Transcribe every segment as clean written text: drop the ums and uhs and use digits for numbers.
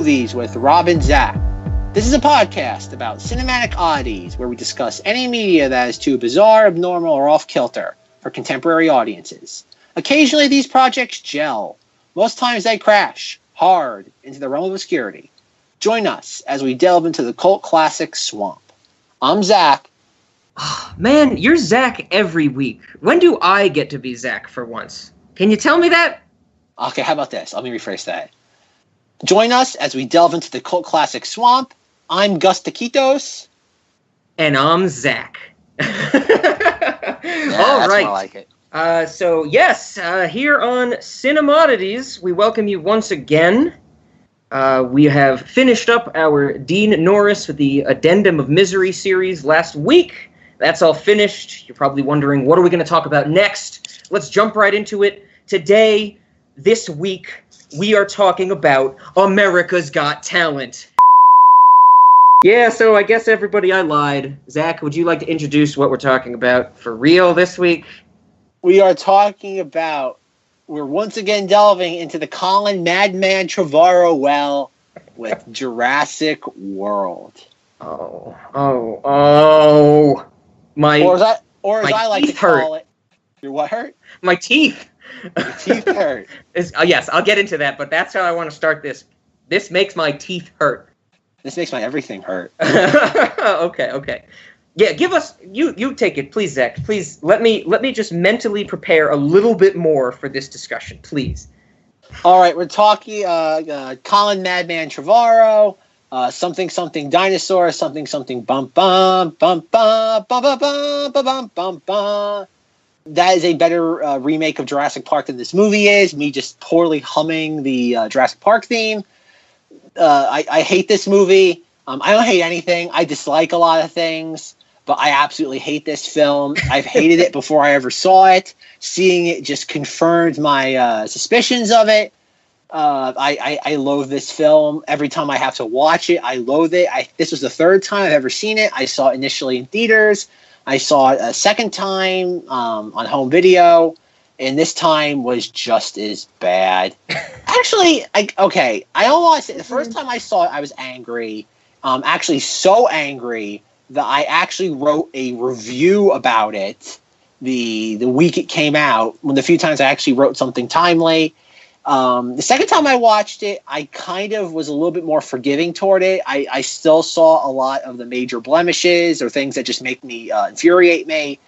Movies with Rob and Zack. This is a podcast about cinematic oddities where we discuss any media that is too bizarre, abnormal, or off-kilter for contemporary audiences. Occasionally these projects gel. Most times they crash hard into the realm of obscurity. Join us as we delve into the cult classic swamp. I'm Zack. Man, you're Zack every week. When do I get to be Zack for once? Can you tell me that? Okay, how about this? Let me rephrase that. Join us as we delve into the cult classic swamp. I'm Gus Taquitos. And I'm Zack. Yeah, All right. I like it. Here on Cinemodities, we welcome you once again. We have finished up our Dean Norris with the Addendum of Misery series last week. That's all finished. You're probably wondering, what are we going to talk about next? Let's jump right into it. Today, this week, we are talking about America's Got Talent. Yeah, so I guess everybody, I lied. Zack, would you like to introduce what we're talking about for real this week? We are talking about, we're once again delving into the Colin Madman Trevorrow well with Jurassic World. My Or as I like to call hurt. it, your what hurt? My teeth. Your teeth hurt. Yes, I'll get into that, but that's how I want to start this. This makes my teeth hurt. This makes my everything hurt. Okay. Yeah, give us you take it, please, Zack. Please let me just mentally prepare a little bit more for this discussion, please. All right, we're talking Colin Madman Trevorrow, something dinosaur, something bum bum bum bum bum bum bum bum bum bum. That is a better remake of Jurassic Park than this movie is. Me just poorly humming the Jurassic Park theme. I hate this movie. I don't hate anything. I dislike a lot of things, but I absolutely hate this film. I've hated it before I ever saw it. Seeing it just confirmed my suspicions of it. I loathe this film. Every time I have to watch it, I loathe it. This was the third time I've ever seen it. I saw it initially in theaters. I saw it a second time on home video, and this time was just as bad. Actually, I don't want to say the first time I saw it, I was angry. Actually, so angry that I actually wrote a review about it the week it came out. One of the few times I actually wrote something timely. The second time I watched it, I kind of was a little bit more forgiving toward it. I still saw a lot of the major blemishes or things that just make me infuriate me.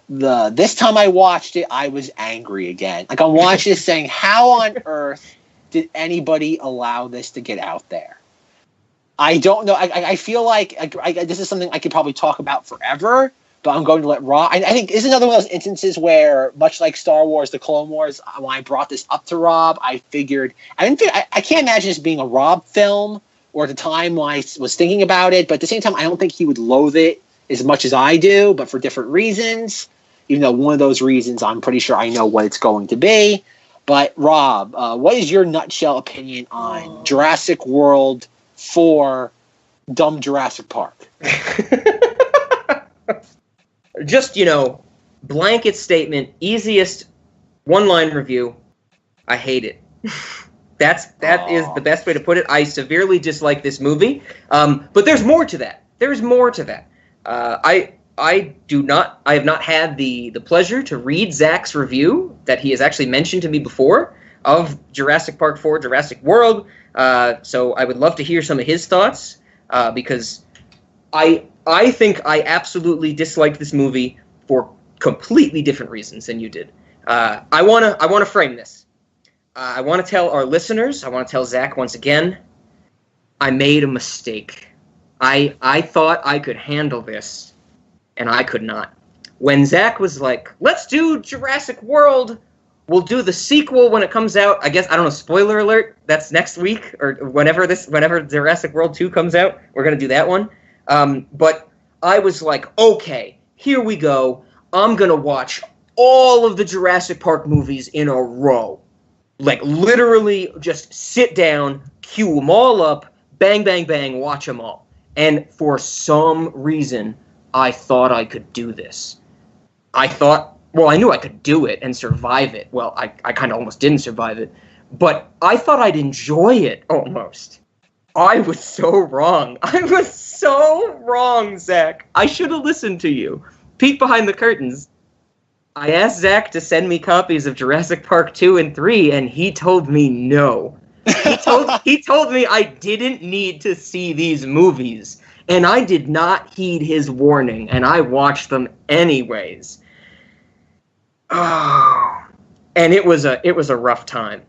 This time I watched it, I was angry again. Like, I'm watching this saying, how on earth did anybody allow this to get out there? I don't know. I feel like this is something I could probably talk about forever, but I'm going to let Rob. I think this is another one of those instances where, much like Star Wars, The Clone Wars, when I brought this up to Rob, I figured I can't imagine this being a Rob film, or at the time when I was thinking about it. But at the same time, I don't think he would loathe it as much as I do, but for different reasons. Even though one of those reasons, I'm pretty sure I know what it's going to be. But Rob, what is your nutshell opinion on Jurassic World 4 Dumb Jurassic Park? Just, blanket statement, easiest one-line review. I hate it. That is the best way to put it. I severely dislike this movie. But there's more to that. I have not had the pleasure to read Zack's review that he has actually mentioned to me before of Jurassic Park 4, Jurassic World. So I would love to hear some of his thoughts, because I think I absolutely disliked this movie for completely different reasons than you did. I want to frame this. I want to tell our listeners, I want to tell Zack once again, I made a mistake. I thought I could handle this, and I could not. When Zack was like, let's do Jurassic World, we'll do the sequel when it comes out. I guess, I don't know, spoiler alert, that's next week, or whenever Jurassic World 2 comes out, we're going to do that one. But I was like, okay, here we go. I'm going to watch all of the Jurassic Park movies in a row. Like, literally just sit down, queue them all up, bang, bang, bang, watch them all. And for some reason, I thought I could do this. I knew I could do it and survive it. Well, I kind of almost didn't survive it. But I thought I'd enjoy it, almost. I was so wrong. I was so wrong, Zach. I should have listened to you. Peek behind the curtains. I asked Zach to send me copies of Jurassic Park 2 and 3, and he told me no. He told me I didn't need to see these movies, and I did not heed his warning, and I watched them anyways. Oh, and it was a rough time.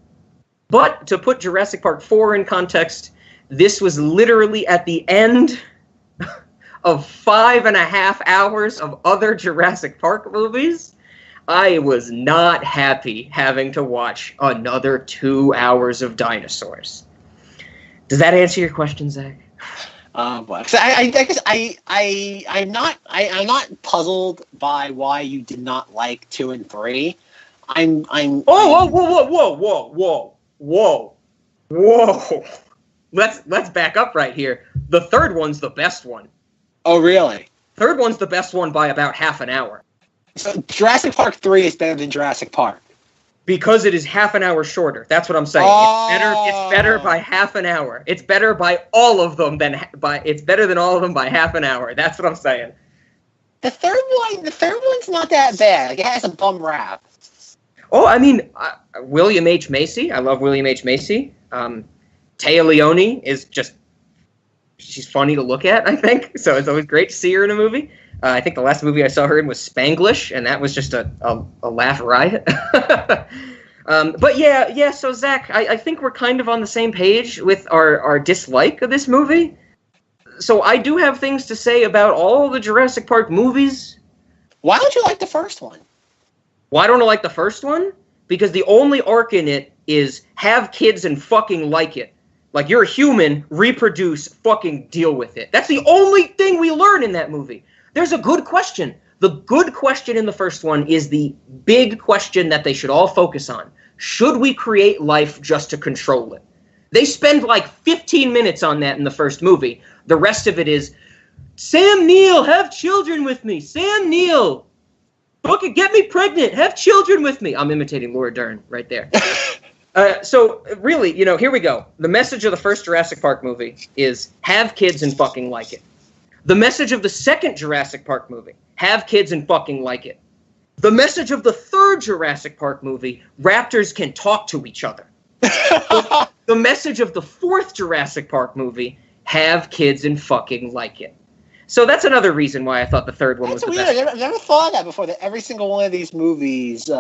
But to put Jurassic Park 4 in context, this was literally at the end of 5.5 hours of other Jurassic Park movies. I was not happy having to watch another 2 hours of dinosaurs. Does that answer your question, Zach? Well, I guess I'm not puzzled by why you did not like 2 and 3. Whoa. Let's back up right here. The third one's the best one. Oh, really? Third one's the best one by about half an hour. So Jurassic Park 3 is better than Jurassic Park. Because it is half an hour shorter. That's what I'm saying. Oh. It's better by half an hour. It's better by all of them it's better than all of them by half an hour. That's what I'm saying. The third one's not that bad. Like, it has a bum rap. Oh, I mean, William H. Macy. I love William H. Macy. Téa Leoni is just, she's funny to look at, I think. So it's always great to see her in a movie. I think the last movie I saw her in was Spanglish, and that was just a laugh riot. But yeah, so Zach, I think we're kind of on the same page with our dislike of this movie. So I do have things to say about all the Jurassic Park movies. Why don't you like the first one? Why don't I like the first one? Because the only arc in it is have kids and fucking like it. Like, you're a human, reproduce, fucking deal with it. That's the only thing we learn in that movie. There's a good question. The good question in the first one is the big question that they should all focus on. Should we create life just to control it? They spend like 15 minutes on that in the first movie. The rest of it is, Sam Neill, have children with me. Sam Neill, fucking get me pregnant. Have children with me. I'm imitating Laura Dern right there. So really, here we go. The message of the first Jurassic Park movie is have kids and fucking like it. The message of the second Jurassic Park movie, have kids and fucking like it. The message of the third Jurassic Park movie, raptors can talk to each other. The message of the fourth Jurassic Park movie, have kids and fucking like it. So that's another reason why I thought the third one was the best. I've never thought of that before, that every single one of these movies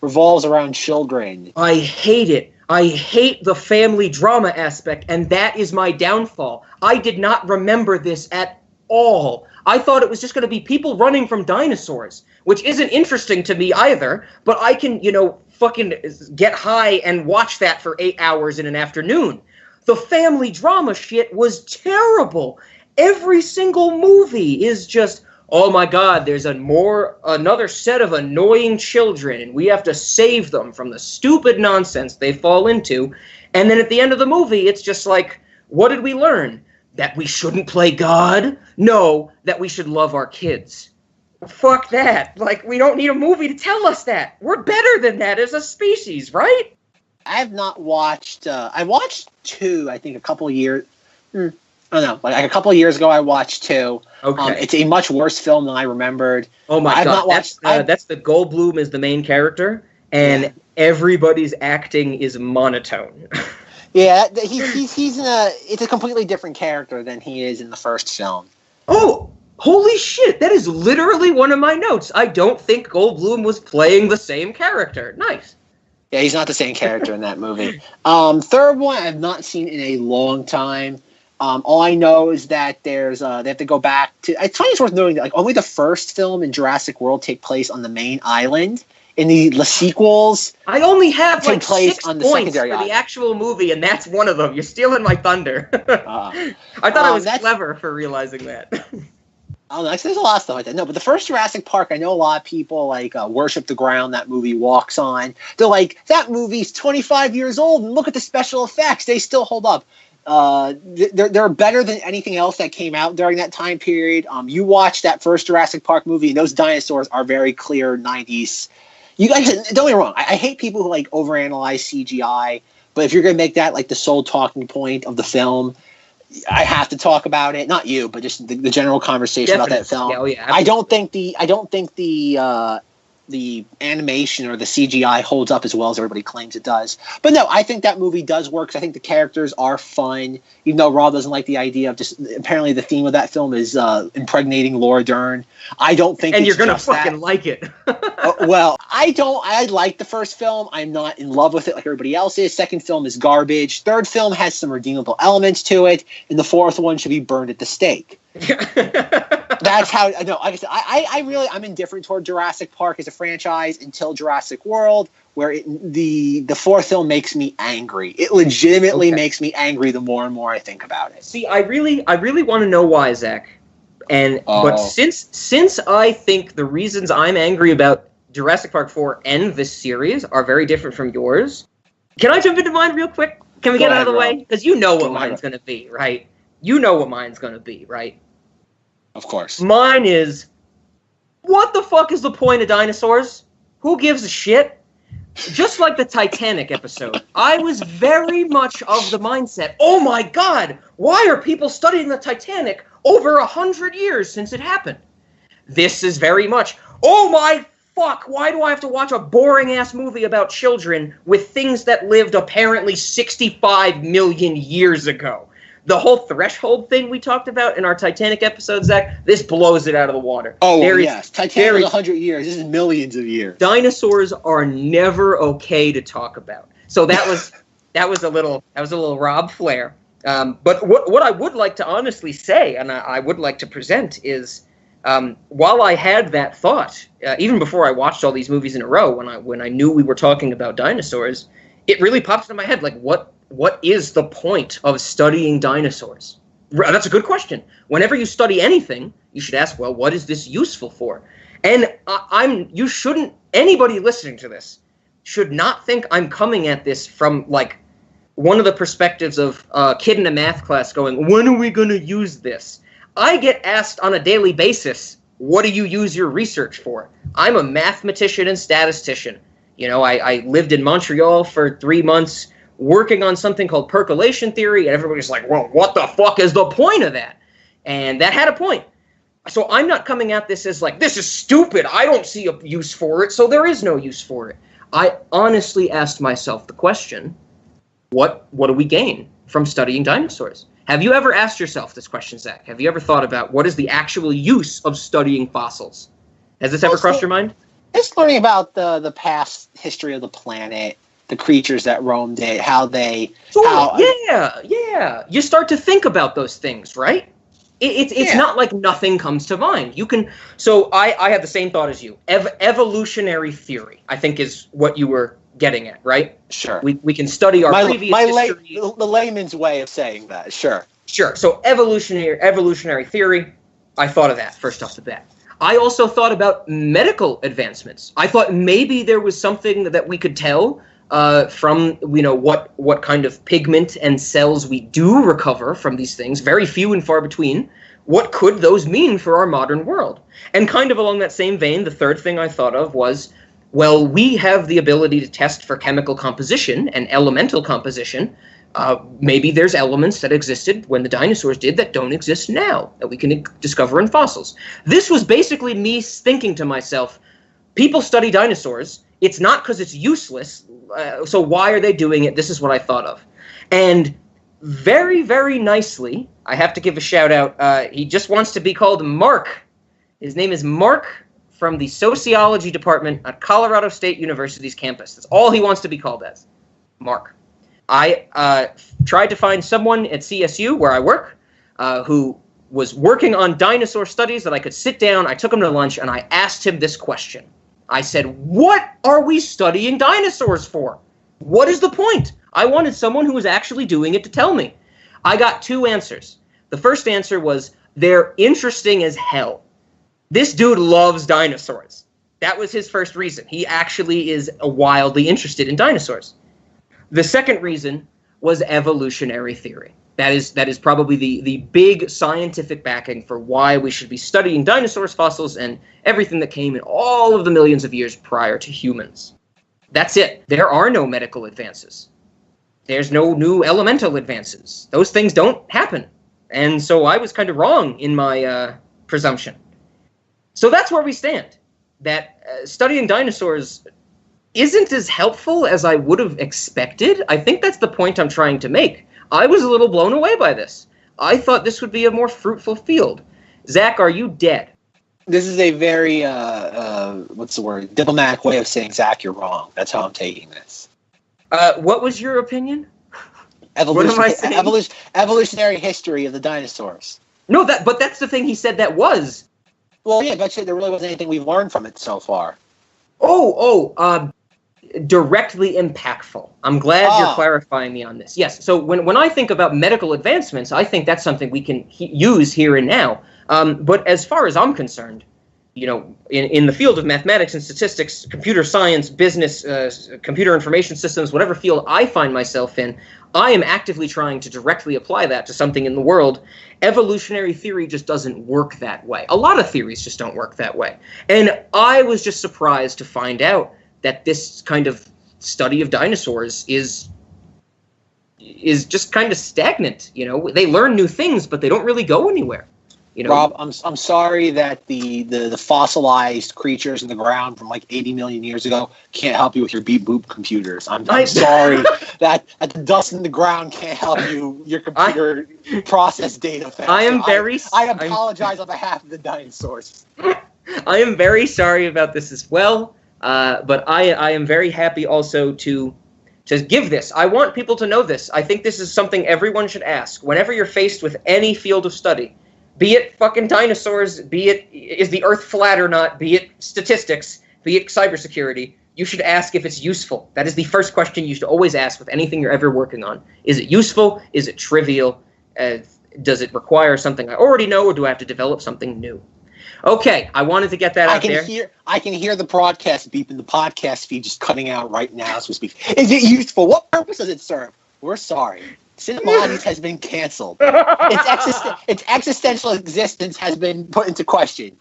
revolves around children. I hate it. I hate the family drama aspect, and that is my downfall. I did not remember this at all. I thought it was just going to be people running from dinosaurs, which isn't interesting to me either, but I can, fucking get high and watch that for 8 hours in an afternoon. The family drama shit was terrible. Every single movie is just, oh my god, there's another set of annoying children, and we have to save them from the stupid nonsense they fall into. And then at the end of the movie, it's just like, what did we learn? That we shouldn't play God? No, that we should love our kids. Fuck that. Like, we don't need a movie to tell us that. We're better than that as a species, right? I have not watched, I watched 2, I think, a couple of years, I don't know, like a couple of years ago I watched 2. Okay. It's a much worse film than I remembered. Oh my god, that's the Goldblum is the main character, and everybody's acting is monotone. Yeah, it's a completely different character than he is in the first film. Oh, holy shit, that is literally one of my notes. I don't think Goldblum was playing the same character. Nice. Yeah, he's not the same character in that movie. Third one I've not seen in a long time. All I know is that they have to go back to. It's funny, it's worth noting that only the first film in Jurassic World take place on the main island. In the sequels, I only have take place 6 on the points secondary for island. the actual movie, and that's one of them. You're stealing my thunder. I thought I was clever for realizing that. I don't know. There's a lot of stuff like that. No, but the first Jurassic Park, I know a lot of people worship the ground that movie walks on. They're like, that movie's 25 years old, and look at the special effects; they still hold up. They're better than anything else that came out during that time period. You watch that first Jurassic Park movie, and those dinosaurs are very clear 90s. You guys, don't get me wrong. I hate people who overanalyze CGI, but if you're gonna make that the sole talking point of the film, I have to talk about it. Not you, but just the general conversation about that film. Yeah, oh, yeah, I don't think the animation or the CGI holds up as well as everybody claims it does. But no, I think that movie does work. I think the characters are fun, even though Rob doesn't like the idea of just, apparently the theme of that film is impregnating Laura Dern. I don't think and you're going to fucking like it. Well, I like the first film. I'm not in love with it like everybody else is. Second film is garbage. Third film has some redeemable elements to it. And the fourth one should be burned at the stake. That's how. No, like I said, I'm indifferent toward Jurassic Park as a franchise until Jurassic World, where the fourth film makes me angry. It legitimately makes me angry the more and more I think about it. See, I really want to know why, Zach. But since I think the reasons I'm angry about Jurassic Park 4 and this series are very different from yours, can I jump into mine real quick? Can we get out of the way? Because you know what mine's going to be, right? You know what mine's going to be, right? Of course. Mine is, what the fuck is the point of dinosaurs? Who gives a shit? Just like the Titanic episode, I was very much of the mindset, oh my god, why are people studying the Titanic over 100 years since it happened? This is very much, oh my fuck, why do I have to watch a boring-ass movie about children with things that lived apparently 65 million years ago? The whole threshold thing we talked about in our Titanic episode, Zach, this blows it out of the water. Oh, yes. Titanic was 100 years. This is millions of years. Dinosaurs are never okay to talk about. So that was a little Rob Flair. But what I would like to honestly say, and I would like to present, is while I had that thought, even before I watched all these movies in a row, when I knew we were talking about dinosaurs, it really popped into my head, like, what is the point of studying dinosaurs? That's a good question. Whenever you study anything, you should ask, well, what is this useful for? And anybody listening to this should not think I'm coming at this from, like, one of the perspectives of a kid in a math class going, when are we going to use this? I get asked on a daily basis, what do you use your research for? I'm a mathematician and statistician. You know, I lived in Montreal for 3 months, working on something called percolation theory, and everybody's like, well, what the fuck is the point of that? And that had a point. So I'm not coming at this as like, this is stupid, I don't see a use for it, so there is no use for it. I honestly asked myself the question, what do we gain from studying dinosaurs? Have you ever asked yourself this question, Zach? Have you ever thought about what is the actual use of studying fossils? Has this ever crossed your mind? Just learning about the past history of the planet, the creatures that roamed it, yeah. You start to think about those things, right? It's not like nothing comes to mind. You can. So I had the same thought as you. Evolutionary theory, I think, is what you were getting at, right? Sure. We can study our previous history. The layman's way of saying that. Sure. Sure. So evolutionary theory. I thought of that first off the bat. I also thought about medical advancements. I thought maybe there was something that we could tell from, you know, what kind of pigment and cells we do recover from these things, very few and far between. What could those mean for our modern world? And kind of along that same vein, the third thing I thought of was, well, we have the ability to test for chemical composition and elemental composition. Maybe there's elements that existed when the dinosaurs did that don't exist now, that we can discover in fossils. This was basically me thinking to myself, people study dinosaurs. It's not because it's useless. So why are they doing it? This is what I thought of. And very, very nicely, I have to give a shout out. He just wants to be called Mark. His name is Mark from the Sociology Department at Colorado State University's campus. That's all he wants to be called as. Mark. I tried to find someone at CSU, where I work, who was working on dinosaur studies that I could sit down. I took him to lunch, and I asked him this question. I said, what are we studying dinosaurs for? What is the point? I wanted someone who was actually doing it to tell me. I got two answers. The first answer was, they're interesting as hell. This dude loves dinosaurs. That was his first reason. He actually is wildly interested in dinosaurs. The second reason was evolutionary theory. That is probably the big scientific backing for why we should be studying dinosaurs, fossils, and everything that came in all of the millions of years prior to humans. That's it. There are no medical advances. There's no new elemental advances. Those things don't happen. And so I was kind of wrong in my presumption. So that's where we stand. That studying dinosaurs isn't as helpful as I would have expected. I think that's the point I'm trying to make. I was a little blown away by this. I thought this would be a more fruitful field. Zach, are you dead? This is a very, diplomatic way of saying, Zach, you're wrong. That's how I'm taking this. What was your opinion? Evolutionary history of the dinosaurs. No, but that's the thing he said that was. Well, yeah, but there really wasn't anything we've learned from it so far. Directly impactful. I'm glad you're clarifying me on this. Yes, so when I think about medical advancements, I think that's something we can use here and now. But as far as I'm concerned, in the field of mathematics and statistics, computer science, business, computer information systems, whatever field I find myself in, I am actively trying to directly apply that to something in the world. Evolutionary theory just doesn't work that way. A lot of theories just don't work that way. And I was just surprised to find out that this kind of study of dinosaurs is just kind of stagnant. They learn new things, but they don't really go anywhere. Rob, I'm sorry that the fossilized creatures in the ground from like 80 million years ago can't help you with your beep boop computers. I'm sorry that the dust in the ground can't help your computer process data faster. I apologize on behalf of the dinosaurs. I am very sorry about this as well. But I am very happy also to give this. I want people to know this. I think this is something everyone should ask. Whenever you're faced with any field of study, be it fucking dinosaurs, be it is the earth flat or not, be it statistics, be it cybersecurity, you should ask if it's useful. That is the first question you should always ask with anything you're ever working on. Is it useful? Is it trivial? Does it require something I already know, or do I have to develop something new? Okay, I wanted to get that out there. I can hear the broadcast beep and the podcast feed just cutting out right now as we speak. Is it useful? What purpose does it serve? We're sorry. Cinemodities has been canceled. Its existential existence has been put into question.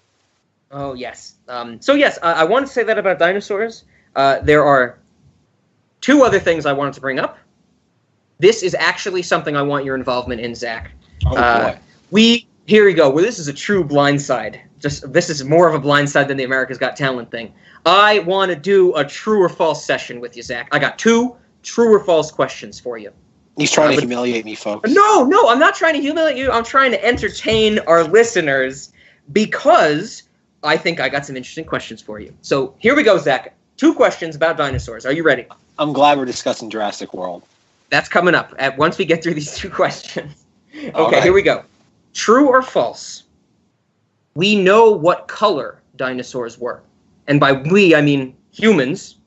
Oh, yes. I wanted to say that about dinosaurs. There are two other things I wanted to bring up. This is actually something I want your involvement in, Zach. Oh, boy. Here we go. Well, this is a true blindside. This is more of a blindside than the America's Got Talent thing. I want to do a true or false session with you, Zach. I got 2 true or false questions for you. He's trying to humiliate me, folks. No, I'm not trying to humiliate you. I'm trying to entertain our listeners because I think I got some interesting questions for you. So here we go, Zach. 2 questions about dinosaurs. Are you ready? I'm glad we're discussing Jurassic World. That's coming up once we get through these 2 questions. Okay, right. Here we go. True or false? We know what color dinosaurs were. And by we, I mean humans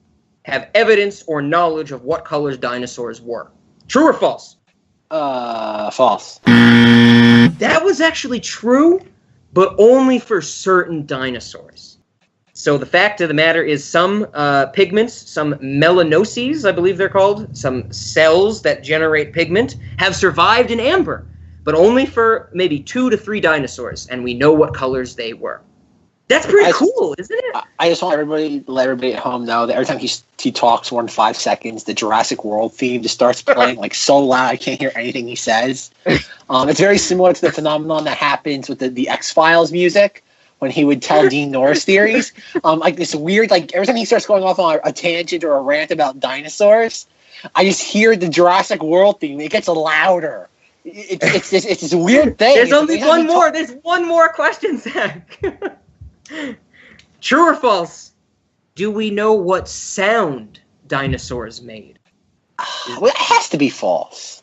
have evidence or knowledge of what colors dinosaurs were. True or false? False. That was actually true, but only for certain dinosaurs. So the fact of the matter is some pigments, some melanoses, I believe they're called, some cells that generate pigment, have survived in amber, but only for maybe 2 to 3 dinosaurs, and we know what colors they were. That's pretty cool, isn't it? I just want to let everybody at home know that every time he talks more than 5 seconds, the Jurassic World theme just starts playing like so loud I can't hear anything he says. It's very similar to the phenomenon that happens with the X-Files music when he would tell Dean Norris theories. Like this weird, like every time he starts going off on a tangent or a rant about dinosaurs, I just hear the Jurassic World theme. It gets louder. It's this weird thing. There's only one more. There's one more question, Zach. True or false? Do we know what sound dinosaurs made? Well, it has to be false.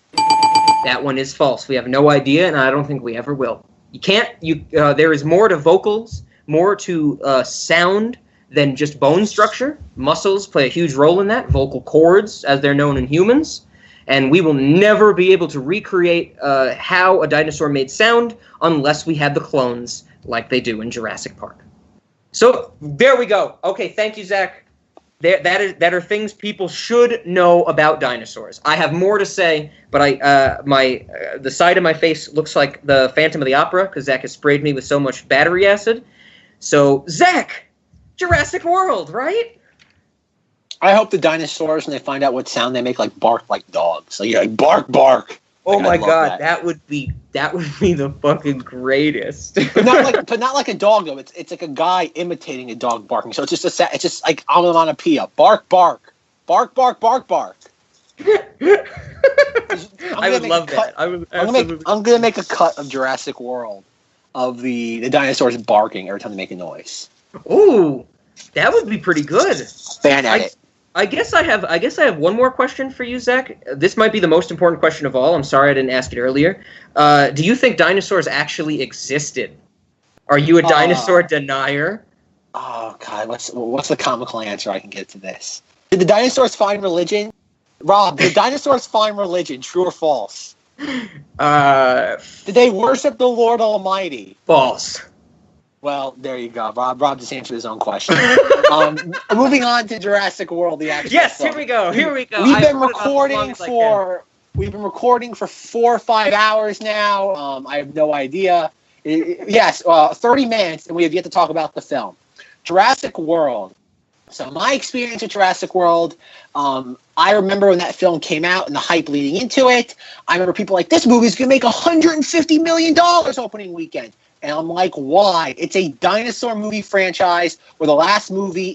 That one is false. We have no idea, and I don't think we ever will. You can't. There is more to vocals, more to sound than just bone structure. Muscles play a huge role in that. Vocal cords, as they're known in humans. And we will never be able to recreate how a dinosaur made sound unless we had the clones like they do in Jurassic Park. So there we go. Okay, thank you, Zach. That are things people should know about dinosaurs. I have more to say, but the side of my face looks like the Phantom of the Opera because Zach has sprayed me with so much battery acid. So, Zach, Jurassic World, right? I hope the dinosaurs, when they find out what sound they make, like bark like dogs. Like, bark, bark. Oh Like, my I love god, that would be the fucking greatest. but not like a dog though. It's like a guy imitating a dog barking. So it's just like onomatopoeia. Bark, bark, bark, bark, bark, bark. I would love that. I'm gonna make a cut of Jurassic World of the dinosaurs barking every time they make a noise. Ooh, that would be pretty good. Fan edit. I guess I have one more question for you, Zach. This might be the most important question of all. I'm sorry I didn't ask it earlier. Do you think dinosaurs actually existed? Are you a dinosaur denier? Oh God, what's the comical answer I can get to this? Did the dinosaurs find religion? Rob, did dinosaurs find religion? True or false? Did they worship the Lord Almighty? False. Well, there you go. Rob just answered his own question. Moving on to Jurassic World, the actual film. Here we go. We've been recording for 4 or 5 hours now. I have no idea. Yes, 30 minutes, and we have yet to talk about the film. Jurassic World. So my experience with Jurassic World, I remember when that film came out and the hype leading into it. I remember people like, this movie's going to make $150 million opening weekend. And I'm like, why? It's a dinosaur movie franchise where the last movie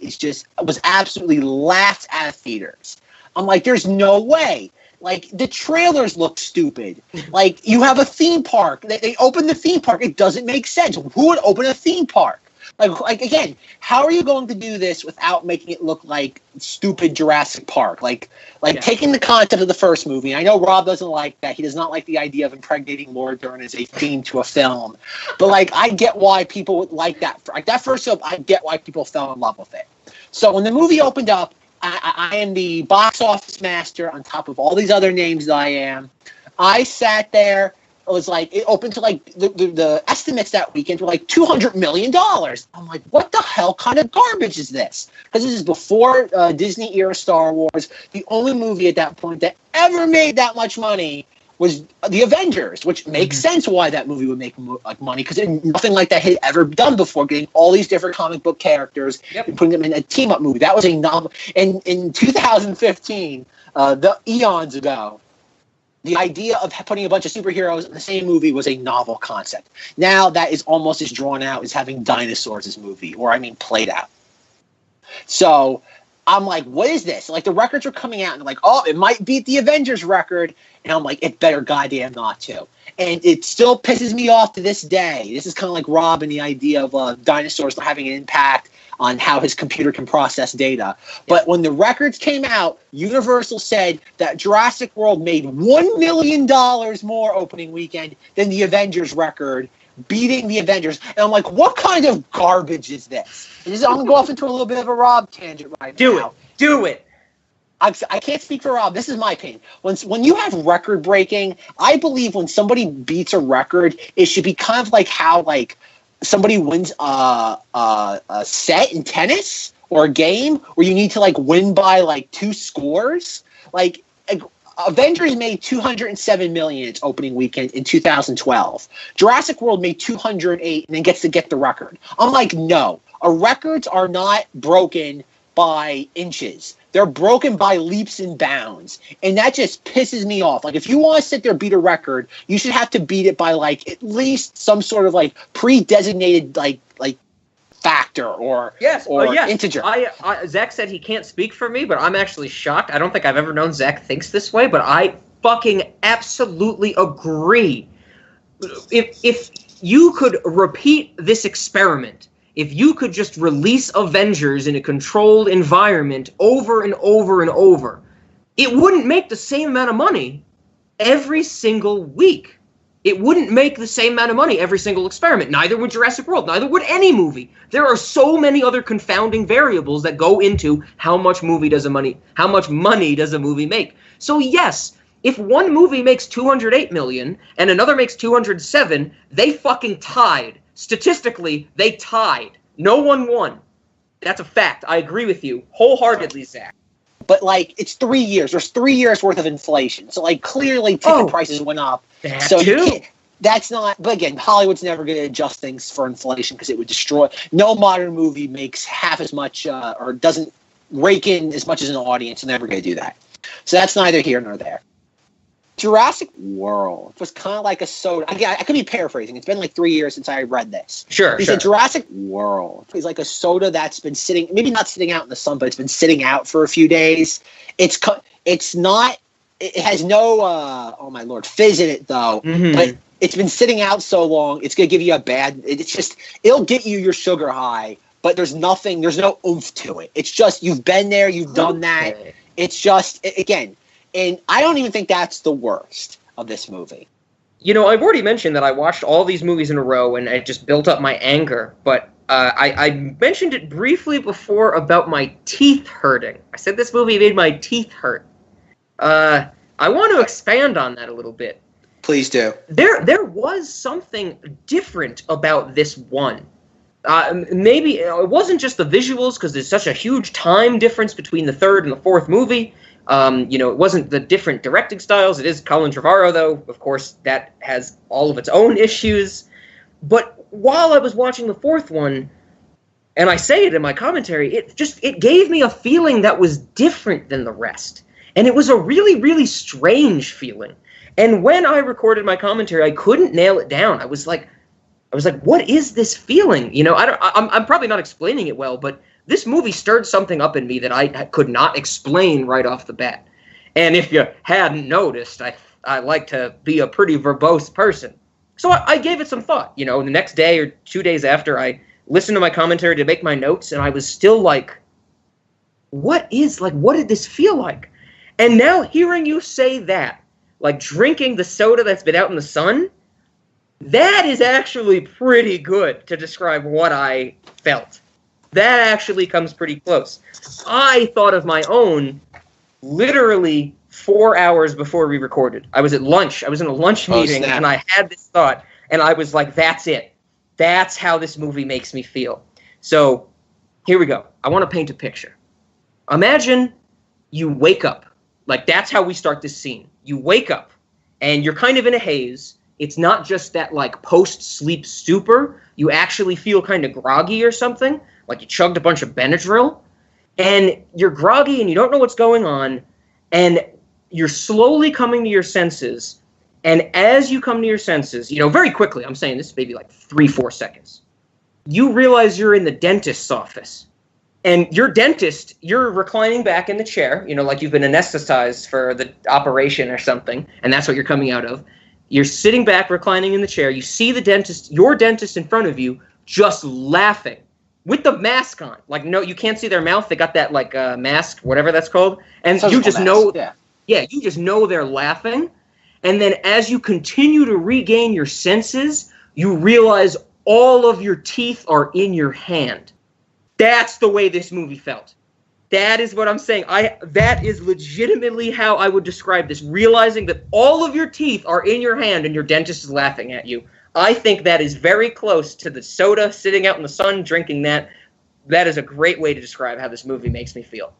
was absolutely laughed at theaters. I'm like, there's no way. Like, the trailers look stupid. Like, you have a theme park. They open the theme park. It doesn't make sense. Who would open a theme park? Like again, how are you going to do this without making it look like stupid Jurassic Park? Taking the concept of the first movie. And I know Rob doesn't like that. He does not like the idea of impregnating Laura Dern as a theme to a film. But I get why people would like that. Like that first film, I get why people fell in love with it. So when the movie opened up, I am the box office master on top of all these other names that I am. I sat there. It was it opened to the estimates that weekend were $200 million. I'm like, what the hell kind of garbage is this? Because this is before Disney era Star Wars. The only movie at that point that ever made that much money was The Avengers, which makes sense why that movie would make money because nothing like that had ever done before. Getting all these different comic book characters and putting them in a team up movie. That was a novel. And in 2015, the eons ago. The idea of putting a bunch of superheroes in the same movie was a novel concept. Now that is almost as drawn out as having dinosaurs as movie, played out. So I'm like, what is this? The records are coming out, and I'm like, oh, it might beat the Avengers record. And I'm like, it better goddamn not to. And it still pisses me off to this day. This is kind of like Rob and the idea of dinosaurs having an impact on how his computer can process data. But when the records came out, Universal said that Jurassic World made $1 million more opening weekend than the Avengers record, beating the Avengers. And I'm like, what kind of garbage is this? And I'm going to go off into a little bit of a Rob tangent now. Do it. I can't speak for Rob. This is my opinion. When you have record breaking, I believe when somebody beats a record, it should be kind of like how somebody wins a set in tennis or a game where you need to win by 2 scores. Avengers made $207 million its opening weekend in 2012. Jurassic World made $208 and then gets to get the record. I'm like, no, records are not broken by inches. They're broken by leaps and bounds. And that just pisses me off. If you want to sit there and beat a record, you should have to beat it by at least some sort of pre-designated factor or integer. Zach said he can't speak for me, but I'm actually shocked. I don't think I've ever known Zach thinks this way, but I fucking absolutely agree. If you could repeat this experiment, if you could just release Avengers in a controlled environment over and over and over, it wouldn't make the same amount of money every single week. It wouldn't make the same amount of money every single experiment. Neither would Jurassic World. Neither would any movie. There are so many other confounding variables that go into how much money does a movie make. So yes, if one movie makes $208 million and another makes $207, they fucking tied. Statistically, they tied. No one won. That's a fact. I agree with you wholeheartedly, Zach. But it's 3 years. There's 3 years worth of inflation. So clearly ticket prices went up. That's not. But again, Hollywood's never going to adjust things for inflation because it would destroy. No modern movie makes half as much or doesn't rake in as much as an audience. They're never going to do that. So that's neither here nor there. Jurassic World was kind of like a soda. I could be paraphrasing. It's been like 3 years since I read this. Sure. He said Jurassic World is like a soda that's been sitting, maybe not sitting out in the sun, but it's been sitting out for a few days. It's not. It has no, oh my lord, fizz in it though. Mm-hmm. But it's been sitting out so long, it's gonna give you a bad. It'll get you your sugar high, but there's no oomph to it. It's just you've been there, you've done that. It's just again. And I don't even think that's the worst of this movie. You know, I've already mentioned that I watched all these movies in a row, and it just built up my anger. But I mentioned it briefly before about my teeth hurting. I said this movie made my teeth hurt. I want to expand on that a little bit. Please do. There was something different about this one. Maybe it wasn't just the visuals, because there's such a huge time difference between the third and the fourth movie. It wasn't the different directing styles. It is Colin Trevorrow, though. Of course, that has all of its own issues. But while I was watching the fourth one, and I say it in my commentary, it gave me a feeling that was different than the rest. And it was a really, really strange feeling. And when I recorded my commentary, I couldn't nail it down. I was like, what is this feeling? You know, I'm probably not explaining it well, but this movie stirred something up in me that I could not explain right off the bat. And if you hadn't noticed, I like to be a pretty verbose person. So I gave it some thought. You know, the next day or 2 days after, I listened to my commentary to make my notes, and I was still like, what did this feel like? And now hearing you say that, like drinking the soda that's been out in the sun, that is actually pretty good to describe what I felt. That actually comes pretty close. I thought of my own literally 4 hours before we recorded. I was at lunch. I was in a lunch meeting, and I had this thought, and I was like, that's it. That's how this movie makes me feel. So here we go. I want to paint a picture. Imagine you wake up. Like, that's how we start this scene. You wake up, and you're kind of in a haze. It's not just that, like, post-sleep stupor. You actually feel kind of groggy or something. Like you chugged a bunch of Benadryl, and you're groggy and you don't know what's going on, and you're slowly coming to your senses, and as you come to your senses, you know, very quickly, I'm saying this is maybe like 3-4 seconds, you realize you're in the dentist's office, and your dentist, you're reclining back in the chair, you know, like you've been anesthetized for the operation or something, and that's what you're coming out of. You're sitting back, reclining in the chair, you see the dentist, your dentist in front of you, just laughing. With the mask on. Like, no, you can't see their mouth. They got that, like, mask, whatever that's called. And you just know, you just know they're laughing. And then as you continue to regain your senses, you realize all of your teeth are in your hand. That's the way this movie felt. That is what I'm saying. That is legitimately how I would describe this. Realizing that all of your teeth are in your hand and your dentist is laughing at you. I think that is very close to the soda sitting out in the sun, drinking that. That is a great way to describe how this movie makes me feel.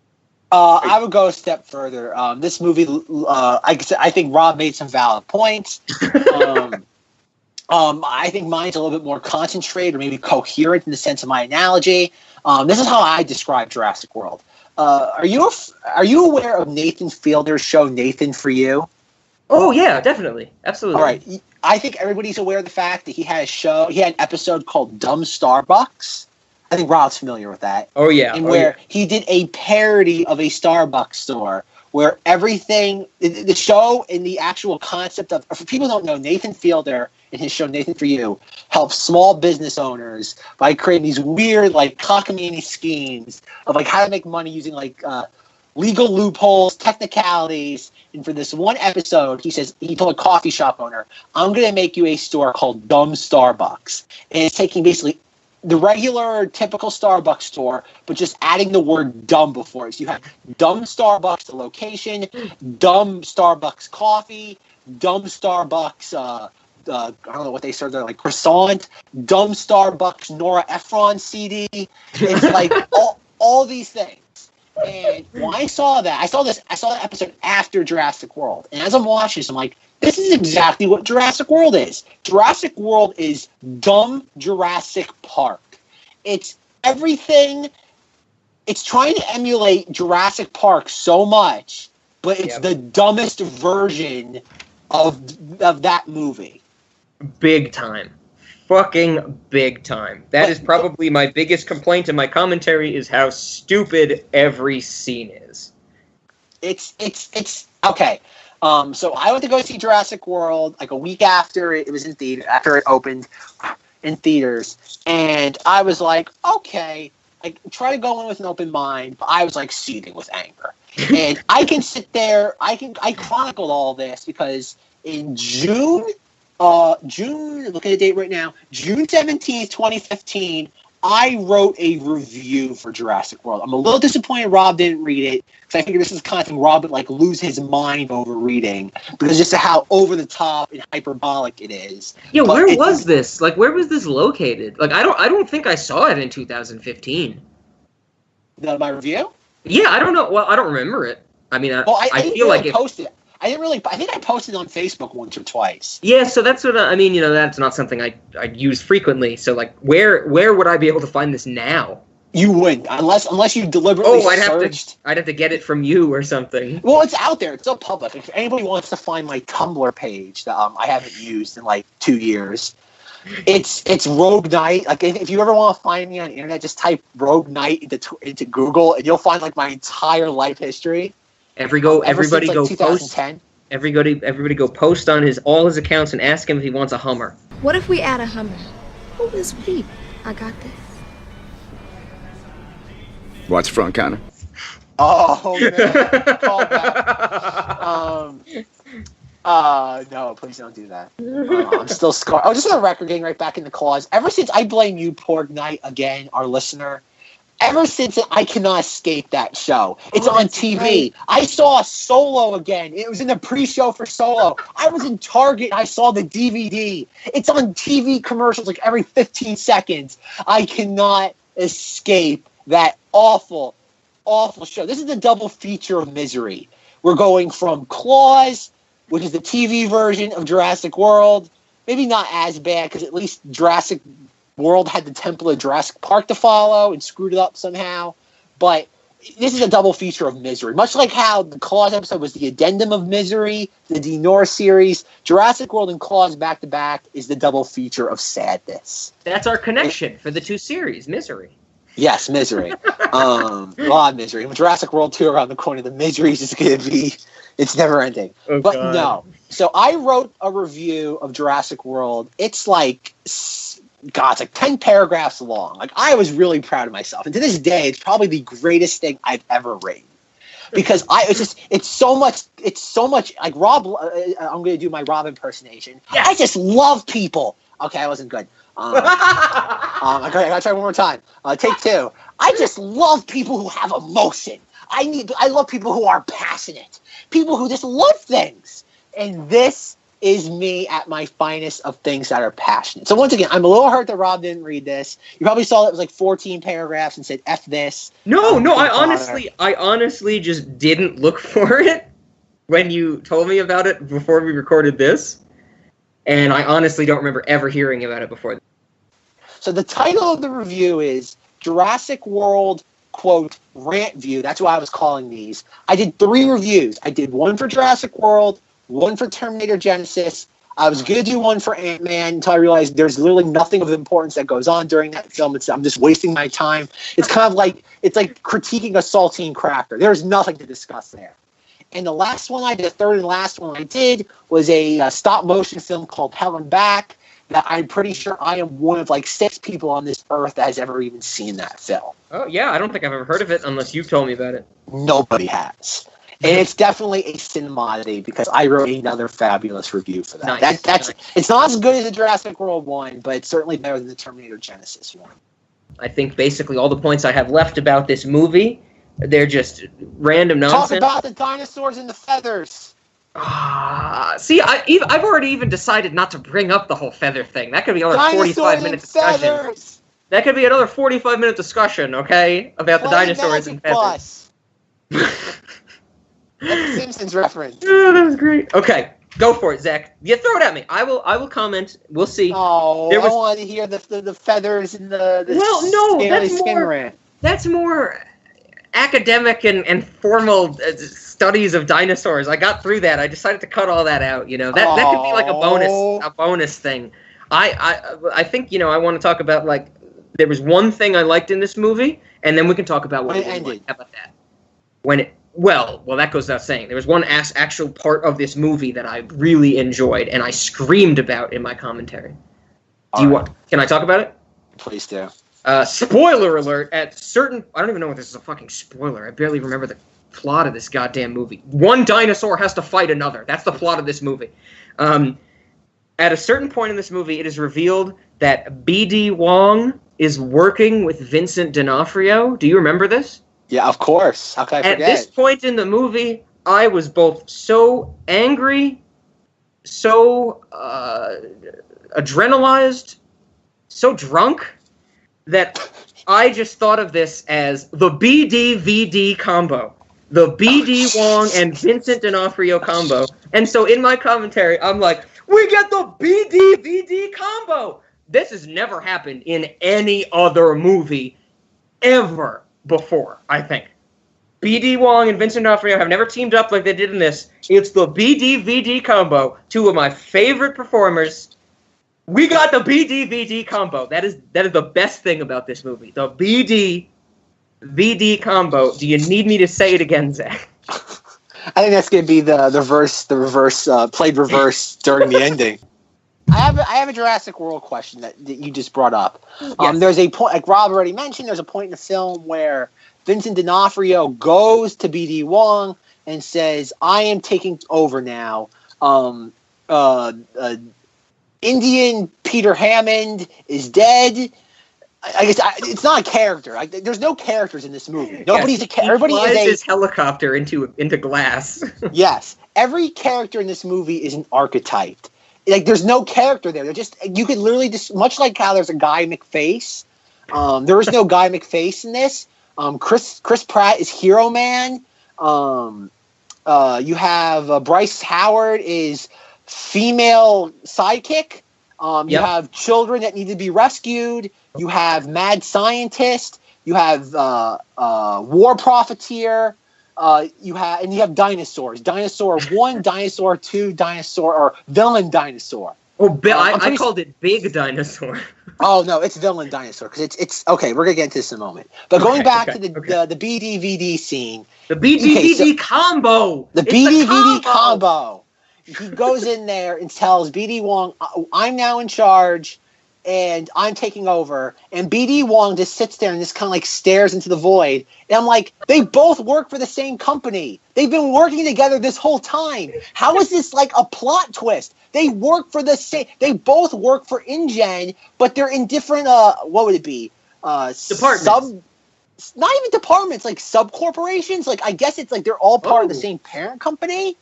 I would go a step further. This movie, I think Rob made some valid points. I think mine's a little bit more concentrated or maybe coherent in the sense of my analogy. This is how I describe Jurassic World. Are you aware of Nathan Fielder's show Nathan for You? Oh, yeah, definitely. Absolutely. All right. I think everybody's aware of the fact that he had an episode called Dumb Starbucks. I think Rob's familiar with that. Oh, yeah. And where he did a parody of a Starbucks store where everything, the show and the actual concept of, for people who don't know, Nathan Fielder in his show Nathan for You helps small business owners by creating these weird, like, cockamamie schemes of, like, how to make money using, like, legal loopholes, technicalities. And for this one episode, he told a coffee shop owner, I'm going to make you a store called Dumb Starbucks. And it's taking basically the regular, typical Starbucks store, but just adding the word dumb before it. So you have Dumb Starbucks, the location, Dumb Starbucks coffee, Dumb Starbucks, I don't know what they serve there, like croissant, Dumb Starbucks Nora Ephron CD. It's like all these things. And when I saw that episode after Jurassic World. And as I'm watching this, I'm like, this is exactly what Jurassic World is. Jurassic World is dumb Jurassic Park. It's everything. It's trying to emulate Jurassic Park so much, but it's the dumbest version of that movie. Big time. Fucking big time. That is probably my biggest complaint in my commentary is how stupid every scene is. It's okay. So I went to go see Jurassic World like a week after it was in theater, after it opened in theaters, and I was like, okay, I try to go in with an open mind, but I was like seething with anger. And I can sit there, I chronicled all this because in June, look at the date right now, June 17th, 2015, I wrote a review for Jurassic World. I'm a little disappointed Rob didn't read it, because I figured this is the kind of thing Rob would like lose his mind over reading, because just how over the top and hyperbolic it is. Yeah, but where was this? Like, where was this located? Like, I don't think I saw it in 2015. My review? Yeah, I don't know. Well, I don't remember it. I mean, I feel like posted. I didn't really. I think I posted on Facebook once or twice. Yeah, so that's what I mean. You know, that's not something I'd use frequently. So, like, where would I be able to find this now? You wouldn't, unless you deliberately searched. I'd have to get it from you or something. Well, it's out there. It's still public. If anybody wants to find my Tumblr page that I haven't used in like 2 years, it's Rogue Knight. Like, if you ever want to find me on the internet, just type Rogue Knight into Google, and you'll find like my entire life history. Everybody go 2010. Post. Everybody go post on all his accounts and ask him if he wants a Hummer. What if we add a Hummer? Who is we? I got this. Watch front, Connor. Oh man, call back. No, please don't do that. I'm still scarred. Oh, just on the record, getting right back in the cause. Ever since I blame you, Porg Knight, again, our listener. Ever since I cannot escape that show. It's on TV. Right. I saw Solo again. It was in the pre-show for Solo. I was in Target and I saw the DVD. It's on TV commercials like every 15 seconds. I cannot escape that awful, awful show. This is the double feature of misery. We're going from Claws, which is the TV version of Jurassic World. Maybe not as bad because at least Jurassic World had the template of Jurassic Park to follow and screwed it up somehow. But this is a double feature of misery. Much like how the Claws episode was the addendum of misery, the Denor series, Jurassic World and Claws back-to-back is the double feature of sadness. That's our connection for the two series, misery. Yes, misery. A lot of misery. When Jurassic World 2 around the corner, the misery is going to be, it's never ending. Oh, but God. No. So I wrote a review of Jurassic World. It's like, God, it's like 10 paragraphs long. Like, I was really proud of myself. And to this day, it's probably the greatest thing I've ever written. Because it's so much, like Rob, I'm going to do my Rob impersonation. Yes. I just love people. Okay, I wasn't good. I gotta try one more time. Take two. I just love people who have emotion. I love people who are passionate. People who just love things. And this is me at my finest of things that are passionate. So once again, I'm a little hurt that Rob didn't read this. You probably saw that it was like 14 paragraphs and said F this. No, I honestly just didn't look for it when you told me about it before we recorded this. And I honestly don't remember ever hearing about it before. So the title of the review is Jurassic World, quote, Rant View. That's why I was calling these. I did 3 reviews. I did one for Jurassic World, one for Terminator Genesis. I was going to do one for Ant-Man until I realized there's literally nothing of importance that goes on during that film. I'm just wasting my time. It's kind of like, it's like critiquing a saltine cracker. There's nothing to discuss there. And the last one I did, the third and last one I did, was a stop-motion film called Hell and Back that I'm pretty sure I am one of like 6 people on this earth that has ever even seen that film. Oh, yeah, I don't think I've ever heard of it unless you've told me about it. Nobody has. And it's definitely a Cinemoddity because I wrote another fabulous review for that. Nice. It's not as good as the Jurassic World one, but it's certainly better than the Terminator Genesis one. I think basically all the points I have left about this movie, they're just random nonsense. Talk about the dinosaurs and the feathers. See, I've already even decided not to bring up the whole feather thing. That could be another 45-minute discussion. Feathers. That could be another 45-minute discussion, okay, about the dinosaurs and feathers. That's a Simpsons reference. Oh, that was great. Okay, go for it, Zach. You throw it at me. I will comment. We'll see. Oh, I want to hear the feathers and the well, no, skin rant. That's more. academic and formal studies of dinosaurs. I got through that. I decided to cut all that out. You know, that could be like a bonus thing. I think, you know, I want to talk about, like, there was one thing I liked in this movie, and then we can talk about what it ended. How about that? Well, that goes without saying. There was one actual part of this movie that I really enjoyed, and I screamed about in my commentary. Can I talk about it? Please do. Spoiler alert, I don't even know if this is a fucking spoiler. I barely remember the plot of this goddamn movie. One dinosaur has to fight another. That's the plot of this movie. At a certain point in this movie, it is revealed that B.D. Wong is working with Vincent D'Onofrio. Do you remember this? Yeah, of course. How can I forget? At this point in the movie, I was both so angry, so adrenalized, so drunk, that I just thought of this as the BD-VD combo. The B.D. Wong and Vincent D'Onofrio combo. And so in my commentary, I'm like, we get the BD-VD combo! This has never happened in any other movie ever before, I think. B.D. Wong and Vincent D'Onofrio have never teamed up like they did in this. It's the BD-VD combo. Two of my favorite performers. We got the BD-VD combo. That is the best thing about this movie. The BD-VD combo. Do you need me to say it again, Zach? I think that's going to be the reverse, played reverse during the ending. I have a Jurassic World question that you just brought up. Yes. There's a point, like Rob already mentioned, there's a point in the film where Vincent D'Onofrio goes to B.D. Wong and says, I am taking over now. Indian Peter Hammond is dead. I guess it's not a character. There's no characters in this movie. Nobody's a character. Everybody is his helicopter into glass. Yes, every character in this movie is an archetype. Like, there's no character there. They're just, you could literally just, much like how there's a Guy McFace. There is no Guy McFace in this. Chris Pratt is Hero Man. You have Bryce Howard is female sidekick. You have children that need to be rescued. You have mad scientist. You have war profiteer. You have dinosaurs. Dinosaur 1, Dinosaur 2, Dinosaur, or Villain Dinosaur. Oh, I called it Big Dinosaur. Oh, no, it's Villain Dinosaur, because it's okay, we're going to get into this in a moment. But going back to the BD-VD scene. The BD-VD combo! The BD-VD combo. He goes in there and tells B.D. Wong, I'm now in charge, and I'm taking over. And B.D. Wong just sits there and just kind of like stares into the void. And I'm like, they both work for the same company. They've been working together this whole time. How is this like a plot twist? They work for the same. They both work for InGen, but they're in different. What would it be? Departments. Not even departments, like sub corporations. Like, I guess it's like they're all part of the same parent company.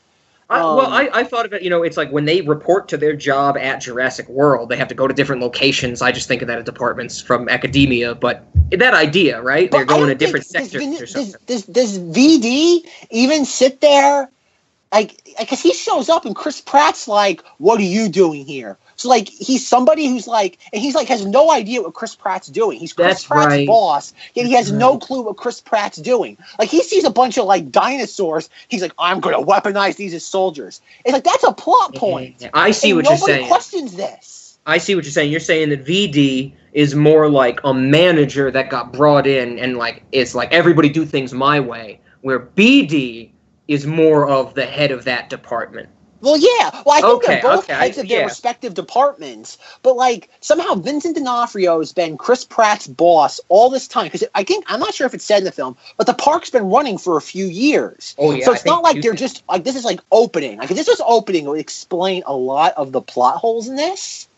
I thought of it, it's like when they report to their job at Jurassic World, they have to go to different locations. I just think of that as departments from academia, but that idea, right? They're going to different sectors or something. Does VD even sit there? Like, because he shows up and Chris Pratt's like, what are you doing here? So, like, he's somebody who's like, and he's like, has no idea what Chris Pratt's doing. He's Chris Pratt's boss, yet he has no clue what Chris Pratt's doing. Like, he sees a bunch of, like, dinosaurs. He's like, I'm going to weaponize these as soldiers. It's like, that's a plot point. Yeah. I see what you're saying. Nobody questions this. I see what you're saying. You're saying that VD is more like a manager that got brought in and, like, it's like, everybody do things my way, where BD is more of the head of that department. Well, yeah. Well, I think they're both heads of their respective departments. But, like, somehow Vincent D'Onofrio has been Chris Pratt's boss all this time. Because I'm not sure if it's said in the film, but the park's been running for a few years. Oh, yeah. So it's not like they're just, like, this is like opening. Like, if this was opening, it would explain a lot of the plot holes in this.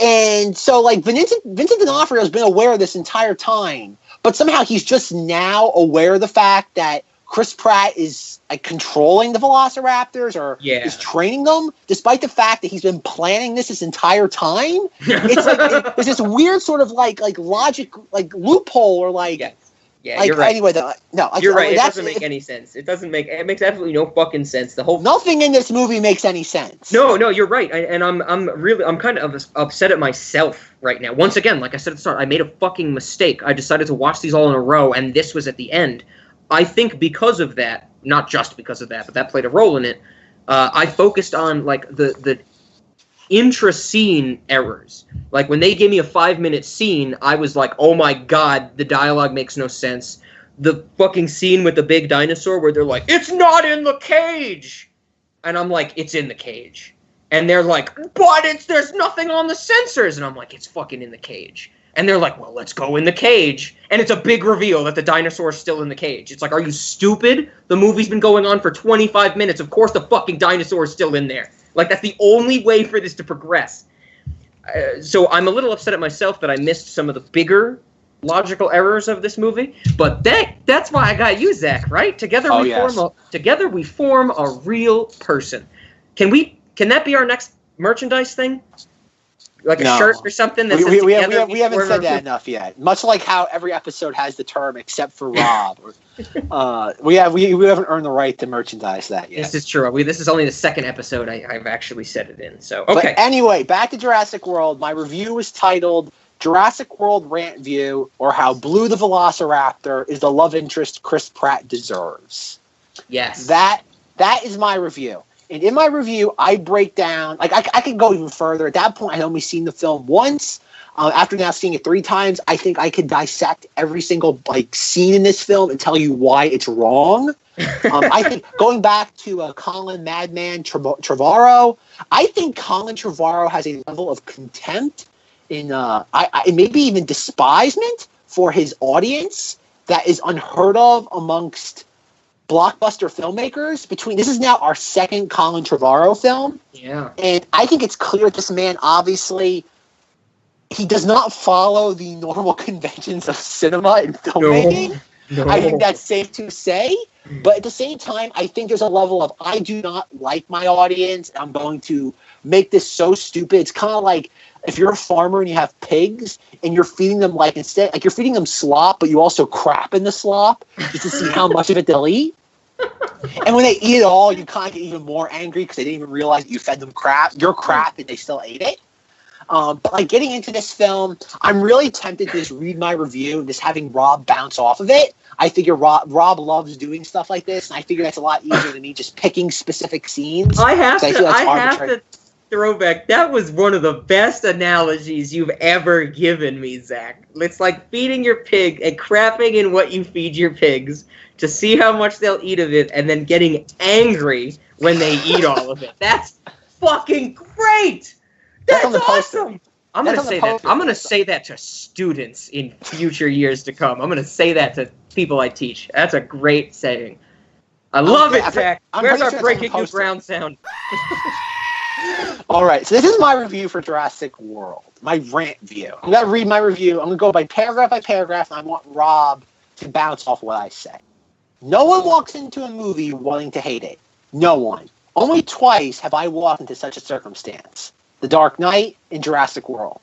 And so, like, Vincent D'Onofrio has been aware of this entire time. But somehow he's just now aware of the fact that Chris Pratt is like controlling the Velociraptors or is training them, despite the fact that he's been planning this entire time. It's like there's this weird sort of like logic, like loophole, or like Yeah, like, you're right. Anyway, though, no, You're right. It doesn't make any sense. It makes absolutely no fucking sense. Nothing in this movie makes any sense. No, you're right. I'm kind of upset at myself right now. Once again, like I said at the start, I made a fucking mistake. I decided to watch these all in a row, and this was at the end. I think because of that, not just because of that, but that played a role in it. I focused on like the intra-scene errors. Like when they gave me a 5-minute scene, I was like, oh my god, the dialogue makes no sense. The fucking scene with the big dinosaur where they're like, it's not in the cage! And I'm like, it's in the cage. And they're like, but there's nothing on the sensors! And I'm like, it's fucking in the cage. And they're like, well, let's go in the cage. And it's a big reveal that the dinosaur's still in the cage. It's like, are you stupid? The movie's been going on for 25 minutes. Of course the fucking dinosaur is still in there. Like, that's the only way for this to progress. So I'm a little upset at myself that I missed some of the bigger logical errors of this movie. But that's why I got you, Zach, right? Together we form a real person. Can that be our next merchandise thing? Like a shirt or something? That we haven't said that enough yet. Much like how every episode has the term except for Rob. We haven't earned the right to merchandise that yet. This is true. This is only the second episode I've actually said it in. So okay. But anyway, back to Jurassic World. My review was titled Jurassic World Rant View, or How Blue the Velociraptor is the love interest Chris Pratt deserves. Yes. That is my review. And in my review, I break down, like, I could go even further. At that point, I'd only seen the film once. After now seeing it 3 times, I think I could dissect every single, like, scene in this film and tell you why it's wrong. I think, going back to Colin Madman Trevorrow, I think Colin Trevorrow has a level of contempt and maybe even despisement for his audience that is unheard of amongst blockbuster filmmakers. This is now our second Colin Trevorrow film. Yeah. And I think it's clear this man, obviously, he does not follow the normal conventions of cinema and filmmaking. No. I think that's safe to say. But at the same time, I think there's a level of, I do not like my audience. I'm going to make this so stupid. It's kind of like if you're a farmer and you have pigs and you're feeding them you're feeding them slop, but you also crap in the slop just to see how much of it they'll eat. And when they eat it all, you kind of get even more angry because they didn't even realize that you fed them your crap, and they still ate it. But like getting into this film, I'm really tempted to just read my review and just having Rob bounce off of it. I figure Rob loves doing stuff like this, and I figure that's a lot easier than me just picking specific scenes. I have to throw back. That was one of the best analogies you've ever given me, Zach. It's like feeding your pig and crapping in what you feed your pigs to see how much they'll eat of it, and then getting angry when they eat all of it. That's fucking great. That's awesome. I'm gonna say that to students in future years to come. I'm gonna say that to people I teach. That's a great saying. I love it, Zach. Where's our breaking new ground sound? All right, so this is my review for Jurassic World. My rant view. I'm gonna read my review. I'm gonna go by paragraph, and I want Rob to bounce off what I say. No one walks into a movie wanting to hate it. No one. Only twice have I walked into such a circumstance. The Dark Knight and Jurassic World.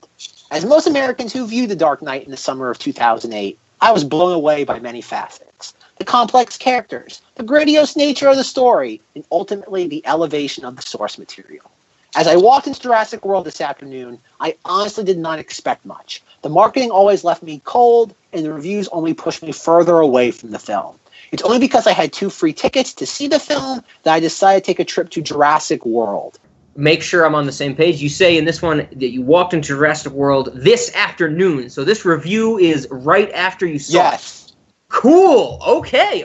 As most Americans who viewed The Dark Knight in the summer of 2008, I was blown away by many facets. The complex characters, the grandiose nature of the story, and ultimately the elevation of the source material. As I walked into Jurassic World this afternoon, I honestly did not expect much. The marketing always left me cold, and the reviews only pushed me further away from the film. It's only because I had 2 free tickets to see the film that I decided to take a trip to Jurassic World. Make sure I'm on the same page. You say in this one that you walked into Jurassic World this afternoon. So this review is right after you saw it. Yes. Cool. Okay.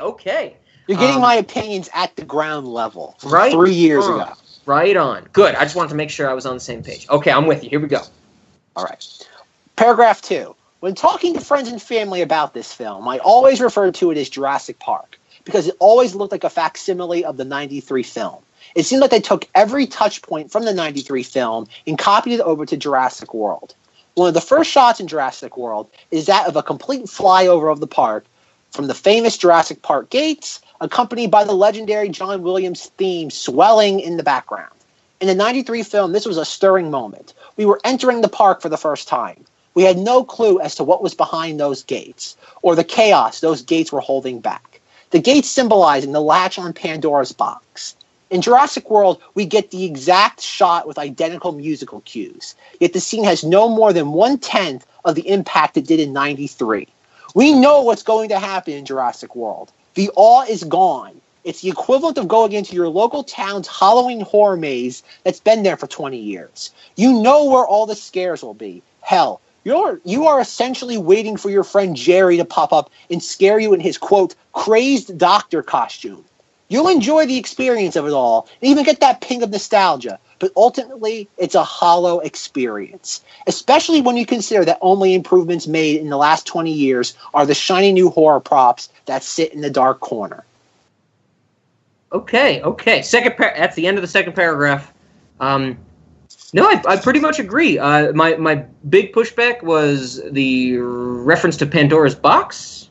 You're getting my opinions at the ground level. Right? 3 years ago. Right on. Good. I just wanted to make sure I was on the same page. Okay, I'm with you. Here we go. All right. Paragraph 2. When talking to friends and family about this film, I always referred to it as Jurassic Park because it always looked like a facsimile of the 93 film. It seemed like they took every touch point from the 93 film and copied it over to Jurassic World. One of the first shots in Jurassic World is that of a complete flyover of the park from the famous Jurassic Park gates, accompanied by the legendary John Williams theme swelling in the background. In the 93 film, this was a stirring moment. We were entering the park for the first time. We had no clue as to what was behind those gates, or the chaos those gates were holding back. The gates symbolizing the latch on Pandora's box. In Jurassic World, we get the exact shot with identical musical cues, yet the scene has no more than 1/10 of the impact it did in '93. We know what's going to happen in Jurassic World. The awe is gone. It's the equivalent of going into your local town's Halloween horror maze that's been there for 20 years. You know where all the scares will be. Hell, you are essentially waiting for your friend Jerry to pop up and scare you in his, quote, crazed doctor costume. You'll enjoy the experience of it all and even get that ping of nostalgia, but ultimately, it's a hollow experience, especially when you consider that only improvements made in the last 20 years are the shiny new horror props that sit in the dark corner. Okay. That's the end of the second paragraph. No, I pretty much agree. My big pushback was the reference to Pandora's box,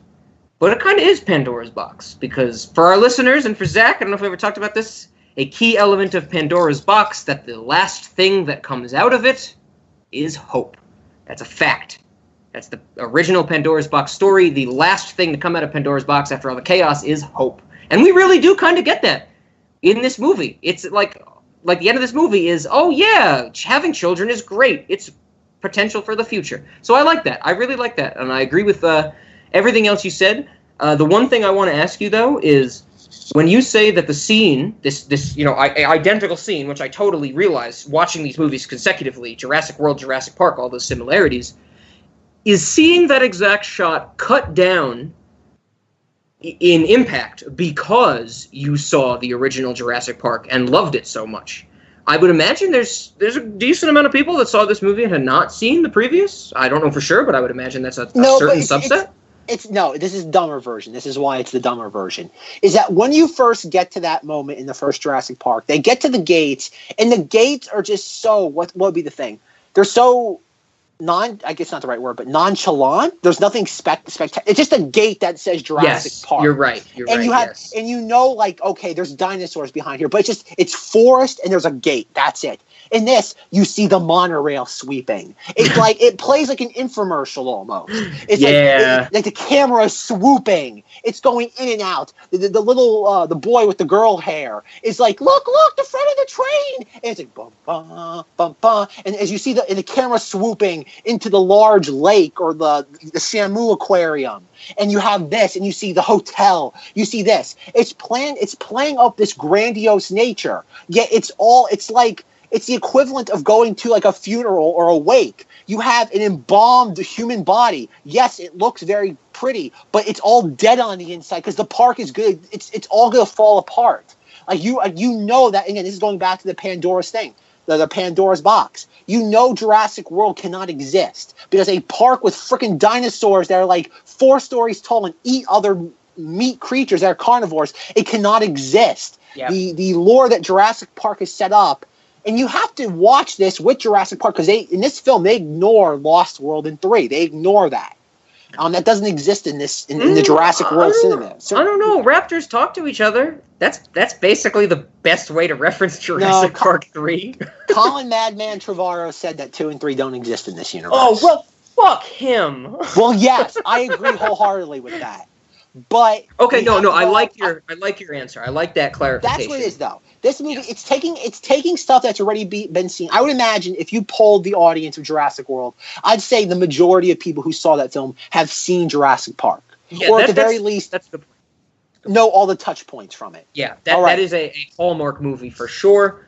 but it kind of is Pandora's box, because for our listeners and for Zack, I don't know if we ever talked about this, a key element of Pandora's box, that the last thing that comes out of it is hope. That's a fact. That's the original Pandora's box story. The last thing to come out of Pandora's box after all the chaos is hope. And we really do kind of get that in this movie. It's like the end of this movie is, oh yeah, having children is great. It's potential for the future. So I like that. I really like that. And I agree with everything else you said. The one thing I want to ask you, though, is when you say that the scene, this identical scene, which I totally realize watching these movies consecutively, Jurassic World, Jurassic Park, all those similarities, is seeing that exact shot cut down in impact because you saw the original Jurassic Park and loved it so much. I would imagine there's a decent amount of people that saw this movie and had not seen the previous. I don't know for sure, but I would imagine that's a certain subset. This is dumber version. This is why it's the dumber version. Is that when you first get to that moment in the first Jurassic Park, they get to the gates, and the gates are just so, what would be the thing? They're so I guess not the right word, but nonchalant. There's nothing spectacular. It's just a gate that says Jurassic Park. You're right. And you know, like, okay, there's dinosaurs behind here, but it's forest and there's a gate. That's it. In this, you see the monorail sweeping. It's like it plays like an infomercial almost. It's like the camera is swooping. It's going in and out. The little the boy with the girl hair is like, look, the front of the train. And it's like bum bum bum bum. And as you see the camera swooping into the large lake or the Shamu aquarium, and you have this, and you see the hotel. You see this. It's playing up this grandiose nature. Yet it's the equivalent of going to like a funeral or a wake. You have an embalmed human body. Yes, it looks very pretty, but it's all dead on the inside because the park is good. It's all going to fall apart. Like you know that. Again, this is going back to the Pandora's thing, the Pandora's box. You know Jurassic World cannot exist because a park with freaking dinosaurs that are like 4 stories tall and eat other meat creatures that are carnivores, it cannot exist. Yep. The lore that Jurassic Park has set up. And you have to watch this with Jurassic Park because in this film they ignore Lost World in 3. They ignore that. That doesn't exist in the Jurassic World cinema. So, I don't know. Raptors talk to each other. That's basically the best way to reference Jurassic Park 3. Colin Madman Trevorrow said that 2 and 3 don't exist in this universe. Oh well, fuck him. Well, yes, I agree wholeheartedly with that. But okay, no, I like your answer. I like that clarification. That's what it is, though. This movie, it's taking stuff that's already been seen. I would imagine if you polled the audience of Jurassic World, I'd say the majority of people who saw that film have seen Jurassic Park, or at the very least, that's the know all the touch points from it. Yeah, that is a hallmark movie for sure.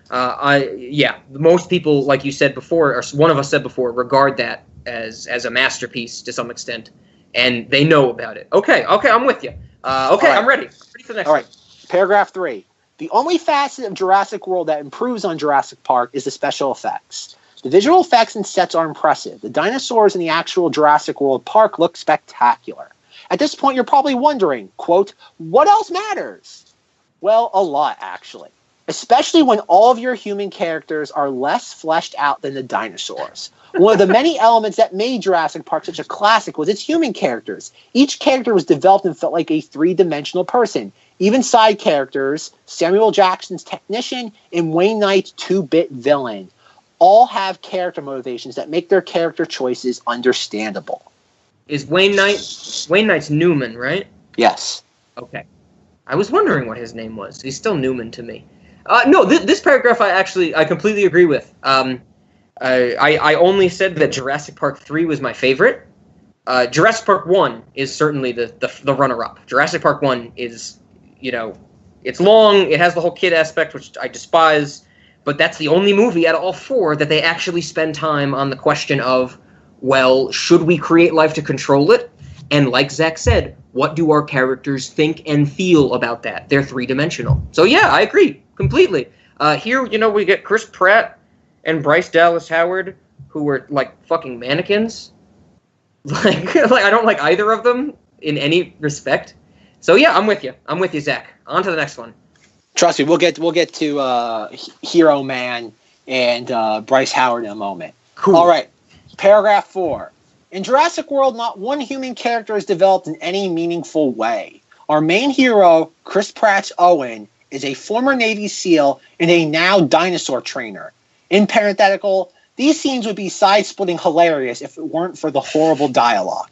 Most people, like you said before, or one of us said before, regard that as a masterpiece to some extent, and they know about it. Okay, I'm with you. Right. I'm ready. Ready for the next one. Right, paragraph 3. The only facet of Jurassic World that improves on Jurassic Park is the special effects. The visual effects and sets are impressive. The dinosaurs in the actual Jurassic World Park look spectacular. At this point, you're probably wondering, quote, what else matters? Well, a lot, actually. Especially when all of your human characters are less fleshed out than the dinosaurs. One of the many elements that made Jurassic Park such a classic was its human characters. Each character was developed and felt like a 3-dimensional person. Even side characters, Samuel Jackson's technician and Wayne Knight's 2-bit villain. all have character motivations that make their character choices understandable. Is Wayne Knight's Newman, right? Yes. Okay. I was wondering what his name was. He's still Newman to me. No, this paragraph I completely agree with. I only said that Jurassic Park 3 was my favorite. Jurassic Park 1 is certainly the runner-up. Jurassic Park 1 is, it's long, it has the whole kid aspect, which I despise, but that's the only movie out of all four that they actually spend time on the question of, well, should we create life to control it? And like Zack said, what do our characters think and feel about that? They're three-dimensional. So yeah, I agree completely. Here, we get Chris Pratt and Bryce Dallas Howard, who were like fucking mannequins. Like I don't like either of them in any respect. So yeah, I'm with you, Zack. On to the next one. Trust me, we'll get to Hero Man and Bryce Howard in a moment. Cool. All right, paragraph 4. In Jurassic World, not one human character is developed in any meaningful way. Our main hero, Chris Pratt's Owen, is a former Navy SEAL and a now dinosaur trainer. In parenthetical, these scenes would be side-splitting hilarious if it weren't for the horrible dialogue.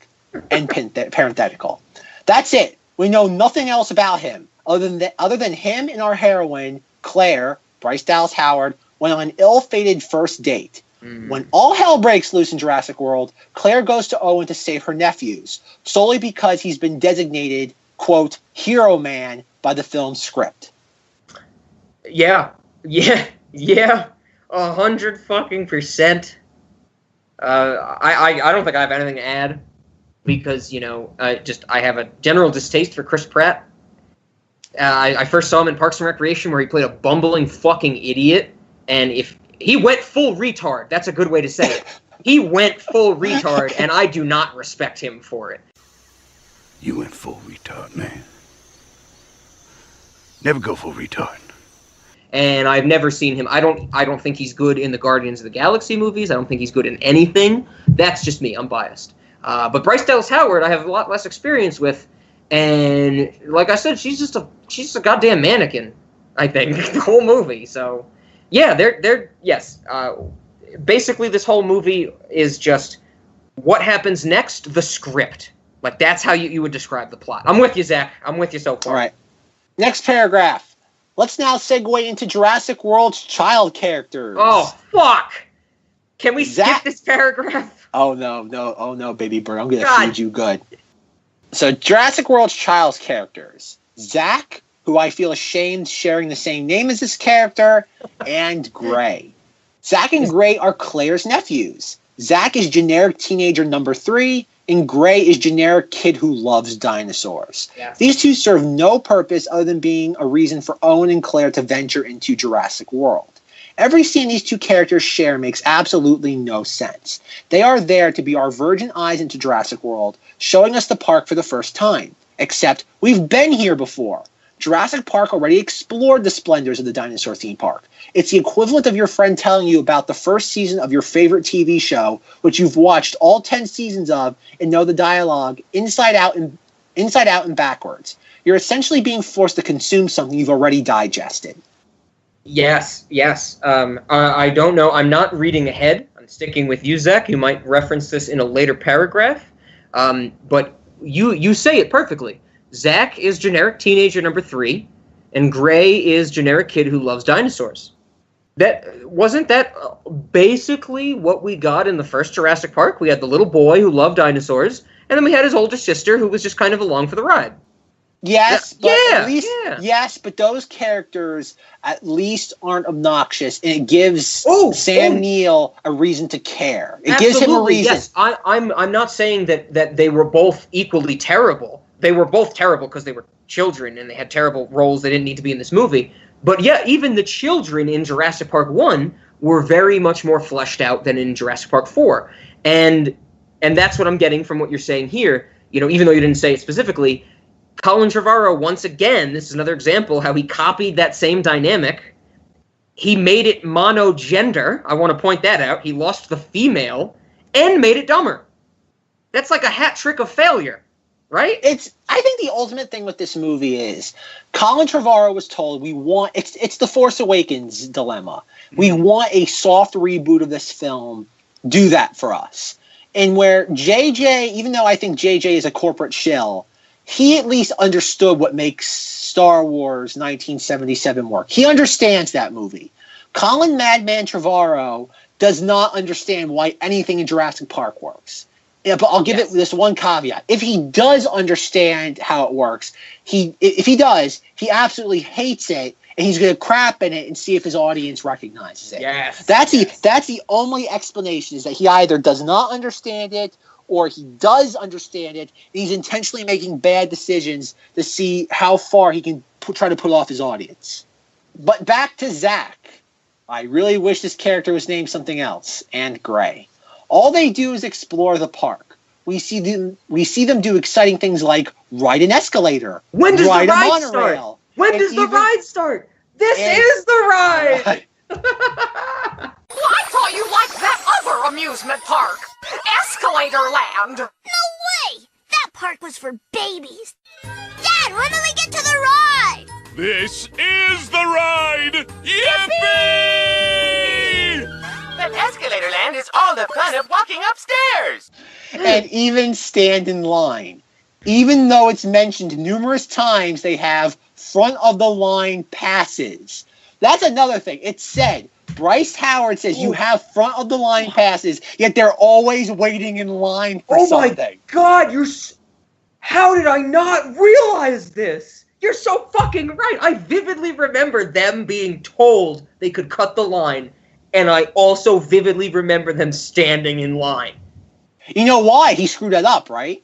End parenthetical. That's it. We know nothing else about him, other than him and our heroine, Claire, Bryce Dallas Howard, went on an ill-fated first date. When all hell breaks loose in Jurassic World, Claire goes to Owen to save her nephews, solely because he's been designated, quote, Hero Man by the film's script. Yeah, 100%. I don't think I have anything to add because, I have a general distaste for Chris Pratt. I first saw him in Parks and Recreation where he played a bumbling fucking idiot, and if he went full retard, that's a good way to say it. He went full retard, and I do not respect him for it. You went full retard, man. Never go full retard. And I've never seen him. I don't think he's good in the Guardians of the Galaxy movies. I don't think he's good in anything. That's just me. I'm biased. But Bryce Dallas Howard, I have a lot less experience with, and like I said, she's just a goddamn mannequin. I think the whole movie. So yeah, they're yes. Basically, this whole movie is just what happens next. The script, like that's how you would describe the plot. I'm with you, Zack. I'm with you so far. All right. Next paragraph. Let's now segue into Jurassic World's child characters. Oh, fuck! Can we skip this paragraph? Oh, no, baby bird. I'm going to feed you good. So, Jurassic World's child characters. Zack, who I feel ashamed sharing the same name as this character, and Gray. Zack and Gray are Claire's nephews. Zack is generic teenager number 3, and Gray is generic kid who loves dinosaurs. Yeah. These two serve no purpose other than being a reason for Owen and Claire to venture into Jurassic World. Every scene these two characters share makes absolutely no sense. They are there to be our virgin eyes into Jurassic World, showing us the park for the first time. Except, we've been here before. Jurassic Park already explored the splendors of the dinosaur theme park. It's the equivalent of your friend telling you about the first season of your favorite TV show, which you've watched all 10 seasons of and know the dialogue inside out and backwards. You're essentially being forced to consume something you've already digested. Yes. I don't know. I'm not reading ahead. I'm sticking with you, Zack. You might reference this in a later paragraph. But you say it perfectly. Zack is generic teenager number 3, and Gray is generic kid who loves dinosaurs. Wasn't that basically what we got in the first Jurassic Park? We had the little boy who loved dinosaurs, and then we had his older sister who was just kind of along for the ride. Yes, but those characters at least aren't obnoxious, and it gives Sam Neill a reason to care. It gives him a reason. Yes, I'm not saying that they were both equally terrible. They were both terrible because they were children and they had terrible roles. They didn't need to be in this movie. But yeah, even the children in Jurassic Park 1 were very much more fleshed out than in Jurassic Park 4. And that's what I'm getting from what you're saying here. Even though you didn't say it specifically, Colin Trevorrow, once again, this is another example how he copied that same dynamic. He made it monogender. I want to point that out. He lost the female and made it dumber. That's like a hat trick of failure. right? I think the ultimate thing with this movie is Colin Trevorrow was told it's the Force Awakens dilemma. We want a soft reboot of this film. Do that for us. And where JJ, even though I think JJ is a corporate shill, he at least understood what makes Star Wars 1977 work. He understands that movie. Colin Madman Trevorrow does not understand why anything in Jurassic Park works. Yeah, but I'll give it this one caveat. If he does understand how it works, if he does, he absolutely hates it, and he's going to crap in it and see if his audience recognizes it. Yes. That's the only explanation, is that he either does not understand it or he does understand it, and he's intentionally making bad decisions to see how far he can try to put off his audience. But back to Zack. I really wish this character was named something else, and Gray. All they do is explore the park. We see them do exciting things like ride an escalator. When does ride the ride a monorail. start? When does the ride start? This is the ride! Well, I thought you liked that other amusement park, Escalator Land. No way! That park was for babies. Dad, when do we get to the ride? This is the ride! Yippee! But Escalator Land is all the fun of walking upstairs. And even stand in line. Even though it's mentioned numerous times, they have front of the line passes. That's another thing. It's said. Bryce Howard says you have front of the line passes, yet they're always waiting in line for something. My God, how did I not realize this? You're so fucking right. I vividly remember them being told they could cut the line, and I also vividly remember them standing in line. You know why? He screwed that up, right?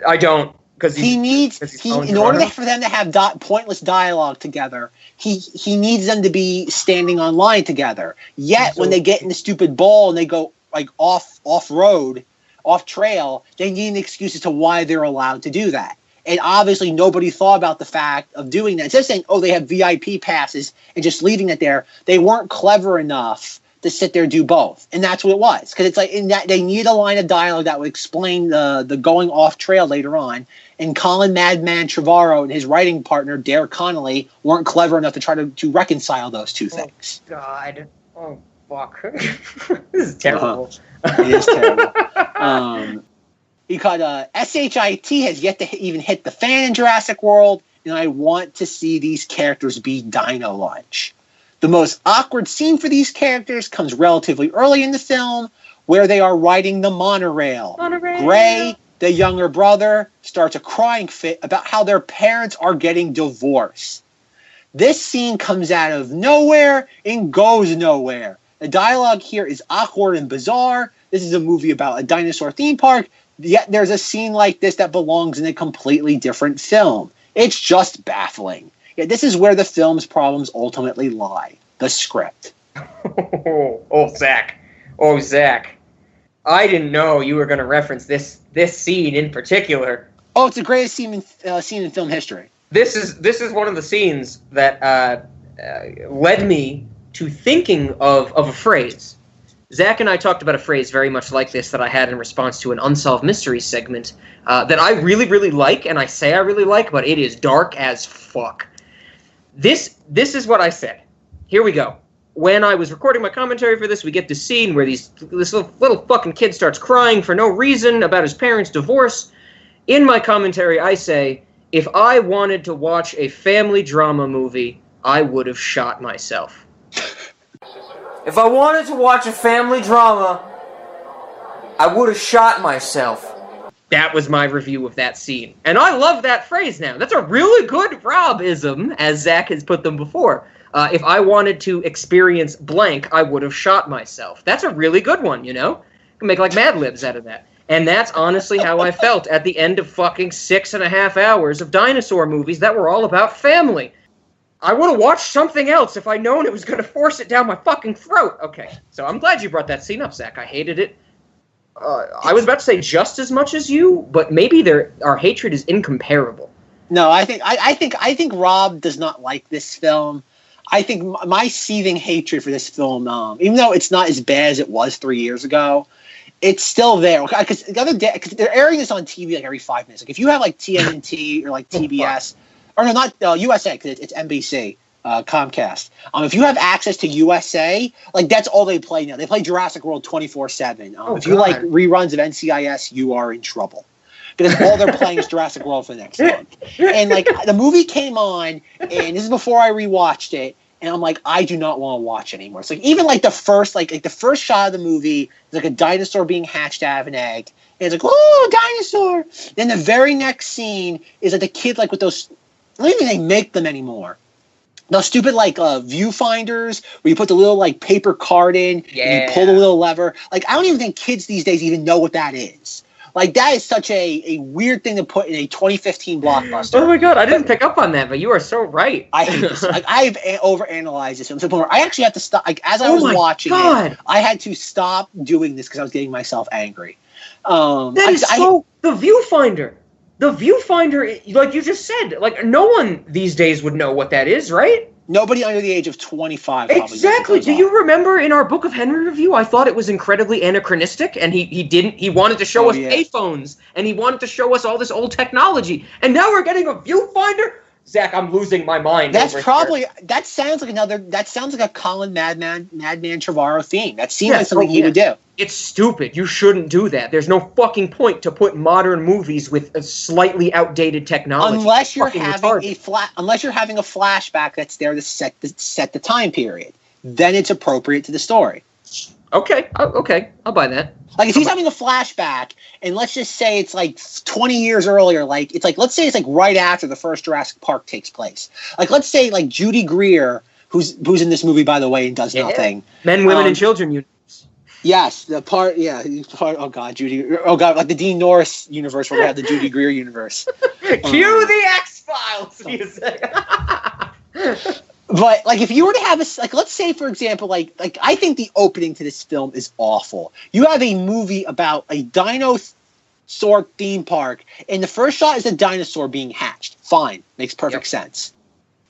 I don't. Because in order for them to have pointless dialogue together, he needs them to be standing on line together. Yet when they get in the stupid ball and they go like off road, off trail, they need an excuse as to why they're allowed to do that. And obviously nobody thought about the fact of doing that. Instead of saying, oh, they have VIP passes and just leaving it there, they weren't clever enough to sit there and do both. And that's what it was. Because it's like in that they need a line of dialogue that would explain the going off trail later on. And Colin Madman Trevorrow and his writing partner, Derek Connolly, weren't clever enough to try to reconcile those two things. God. Oh, fuck. This is terrible. It is terrible. Because SHIT has yet to even hit the fan in Jurassic World, and I want to see these characters be Dino Lunch. The most awkward scene for these characters comes relatively early in the film, where they are riding the monorail. Gray, the younger brother, starts a crying fit about how their parents are getting divorced. This scene comes out of nowhere and goes nowhere. The dialogue here is awkward and bizarre. This is a movie about a dinosaur theme park, yet there's a scene like this that belongs in a completely different film. It's just baffling. Yet this is where the film's problems ultimately lie. The script. Zack. Oh, Zack. I didn't know you were going to reference this scene in particular. Oh, it's the greatest scene in film history. This is one of the scenes that led me to thinking of a phrase. Zack and I talked about a phrase very much like this that I had in response to an Unsolved Mysteries segment that I really, really like, and I say I really like, but it is dark as fuck. This is what I said. Here we go. When I was recording my commentary for this, we get this scene where this little fucking kid starts crying for no reason about his parents' divorce. In my commentary, I say, if I wanted to watch a family drama movie, I would have shot myself. If I wanted to watch a family drama, I would have shot myself. That was my review of that scene. And I love that phrase now. That's a really good Rob-ism, as Zack has put them before. If I wanted to experience blank, I would have shot myself. That's a really good one, you know? You can make like Mad Libs out of that. And that's honestly how I felt at the end of fucking 6.5 hours of dinosaur movies that were all about family. I would have watched something else if I'd known it was going to force it down my fucking throat. Okay, so I'm glad you brought that scene up, Zack. I hated it. I was about to say just as much as you, but maybe our hatred is incomparable. No, I think Rob does not like this film. I think my seething hatred for this film, even though it's not as bad as it was 3 years ago, It's still there because the other day, because they're airing this on TV like every 5 minutes. Like if you have like TNT or like TBS, or no, not USA because it's NBC, Comcast. If you have access to USA, like that's all they play now. They play Jurassic World 24/7. If you like reruns of NCIS, you are in trouble because all they're playing is Jurassic World for the next month. And like the movie came on, and this is before I rewatched it. And I'm like, I do not want to watch anymore. It's like even like the first shot of the movie is like a dinosaur being hatched out of an egg. And it's like, oh, dinosaur. Then the very next scene is like the kid like with those. I don't even think they make them anymore. Those stupid like viewfinders where you put the little like paper card in and you pull the little lever. Like I don't even think kids these days even know what that is. Like, that is such a weird thing to put in a 2015 blockbuster. Oh, my God. I didn't pick up on that, but you are so right. I hate this. Like, I've overanalyzed this film to the point where I actually have to stop. Like, as I was watching it, I had to stop doing this because I was getting myself angry. The viewfinder. The viewfinder, like you just said, like, no one these days would know what that is, right? Nobody under the age of 25 probably. Exactly. Do you remember in our Book of Henry review, I thought it was incredibly anachronistic, and he wanted to show us payphones, and he wanted to show us all this old technology, and now we're getting a viewfinder? Zach, I'm losing my mind. That sounds like a Colin Madman Trevorrow theme. That seems like something he would do. It's stupid. You shouldn't do that. There's no fucking point to put modern movies with a slightly outdated technology. Unless you're having a flashback that's there to set the time period. Then it's appropriate to the story. Okay, I'll buy that. Like if he's having a flashback, and let's just say it's like 20 years earlier, like it's like let's say it's like right after the first Jurassic Park takes place. Like let's say like Judy Greer, who's in this movie by the way and does nothing. Men, women, and children universe. Yes, oh God, Judy. Oh God, like the Dean Norris universe where we have the Judy Greer universe. Cue the X-Files. But like, if you were to have let's say for example, like I think the opening to this film is awful. You have a movie about a dinosaur theme park, and the first shot is a dinosaur being hatched. Fine, makes perfect sense.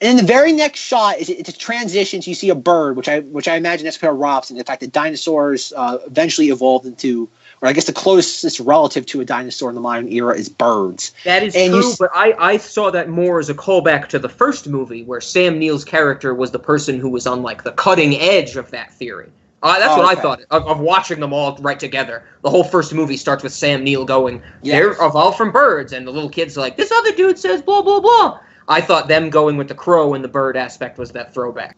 And then the very next shot is it's a transition. So you see a bird, which I imagine that's Peter Robson. In fact, the dinosaurs eventually evolved into, or I guess the closest relative to a dinosaur in the modern era is birds. That is true, but I saw that more as a callback to the first movie, where Sam Neill's character was the person who was on like the cutting edge of that theory. That's what I thought of watching them all right together. The whole first movie starts with Sam Neill going, they're evolved from birds, and the little kids are like, this other dude says blah, blah, blah. I thought them going with the crow and the bird aspect was that throwback.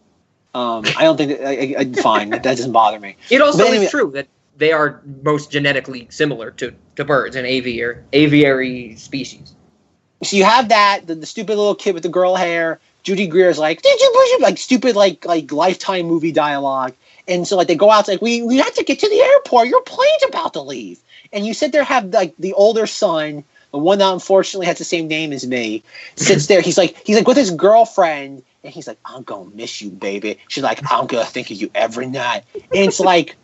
I don't think fine. That doesn't bother me. It also is true that they are most genetically similar to birds and aviary species. So you have that the stupid little kid with the girl hair. Judy Greer's like, did you push him? Like stupid like Lifetime movie dialogue. And so like they go out like we have to get to the airport. Your plane's about to leave. And you sit there have like the older son. The one that unfortunately has the same name as me sits there. He's like with his girlfriend, and he's like, "I'm gonna miss you, baby." She's like, "I'm gonna think of you every night." And it's like,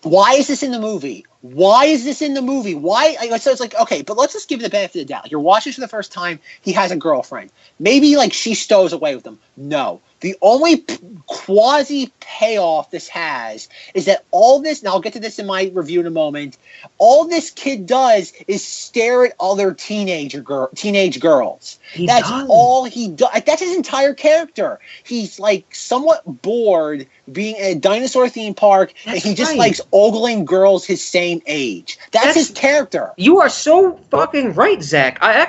why is this in the movie? Why is this in the movie? Why? So it's like, okay, but let's just give it the benefit of the doubt. Like, you're watching for the first time. He has a girlfriend. Maybe like she stows away with him. No. The only quasi payoff this has is that all this, and I'll get to this in my review in a moment, all this kid does is stare at other teenage girls. That's all he does. That's his entire character. He's like somewhat bored being at a dinosaur theme park, and he just likes ogling girls his same age. That's his character. You are so fucking right, Zach. I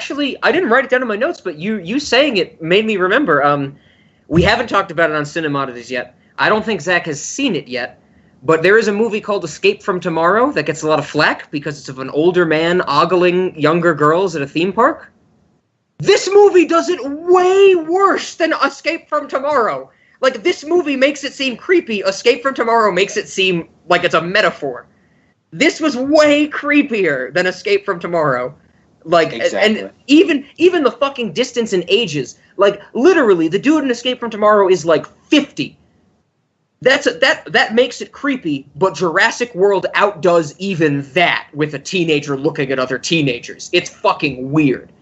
didn't write it down in my notes, but you saying it made me remember. We haven't talked about it on Cinemodities yet. I don't think Zach has seen it yet, but there is a movie called Escape from Tomorrow that gets a lot of flack because it's of an older man ogling younger girls at a theme park. This movie does it way worse than Escape from Tomorrow. Like, this movie makes it seem creepy. Escape from Tomorrow makes it seem like it's a metaphor. This was way creepier than Escape from Tomorrow. Like, exactly. And even the fucking distance in ages. Like, literally, the dude in Escape from Tomorrow is like 50. That makes it creepy, but Jurassic World outdoes even that with a teenager looking at other teenagers. It's fucking weird.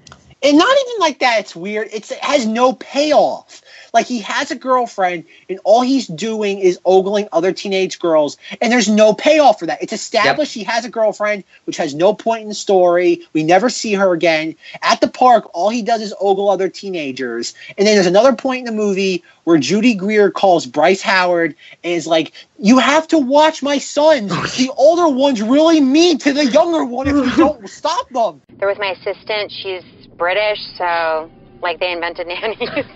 And not even like that, it's weird. It has no payoff. Like, he has a girlfriend, and all he's doing is ogling other teenage girls, and there's no payoff for that. It's established he has a girlfriend, which has no point in the story. We never see her again. At the park, all he does is ogle other teenagers. And then there's another point in the movie where Judy Greer calls Bryce Howard and is like, you have to watch my sons. The older one's really mean to the younger one if you don't stop them. They're with my assistant. She's British, so, like, they invented nannies.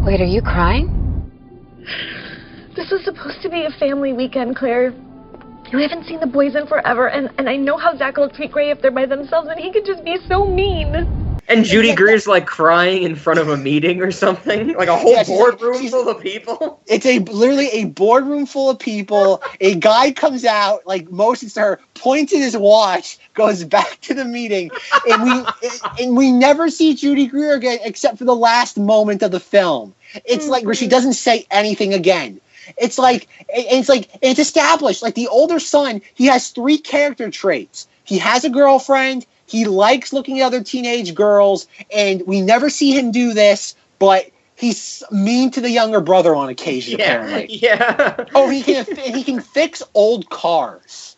Wait, are you crying? This was supposed to be a family weekend, Claire. You haven't seen the boys in forever, and I know how Zack will treat Gray if they're by themselves, and he could just be so mean. And Judy Greer's like crying in front of a meeting or something, like a whole boardroom full of people. It's literally a boardroom full of people. A guy comes out, like motions to her, points at his watch, goes back to the meeting, and we never see Judy Greer again except for the last moment of the film. It's like where she doesn't say anything again. It's established. Like, the older son, he has 3 character traits. He has a girlfriend. He likes looking at other teenage girls, and we never see him do this, but he's mean to the younger brother on occasion, apparently. Yeah. Oh, he can fix old cars.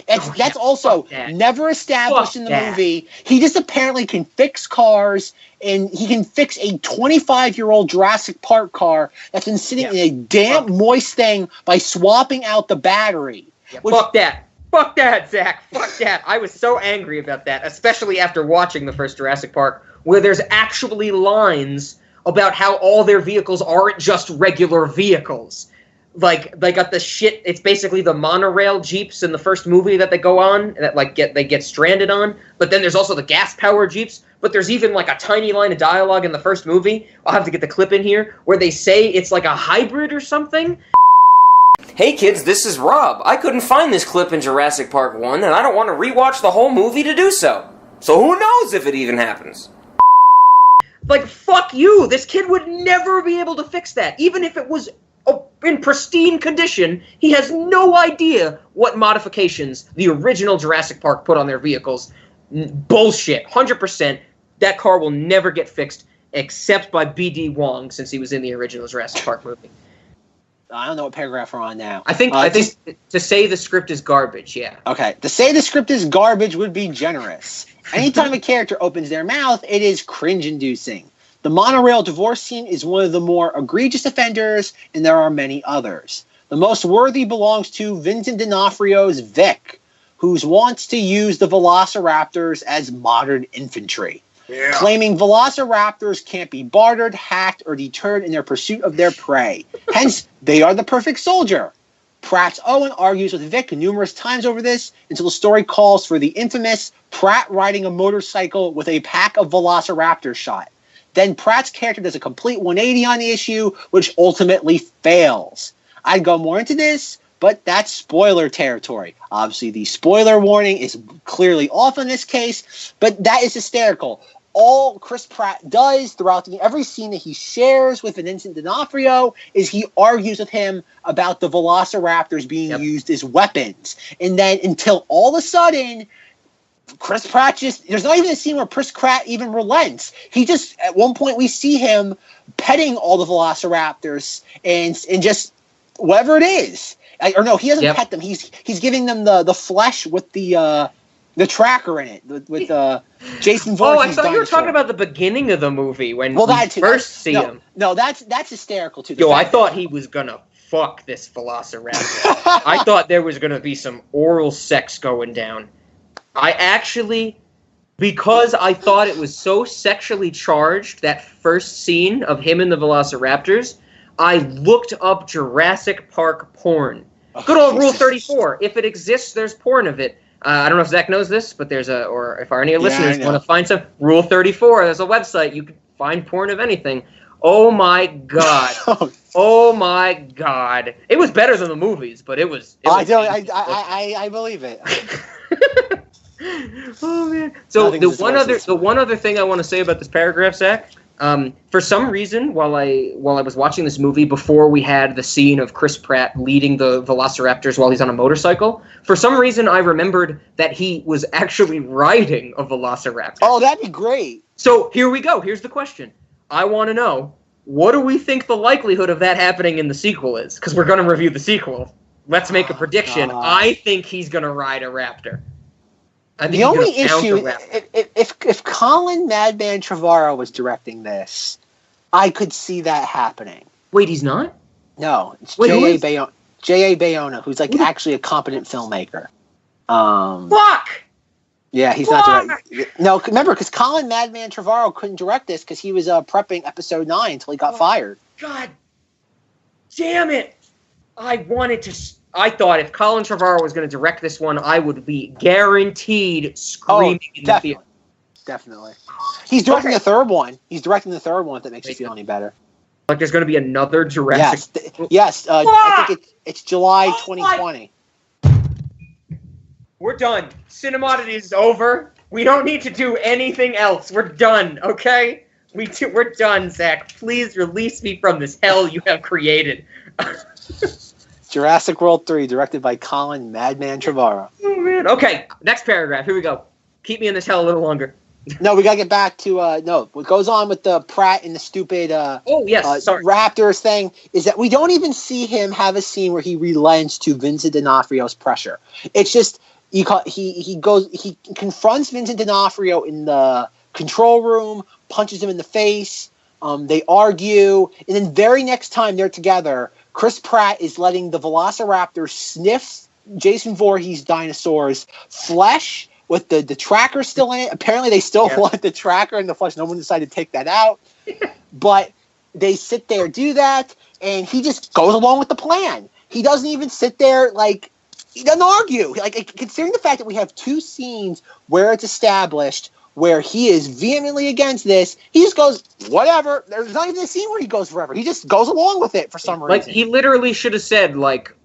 That's also never established in the movie. He just apparently can fix cars, and he can fix a 25-year-old Jurassic Park car that's been sitting in a damp, moist thing by swapping out the battery. Yeah, fuck that. Fuck that, Zach. Fuck that. I was so angry about that, especially after watching the first Jurassic Park, where there's actually lines about how all their vehicles aren't just regular vehicles. Like, they got the shit, it's basically the monorail Jeeps in the first movie that they go on, that they get stranded on, but then there's also the gas-powered Jeeps, but there's even like a tiny line of dialogue in the first movie, I'll have to get the clip in here, where they say it's like a hybrid or something. Hey kids, this is Rob. I couldn't find this clip in Jurassic Park 1, and I don't want to rewatch the whole movie to do so. So who knows if it even happens? Like, fuck you! This kid would never be able to fix that. Even if it was in pristine condition, he has no idea what modifications the original Jurassic Park put on their vehicles. Bullshit. 100%. That car will never get fixed, except by B.D. Wong, since he was in the original Jurassic Park movie. I don't know what paragraph we're on now. I think to say the script is garbage, yeah. Okay. To say the script is garbage would be generous. Anytime a character opens their mouth, it is cringe-inducing. The monorail divorce scene is one of the more egregious offenders, and there are many others. The most worthy belongs to Vincent D'Onofrio's Vic, who wants to use the velociraptors as modern infantry. Yeah. Claiming velociraptors can't be bartered, hacked, or deterred in their pursuit of their prey. Hence, they are the perfect soldier. Pratt's Owen argues with Vic numerous times over this until the story calls for the infamous Pratt riding a motorcycle with a pack of velociraptors shot. Then Pratt's character does a complete 180 on the issue, which ultimately fails. I'd go more into this, but that's spoiler territory. Obviously, the spoiler warning is clearly off in this case, but that is hysterical. All Chris Pratt does throughout every scene that he shares with Vincent D'Onofrio is he argues with him about the velociraptors being used as weapons. And then until all of a sudden, Chris Pratt there's not even a scene where Chris Pratt even relents. He just, at one point we see him petting all the velociraptors and just whatever it is. Or no, he doesn't pet them. He's giving them the flesh with the tracker in it with Jason Voorhees. Oh, I thought you were talking about the beginning of the movie when we first see him. No, that's hysterical too. I thought he was gonna fuck this velociraptor. I thought there was gonna be some oral sex going down. I actually, because I thought it was so sexually charged, that first scene of him and the velociraptors, I looked up Jurassic Park porn. Good old Rule 34. If it exists, there's porn of it. I don't know if Zach knows this, but or if any listeners want to find some, Rule 34, there's a website. You can find porn of anything. Oh my God. Oh my God. It was better than the movies, but it was I believe it. Oh man. So the one other thing I want to say about this paragraph, Zach, For some reason, while I was watching this movie before we had the scene of Chris Pratt leading the Velociraptors while he's on a motorcycle, for some reason I remembered that he was actually riding a Velociraptor. Oh, that'd be great. So here we go. Here's the question. I want to know, what do we think the likelihood of that happening in the sequel is? Because we're going to review the sequel. Let's make a prediction. I think he's going to ride a raptor. I think the only issue, if Colin Madman Trevorrow was directing this, I could see that happening. Wait, he's not? No, it's J.A. Bayona, who's like actually a competent filmmaker. Fuck! Yeah, he's not directing. No, remember, because Colin Madman Trevorrow couldn't direct this because he was prepping episode 9 until he got fired. God damn it! I thought if Colin Trevorrow was going to direct this one, I would be guaranteed screaming in the theater. Definitely. He's directing the third one. He's directing the third one, if that makes you feel any better. Like there's going to be another Jurassic... Yes. I think it's July 2020. We're done. Cinemodities is over. We don't need to do anything else. We're done, okay? We're done, Zach. Please release me from this hell you have created. Jurassic World 3, directed by Colin Madman Trevorrow. Oh, man. Okay, next paragraph. Here we go. Keep me in this hell a little longer. No, we got to get back to, what goes on with the Pratt and the stupid Raptors thing is that we don't even see him have a scene where he relents to Vincent D'Onofrio's pressure. It's just, he confronts Vincent D'Onofrio in the control room, punches him in the face, they argue, and then very next time they're together, Chris Pratt is letting the Velociraptor sniff Jason Voorhees' dinosaur's flesh with the tracker still in it. Apparently they still want the tracker in the flesh. No one decided to take that out. But they sit there, do that, and he just goes along with the plan. He doesn't even sit there, he doesn't argue. Considering the fact that we have 2 scenes where it's established where he is vehemently against this, he just goes, whatever. There's not even a scene where he goes forever. He just goes along with it for some reason. He literally should have said,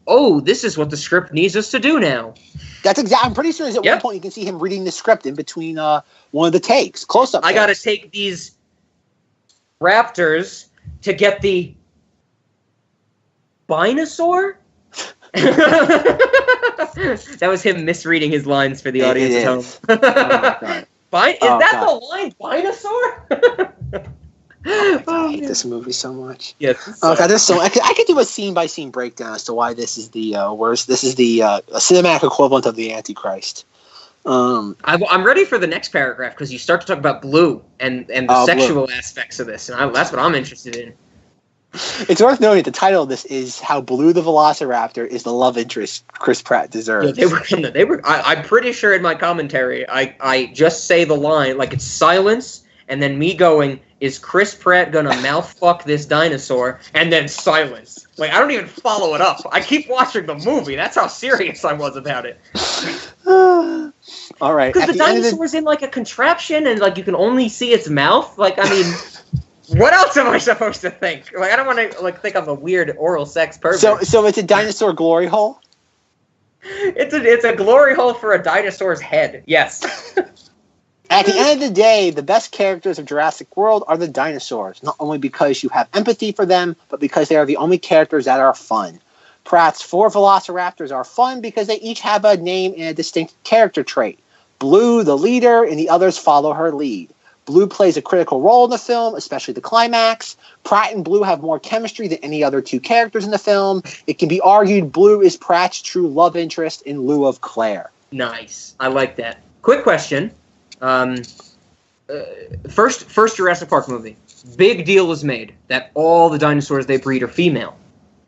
oh, this is what the script needs us to do now. That's exactly. I'm pretty sure at one point you can see him reading the script in between one of the takes, close-up. I got to take these raptors to get the Binosaur? That was him misreading his lines for the audience at home. Is that the line, Binosaur? I hate this movie so much. Yes. Oh God, I could do a scene-by-scene breakdown as to why this is the worst. This is the cinematic equivalent of the Antichrist. I'm ready for the next paragraph because you start to talk about Blue and the sexual aspects of this, and that's what I'm interested in. It's worth noting that the title of this is "How Blue the Velociraptor is the Love Interest Chris Pratt Deserves." Yeah, they were. I'm pretty sure in my commentary, I just say the line it's silence, and then me going, "Is Chris Pratt gonna mouth fuck this dinosaur?" And then silence. I don't even follow it up. I keep watching the movie. That's how serious I was about it. All right, because the dinosaur's in a contraption, and you can only see its mouth. What else am I supposed to think? I don't want to think I'm a weird oral sex pervert. So it's a dinosaur glory hole? It's a glory hole for a dinosaur's head. Yes. At the end of the day, the best characters of Jurassic World are the dinosaurs, not only because you have empathy for them, but because they are the only characters that are fun. Pratt's 4 Velociraptors are fun because they each have a name and a distinct character trait. Blue, the leader, and the others follow her lead. Blue plays a critical role in the film, especially the climax. Pratt and Blue have more chemistry than any other 2 characters in the film. It can be argued Blue is Pratt's true love interest in lieu of Claire. Nice. I like that. Quick question. First Jurassic Park movie. Big deal is made that all the dinosaurs they breed are female.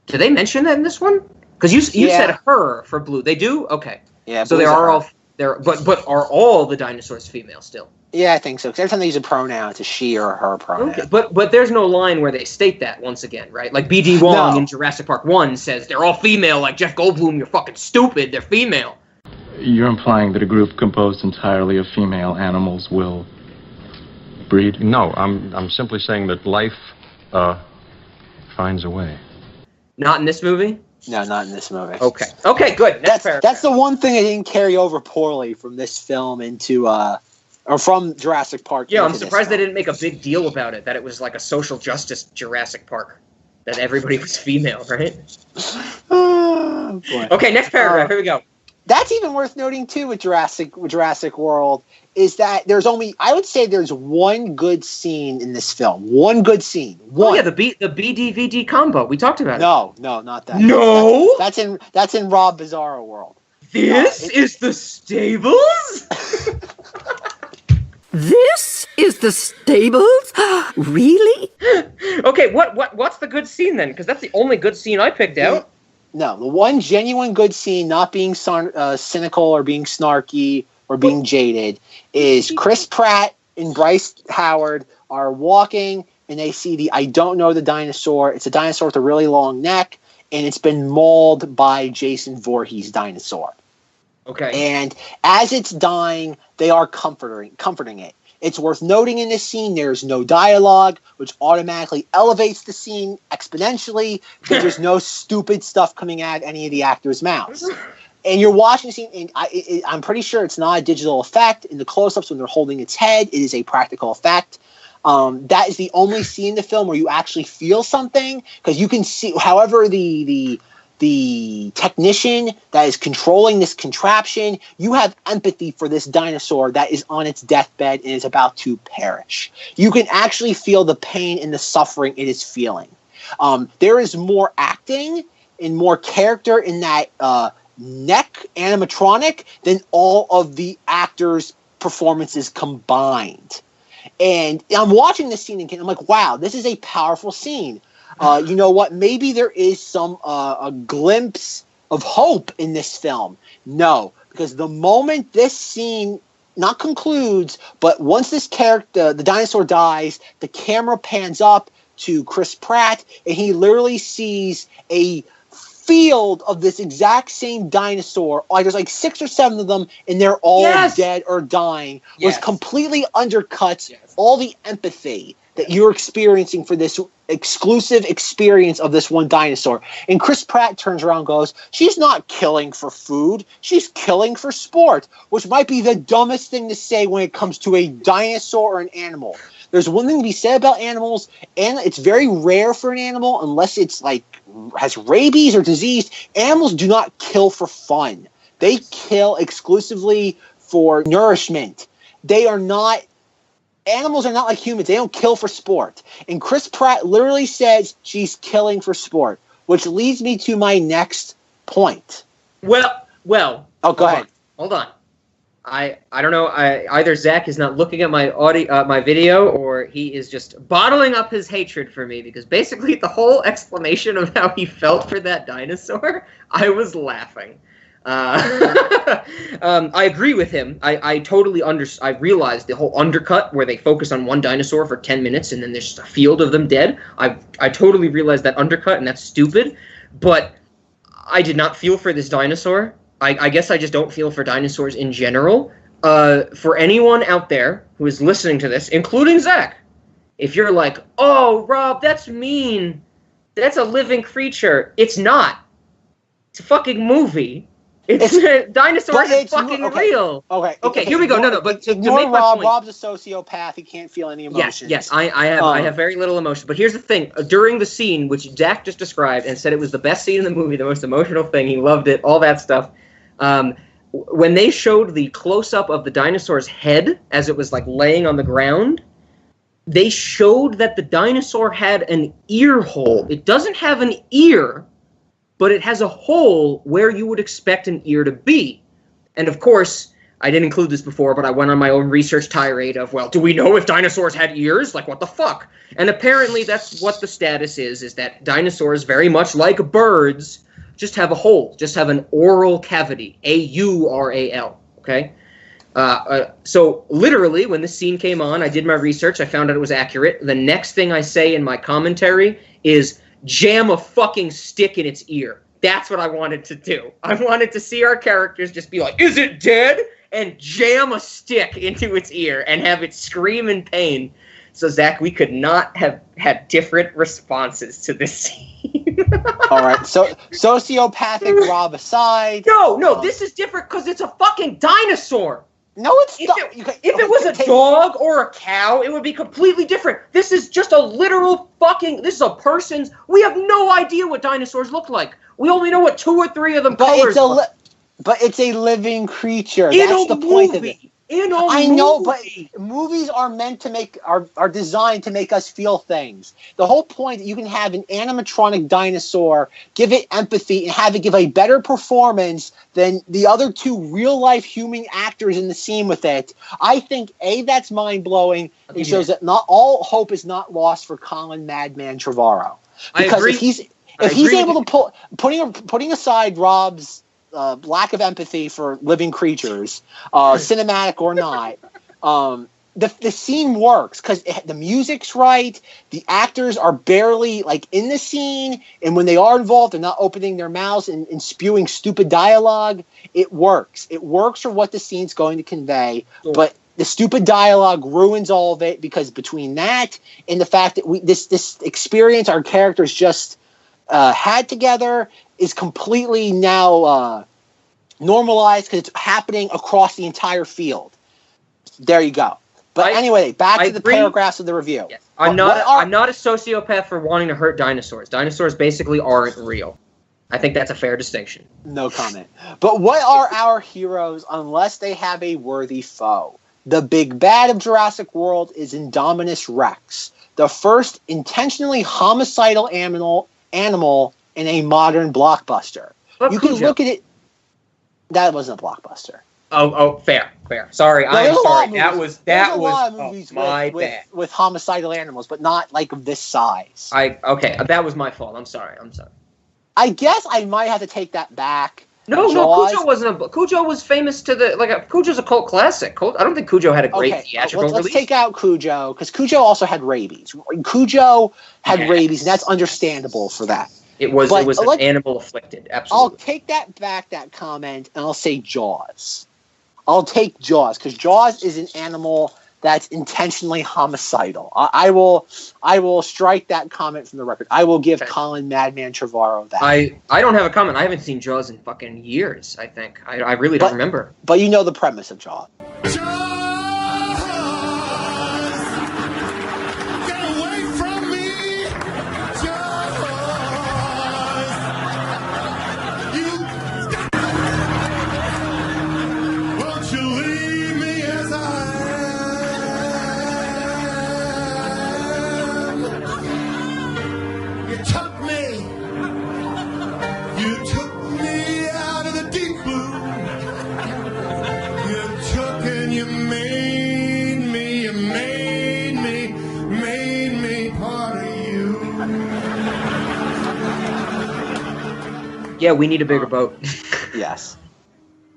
Did they mention that in this one? Because you said her for Blue. They do? Okay. Yeah. So they are all there, but are all the dinosaurs female still? Yeah, I think so. Because every time they use a pronoun, it's a she or her pronoun. Okay, but there's no line where they state that once again, right? B.D. Wong in Jurassic Park 1 says they're all female. Like Jeff Goldblum, you're fucking stupid. They're female. You're implying that a group composed entirely of female animals will breed? No, I'm simply saying that life finds a way. Not in this movie? No, not in this movie. Okay, good. That's the one thing I didn't carry over poorly from this film into or from Jurassic Park. Yeah, I'm surprised they didn't make a big deal about it, that it was like a social justice Jurassic Park, that everybody was female, right? Oh, boy. Okay, next paragraph. Here we go. That's even worth noting too with Jurassic World, is that I would say there's one good scene in this film. One good scene. One. Oh yeah, the BDVD combo. We talked about it. No, not that. No, that's in Rob Bizarro World. This is the stables. This is the stables? Really? Okay, what's the good scene then? Because that's the only good scene I picked out. No, the one genuine good scene, not being cynical or being snarky or being jaded, is Chris Pratt and Bryce Howard are walking and they see I don't know the dinosaur. It's a dinosaur with a really long neck, and it's been mauled by Jason Voorhees' dinosaur. Okay. And as it's dying, they are comforting it. It's worth noting in this scene there's no dialogue, which automatically elevates the scene exponentially because there's no stupid stuff coming out of any of the actors' mouths. And you're watching the scene, and I'm pretty sure it's not a digital effect. In the close-ups when they're holding its head, it is a practical effect. That is the only scene in the film where you actually feel something, because you can see, however, the technician that is controlling this contraption, you have empathy for this dinosaur that is on its deathbed and is about to perish. You can actually feel the pain and the suffering it is feeling. There is more acting and more character in that neck animatronic than all of the actors' performances combined. And I'm watching this scene and I'm like, wow, this is a powerful scene. You know what? Maybe there is some a glimpse of hope in this film. No, because the moment this scene not concludes, but once this character, the dinosaur dies, the camera pans up to Chris Pratt, and he literally sees a field of this exact same dinosaur. Like there's like 6 or 7 of them, and they're all dead or dying. Was completely undercuts all the empathy that you're experiencing for this exclusive experience of this one dinosaur. And Chris Pratt turns around and goes, she's not killing for food, she's killing for sport, which might be the dumbest thing to say when it comes to a dinosaur or an animal. There's one thing to be said about animals, and it's very rare for an animal, unless it's like has rabies or disease. Animals do not kill for fun. They kill exclusively for nourishment. Animals are not like humans. They don't kill for sport. And Chris Pratt literally says she's killing for sport, which leads me to my next point. Well. Oh, go ahead. Hold on. I don't know. Either Zack is not looking at my my video, or he is just bottling up his hatred for me, because basically the whole explanation of how he felt for that dinosaur, I was laughing. I agree with him. I totally I realized the whole undercut where they focus on one dinosaur for 10 minutes and then there's just a field of them dead. I totally realized that undercut, and that's stupid. But I did not feel for this dinosaur. I guess I just don't feel for dinosaurs in general. For anyone out there who is listening to this, including Zack, if you're like, oh, Rob, that's mean. That's a living creature. It's not. It's a fucking movie. Dinosaurs are fucking real. Okay, here we go. No, but to make my point. Rob's a sociopath. He can't feel any emotions. Yes, I have very little emotion. But here's the thing. During the scene, which Zack just described and said it was the best scene in the movie, the most emotional thing, he loved it, all that stuff. When they showed the close-up of the dinosaur's head as it was like laying on the ground, they showed that the dinosaur had an ear hole. It doesn't have an ear, but it has a hole where you would expect an ear to be. And of course, I didn't include this before, but I went on my own research tirade of, well, do we know if dinosaurs had ears? Like, what the fuck? And apparently that's what the status is that dinosaurs, very much like birds, just have a hole, just have an oral cavity, A-U-R-A-L, okay? So literally, when this scene came on, I did my research, I found out it was accurate. The next thing I say in my commentary is, jam a fucking stick in its ear. That's what I wanted to do. I wanted to see our characters just be like, is it dead? And jam a stick into its ear and have it scream in pain. So, Zack, we could not have had different responses to this scene. All right, so sociopathic Rob aside. No, this is different because it's a fucking dinosaur. No, it's not. If it was a dog or a cow, it would be completely different. This is just a literal fucking. This is a person's. We have no idea what dinosaurs look like. We only know what 2 or 3 of them colors. But it's a living creature. That's the point of it. I know, but movies are meant to are designed to make us feel things. The whole point that you can have an animatronic dinosaur, give it empathy, and have it give a better performance than the other 2 real-life human actors in the scene with it. I think, that's mind-blowing. It shows that not all hope is not lost for Colin Madman Trevorrow. Because if he's able to putting aside Rob's lack of empathy for living creatures, cinematic or not, the scene works because the music's right, the actors are barely in the scene, and when they are involved, they're not opening their mouths and spewing stupid dialogue. It works. It works for what the scene's going to convey, but the stupid dialogue ruins all of it because between that and the fact that this experience our characters just had together is completely now normalized because it's happening across the entire field. There you go. But anyway, back to the paragraphs of the review. Yes. I'm not a sociopath for wanting to hurt dinosaurs. Dinosaurs basically aren't real. I think that's a fair distinction. No comment. But what are our heroes unless they have a worthy foe? The big bad of Jurassic World is Indominus Rex, the first intentionally homicidal animal in a modern blockbuster. But you can look at it. That wasn't a blockbuster. Oh, fair. Sorry, I'm sorry. That was my bad. With homicidal animals, but not of this size. That was my fault. I'm sorry. I guess I might have to take that back. No, Cujo wasn't. Cujo was famous to Cujo's a cult classic. I don't think Cujo had a great theatrical release. Let's take out Cujo because Cujo also had rabies. Cujo had rabies, and that's understandable for that. It was an animal afflicted. Absolutely. I'll take that comment, and I'll say Jaws. I'll take Jaws because Jaws is an animal that's intentionally homicidal. I will strike that comment from the record. I will give Colin Madman Trevorrow that. I don't have a comment. I haven't seen Jaws in fucking years, I think. I really don't remember. But you know the premise of Jaws. Yeah, we need a bigger boat. Yes.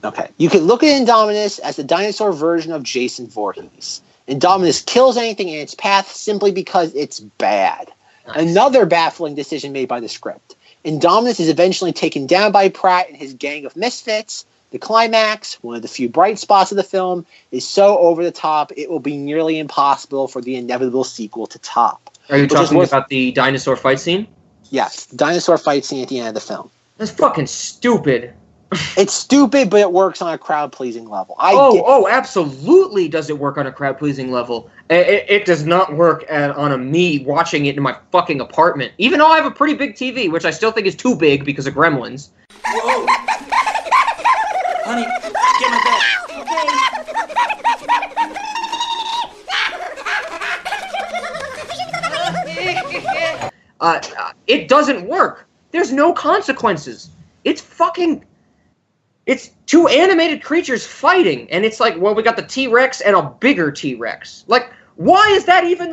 Okay. You can look at Indominus as the dinosaur version of Jason Voorhees. Indominus kills anything in its path simply because it's bad. Nice. Another baffling decision made by the script. Indominus is eventually taken down by Pratt and his gang of misfits. The climax, one of the few bright spots of the film, is so over the top it will be nearly impossible for the inevitable sequel to top. Are you talking about the dinosaur fight scene? Yes, the dinosaur fight scene at the end of the film. That's fucking stupid. It's stupid, but it works on a crowd-pleasing level. Absolutely does it work on a crowd-pleasing level. It does not work on me watching it in my fucking apartment. Even though I have a pretty big TV, which I still think is too big because of Gremlins. Whoa. Honey, get my bed. It doesn't work. There's no consequences. It's 2 animated creatures fighting, and it's we got the T-Rex and a bigger T-Rex. Why is that even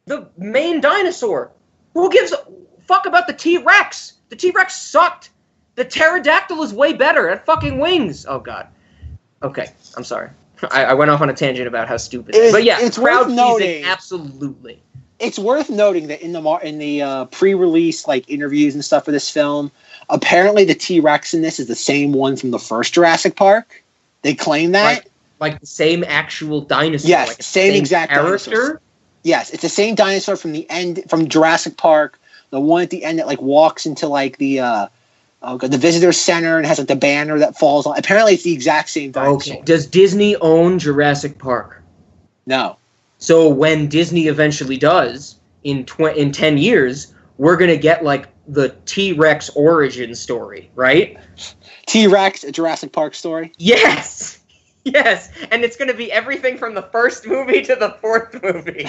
the main dinosaur? Who gives a fuck about the T-Rex? The T-Rex sucked. The pterodactyl is way better. It fucking wings. Oh, God. Okay, I'm sorry. I went off on a tangent about how stupid it is. But yeah, it's crowd worth noting. Absolutely. It's worth noting that in the pre-release interviews and stuff for this film, apparently the T-Rex in this is the same one from the first Jurassic Park. They claim that. Like the same actual dinosaur. Yes, same exact character. Dinosaur. Yes, it's the same dinosaur from the end from Jurassic Park. The one at the end that walks into the Oh, God, the visitor center and has like the banner that falls on. Apparently, it's the exact same dinosaur. Okay. Does Disney own Jurassic Park? No. So when Disney eventually does, in 10 years, we're gonna get like the T-Rex origin story, right? T-Rex, a Jurassic Park story? Yes! Yes! And it's gonna be everything from the first movie to the fourth movie.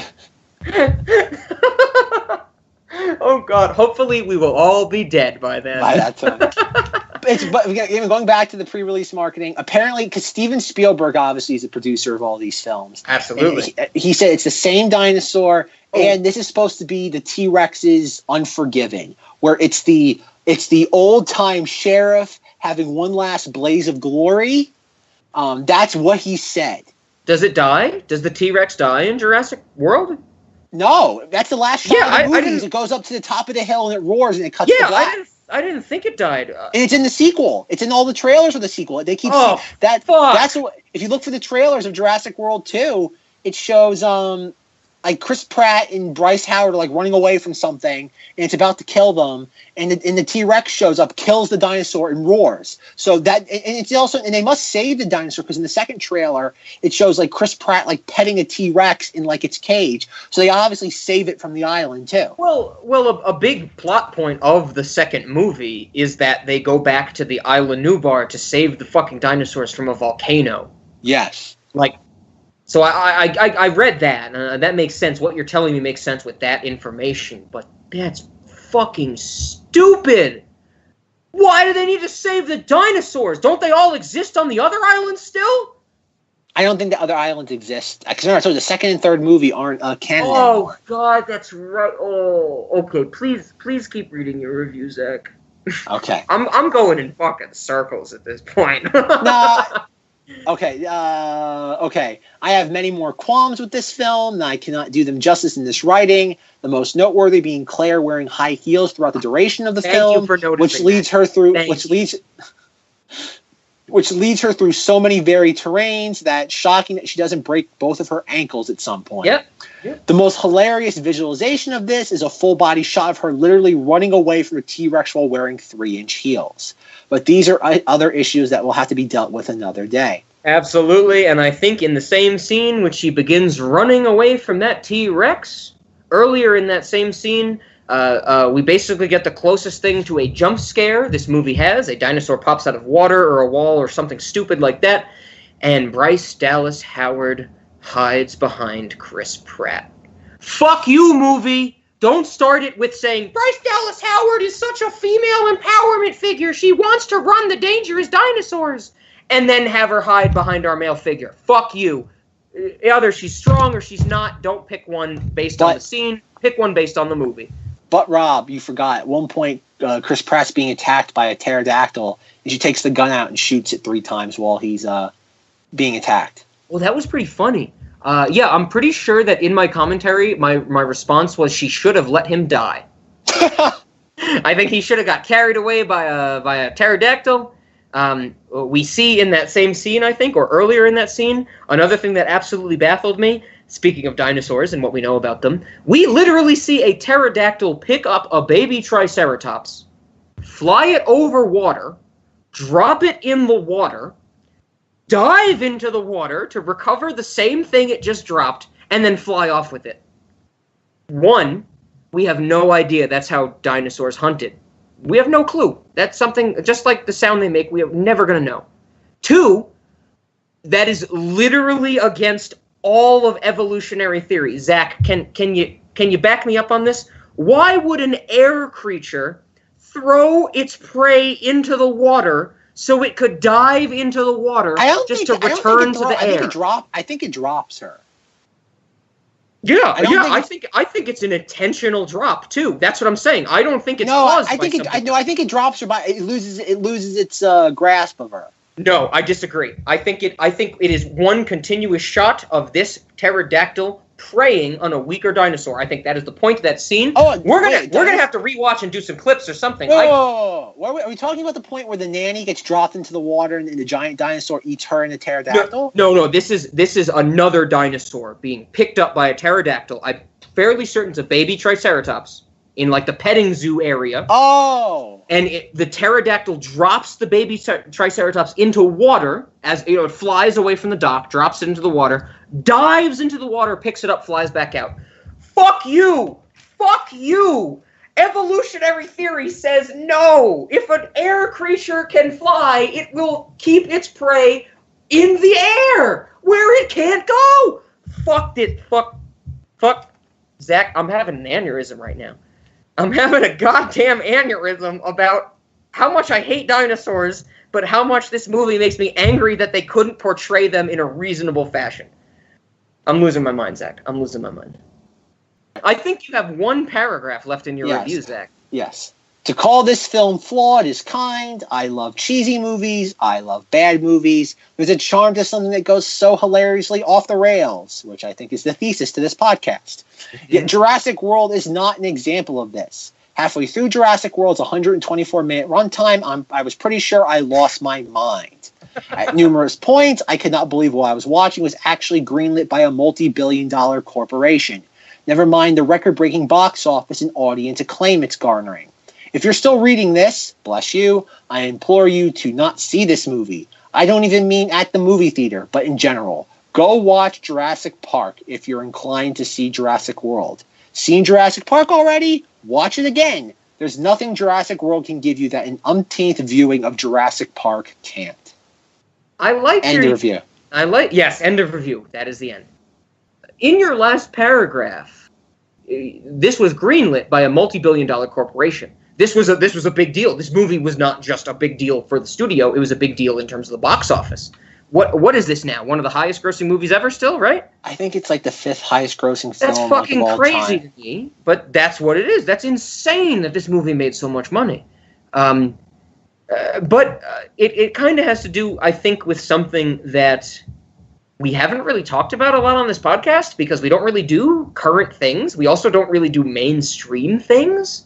Oh God! Hopefully, we will all be dead by then. By that time. But even going back to the pre-release marketing, apparently, because Steven Spielberg obviously is the producer of all these films. Absolutely. He said it's the same dinosaur, and this is supposed to be the T-Rex's Unforgiving, where it's the old-time sheriff having one last blaze of glory. That's what he said. Does it die? Does the T-Rex die in Jurassic World? No, that's the last shot of the I movies. It goes up to the top of the hill and it roars and it cuts to black. I didn't think it died. And it's in the sequel. It's in all the trailers of the sequel. They keep fuck. That's what. If you look for the trailers of Jurassic World 2, it shows like Chris Pratt and Bryce Howard are like running away from something, and it's about to kill them. And the T-Rex shows up, kills the dinosaur, and roars. So that, and it's also, and they must save the dinosaur because in the second trailer it shows like Chris Pratt like petting a T-Rex in like its cage. So they obviously save it from the island too. Well, a big plot point of the second movie is that they go back to the Isla Nublar to save the fucking dinosaurs from a volcano. Yes. Like. So I read that, and that makes sense. What you're telling me makes sense with that information, but that's fucking stupid. Why do they need to save the dinosaurs? Don't they all exist on the other islands still? I don't think the other islands exist. Because the second and third movie aren't canon Oh, anymore. God, that's right. Oh, okay. Please keep reading your review, Zach. Okay. I'm going in fucking circles at this point. Okay, okay. I have many more qualms with this film, and I cannot do them justice in this writing. The most noteworthy being Claire wearing high heels throughout the duration of the film, you for noticing which leads her through so many varied terrains that shocking that she doesn't break both of her ankles at some point. Yep. The most hilarious visualization of this is a full body shot of her literally running away from a T-Rex while wearing 3-inch heels. But these are other issues that will have to be dealt with another day. Absolutely, and I think in the same scene when she begins running away from that T-Rex, earlier in that same scene, we basically get the closest thing to a jump scare this movie has. A dinosaur pops out of water or a wall or something stupid like that, and Bryce Dallas Howard hides behind Chris Pratt. Fuck you, movie! Don't start it with saying, Bryce Dallas Howard is such a female empowerment figure. She wants to run the dangerous dinosaurs. And then have her hide behind our male figure. Fuck you. Either she's strong or she's not. Don't pick one based on the scene. Pick one based on the movie. But, Rob, you forgot. At one point, Chris Pratt's being attacked by a pterodactyl, and she takes the gun out and shoots it 3 times while he's being attacked. Well, that was pretty funny. Yeah, I'm pretty sure that in my commentary, my response was she should have let him die. I think he should have got carried away by a pterodactyl. We see in that same scene, I think, or earlier in that scene, another thing that absolutely baffled me, speaking of dinosaurs and what we know about them, we literally see a pterodactyl pick up a baby triceratops, fly it over water, drop it in the water, dive into the water to recover the same thing it just dropped, and then fly off with it. 1, we have no idea that's how dinosaurs hunted. We have no clue. That's something, just like the sound they make, we are never going to know. 2, that is literally against all of evolutionary theory. Zach, can you back me up on this? Why would an air creature throw its prey into the water so it could dive into the water just to return to the air? I think it drops her. I think it's an intentional drop too. That's what I'm saying. I don't think it's caused by something. I think it drops her, but it loses its grasp of her. No, I disagree. I think it is one continuous shot of this pterodactyl preying on a weaker dinosaur. I think that is the point of that scene. Oh, we're gonna have to rewatch and do some clips or something. Whoa. Are we talking about the point where the nanny gets dropped into the water and the giant dinosaur eats her and the pterodactyl? No. This is another dinosaur being picked up by a pterodactyl. I'm fairly certain it's a baby triceratops in like the petting zoo area. Oh. and the pterodactyl drops the baby Triceratops into water as it flies away from the dock, drops it into the water, dives into the water, picks it up, flies back out. Fuck you! Fuck you! Evolutionary theory says no. If an air creature can fly, it will keep its prey in the air where it can't go. Fuck it. Fuck. Zach, I'm having an aneurysm right now. I'm having a goddamn aneurysm about how much I hate dinosaurs, but how much this movie makes me angry that they couldn't portray them in a reasonable fashion. I'm losing my mind, Zach. I'm losing my mind. I think you have one paragraph left in your review, Zach. Yes. To call this film flawed is kind. I love cheesy movies. I love bad movies. There's a charm to something that goes so hilariously off the rails, which I think is the thesis to this podcast. Yet Jurassic World is not an example of this. Halfway through Jurassic World's 124-minute runtime, I was pretty sure I lost my mind. At numerous points, I could not believe what I was watching was actually greenlit by a multi-billion-dollar corporation. Never mind the record-breaking box office and audience acclaim it's garnering. If you're still reading this, bless you, I implore you to not see this movie. I don't even mean at the movie theater, but in general. Go watch Jurassic Park if you're inclined to see Jurassic World. Seen Jurassic Park already? Watch it again. There's nothing Jurassic World can give you that an umpteenth viewing of Jurassic Park can't. I like End of review. Yes, end of review. That is the end. In your last paragraph, this was greenlit by a multi-billion-dollar corporation. This was a big deal. This movie was not just a big deal for the studio. It was a big deal in terms of the box office. What is this now? One of the highest grossing movies ever still, right? I think it's like the 5th highest grossing film of all time. That's fucking crazy to me, but that's what it is. That's insane that this movie made so much money. But it kind of has to do, I think, with something that we haven't really talked about a lot on this podcast because we don't really do current things. We also don't really do mainstream things.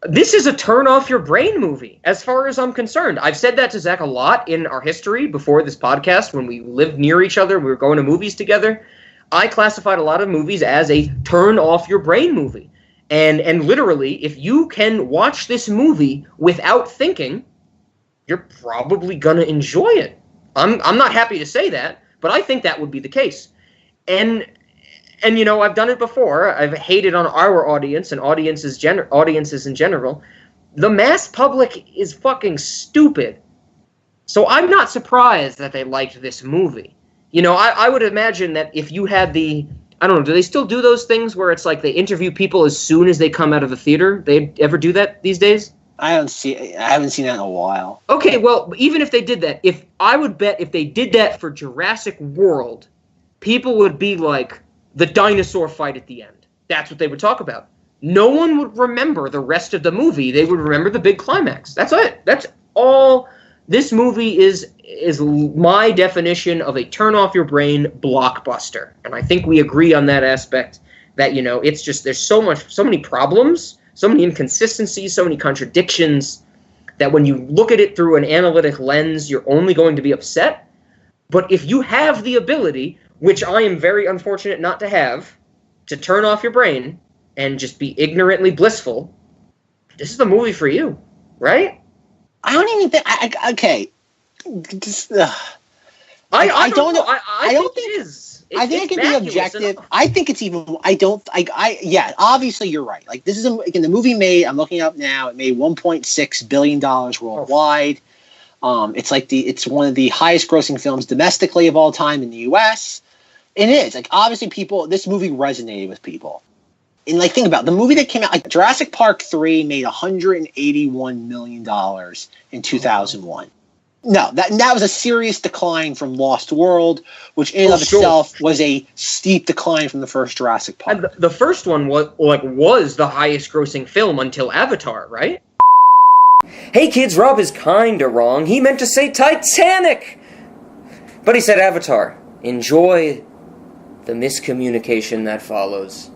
This is a turn-off-your-brain movie, as far as I'm concerned. I've said that to Zach a lot in our history before this podcast, when we lived near each other, we were going to movies together. I classified a lot of movies as a turn-off-your-brain movie. And literally, if you can watch this movie without thinking, you're probably going to enjoy it. I'm not happy to say that, but I think that would be the case. And you know, I've done it before. I've hated on our audience and audiences in general. The mass public is fucking stupid. So I'm not surprised that they liked this movie. You know, I would imagine that if you had I don't know, do they still do those things where it's like they interview people as soon as they come out of the theater? They ever do that these days? I haven't seen that in a while. Okay, well, even if they did that, I would bet if they did that for Jurassic World, people would be like, the dinosaur fight at the end. That's what they would talk about. No one would remember the rest of the movie. They would remember the big climax. That's it. That's all. This movie is my definition of a turn-off-your-brain blockbuster. And I think we agree on that aspect that, you know, it's just there's so many problems, so many inconsistencies, so many contradictions that when you look at it through an analytic lens, you're only going to be upset. But if you have the ability, which I am very unfortunate not to have, to turn off your brain and just be ignorantly blissful, this is the movie for you, right? I don't even think. Okay, I don't know. I don't think it is. I think it can be objective. I think it's even. Yeah. Obviously, you're right. Like this is again the movie made. I'm looking up now. It made $1.6 billion worldwide. It's one of the highest grossing films domestically of all time in the U.S. It is like obviously this movie resonated with people. And like think about the movie that came out, like Jurassic Park 3 made $181 million in 2001. No, that was a serious decline from Lost World, which in and of itself was a steep decline from the first Jurassic Park. And the first one was the highest grossing film until Avatar, right? Hey kids, Rob is kinda wrong. He meant to say Titanic! But he said Avatar. Enjoy the miscommunication that follows.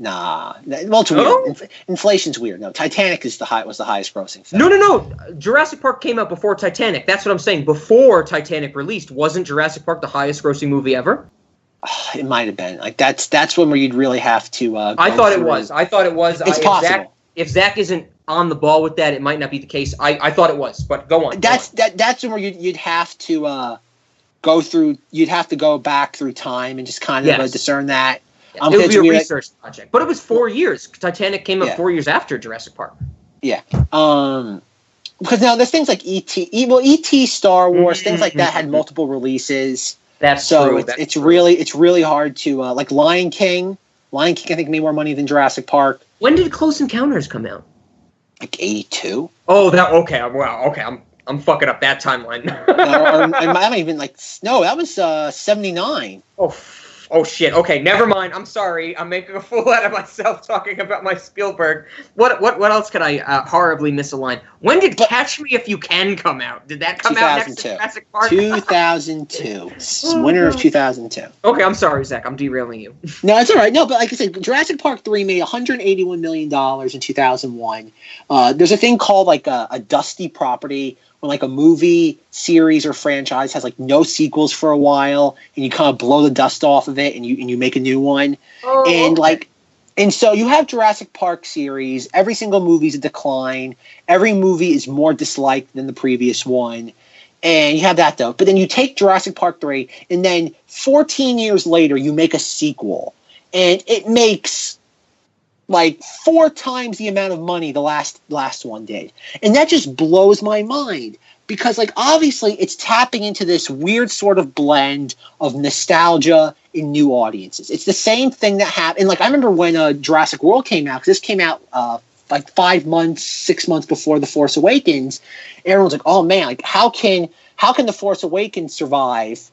Nah. Well, it's weird. Inflation's weird. No, Titanic was the highest grossing film. No. Jurassic Park came out before Titanic. That's what I'm saying. Before Titanic released, wasn't Jurassic Park the highest grossing movie ever? It might have been. Like that's one where you'd really have to I thought it was. It's possible. If Zack isn't on the ball with that. It might not be the case. I thought it was, but go on. That's where you'd have to go through. You'd have to go back through time and just kind of discern that. Yeah, it would be a research project, but it was 4 years. Titanic came up 4 years after Jurassic Park. Yeah. Because now there's things like E.T., E.T., Star Wars, things like that had multiple releases. That's so true. It's really hard to like Lion King. Lion King I think made more money than Jurassic Park. When did Close Encounters come out? Like 82. Oh, okay. Wow. Okay, I'm fucking up that timeline. I don't even that was 79. Oh shit. Okay, never mind. I'm sorry. I'm making a fool out of myself talking about my Spielberg. What else could I horribly misalign? When did Catch Me If You Can come out? Did that come out next to Jurassic Park? 2002. Winter of 2002. Okay, I'm sorry, Zach. I'm derailing you. No, it's all right. No, but like I said, Jurassic Park 3 made $181 million in 2001. There's a thing called like a dusty property, when like a movie series or franchise has like no sequels for a while, and you kind of blow the dust off of it, and you make a new one, and so you have Jurassic Park series. Every single movie's a decline. Every movie is more disliked than the previous one, and you have that though. But then you take Jurassic Park 3, and then 14 years later you make a sequel, and it makes like 4 times the amount of money the last one did. And that just blows my mind because like obviously it's tapping into this weird sort of blend of nostalgia and new audiences. It's the same thing that happened. Like I remember when Jurassic World came out, because this came out like 5 months, 6 months before The Force Awakens. Everyone's like, oh man, like how can The Force Awakens survive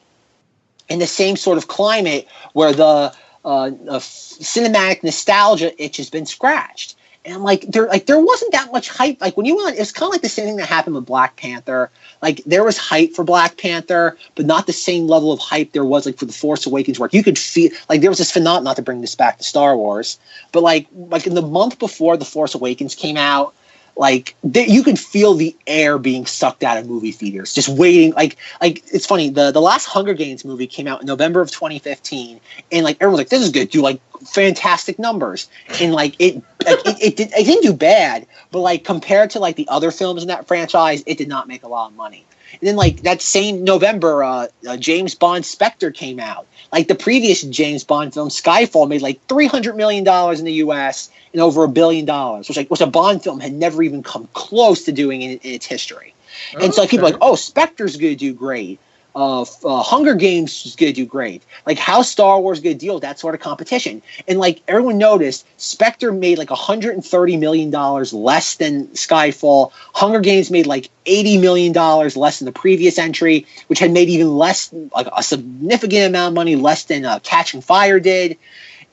in the same sort of climate where the cinematic nostalgia itch has been scratched? And I'm like, there wasn't that much hype. Like when it's kind of like the same thing that happened with Black Panther. Like there was hype for Black Panther, but not the same level of hype there was like for The Force Awakens, where you could feel like there was this phenomenon. Not to bring this back to Star Wars, but like in the month before The Force Awakens came out, like you could feel the air being sucked out of movie theaters, just waiting. Like it's funny. The last Hunger Games movie came out in November of 2015, and like everyone's like, "This is good, do like fantastic numbers," and like it didn't do bad, but like compared to like the other films in that franchise, it did not make a lot of money. And then like that same November, James Bond Spectre came out. Like the previous James Bond film, Skyfall, made like $300 million in the U.S. and over $1 billion, which a Bond film had never even come close to doing in its history. And so like, people are like, oh, Spectre's going to do great. Hunger Games is going to do great. Like, how's Star Wars going to deal with that sort of competition? And like everyone noticed, Spectre made like $130 million less than Skyfall. Hunger Games made like $80 million less than the previous entry, which had made even less, like a significant amount of money less than Catching Fire did.